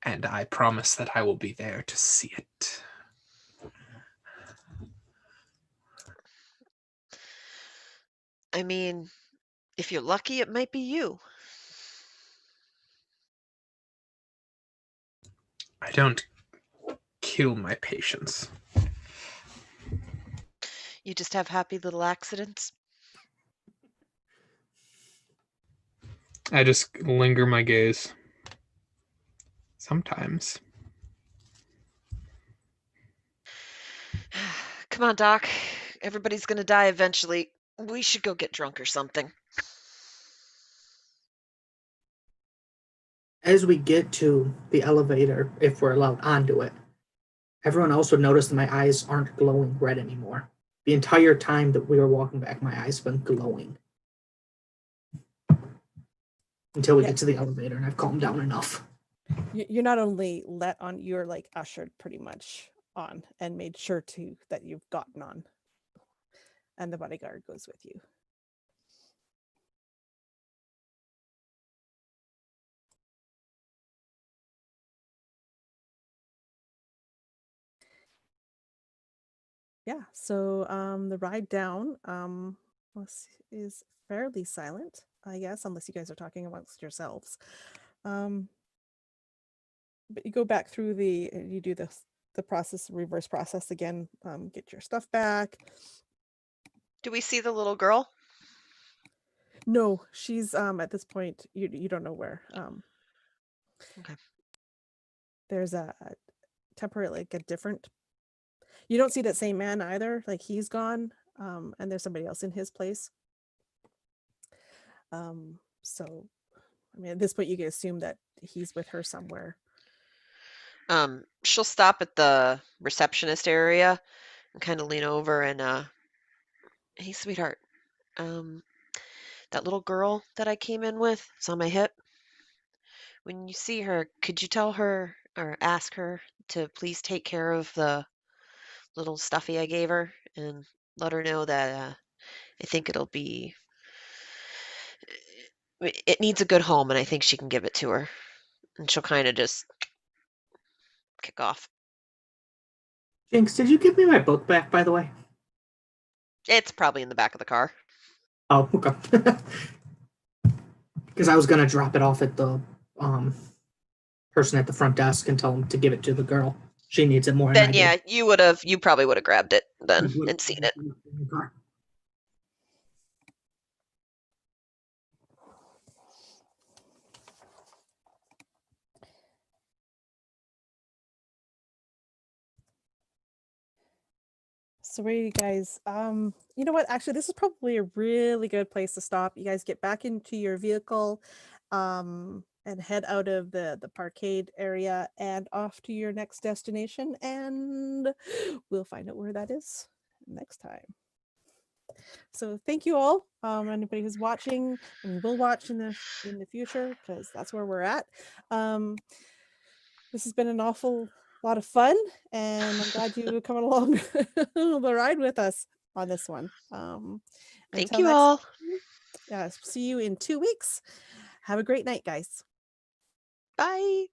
and I promise that I will be there to see it." I mean, if you're lucky, it might be you. I don't kill my patients. You just have happy little accidents. I just linger my gaze. Sometimes. Come on, Doc. Everybody's gonna die eventually. We should go get drunk or something. as we get to the elevator, if we're allowed onto it, everyone also noticed that my eyes aren't glowing red anymore. The entire time that we were walking back, my eyes have been glowing. Until we Yeah. get to the elevator and I've calmed down enough. You're not only let on, you're like ushered pretty much on and made sure to that you've gotten on. And the bodyguard goes with you. Yeah, so the ride down is fairly silent, I guess, unless you guys are talking amongst yourselves. But you go back through you do the process, reverse process again, get your stuff back. Do we see the little girl? No, she's at this point you don't know where. Okay. There's a temporary, like a different. You don't see that same man either. Like he's gone, and there's somebody else in his place. So, I mean, at this point, you can assume that he's with her somewhere. She'll stop at the receptionist area and kind of lean over and hey, sweetheart, that little girl that I came in with is on my hip. When you see her, could you tell her or ask her to please take care of the little stuffy I gave her and let her know that I think it needs a good home and I think she can give it to her. And she'll kind of just kick off. Jinx, did you give me my book back, by the way? It's probably in the back of the car. Oh, okay. Because I was gonna drop it off at the person at the front desk and tell him to give it to the girl. She needs it more than I Then do. yeah, you probably would have grabbed it then and seen it. So where you guys, you know what, actually this is probably a really good place to stop. You guys get back into your vehicle and head out of the parkade area and off to your next destination, and we'll find out where that is next time. So thank you all, anybody who's watching and will watch in the future, because that's where we're at. This has been an awful lot of fun, and I'm glad you coming along the ride with us on this one. Thank Until you next all. time, see you in 2 weeks. Have a great night, guys. Bye.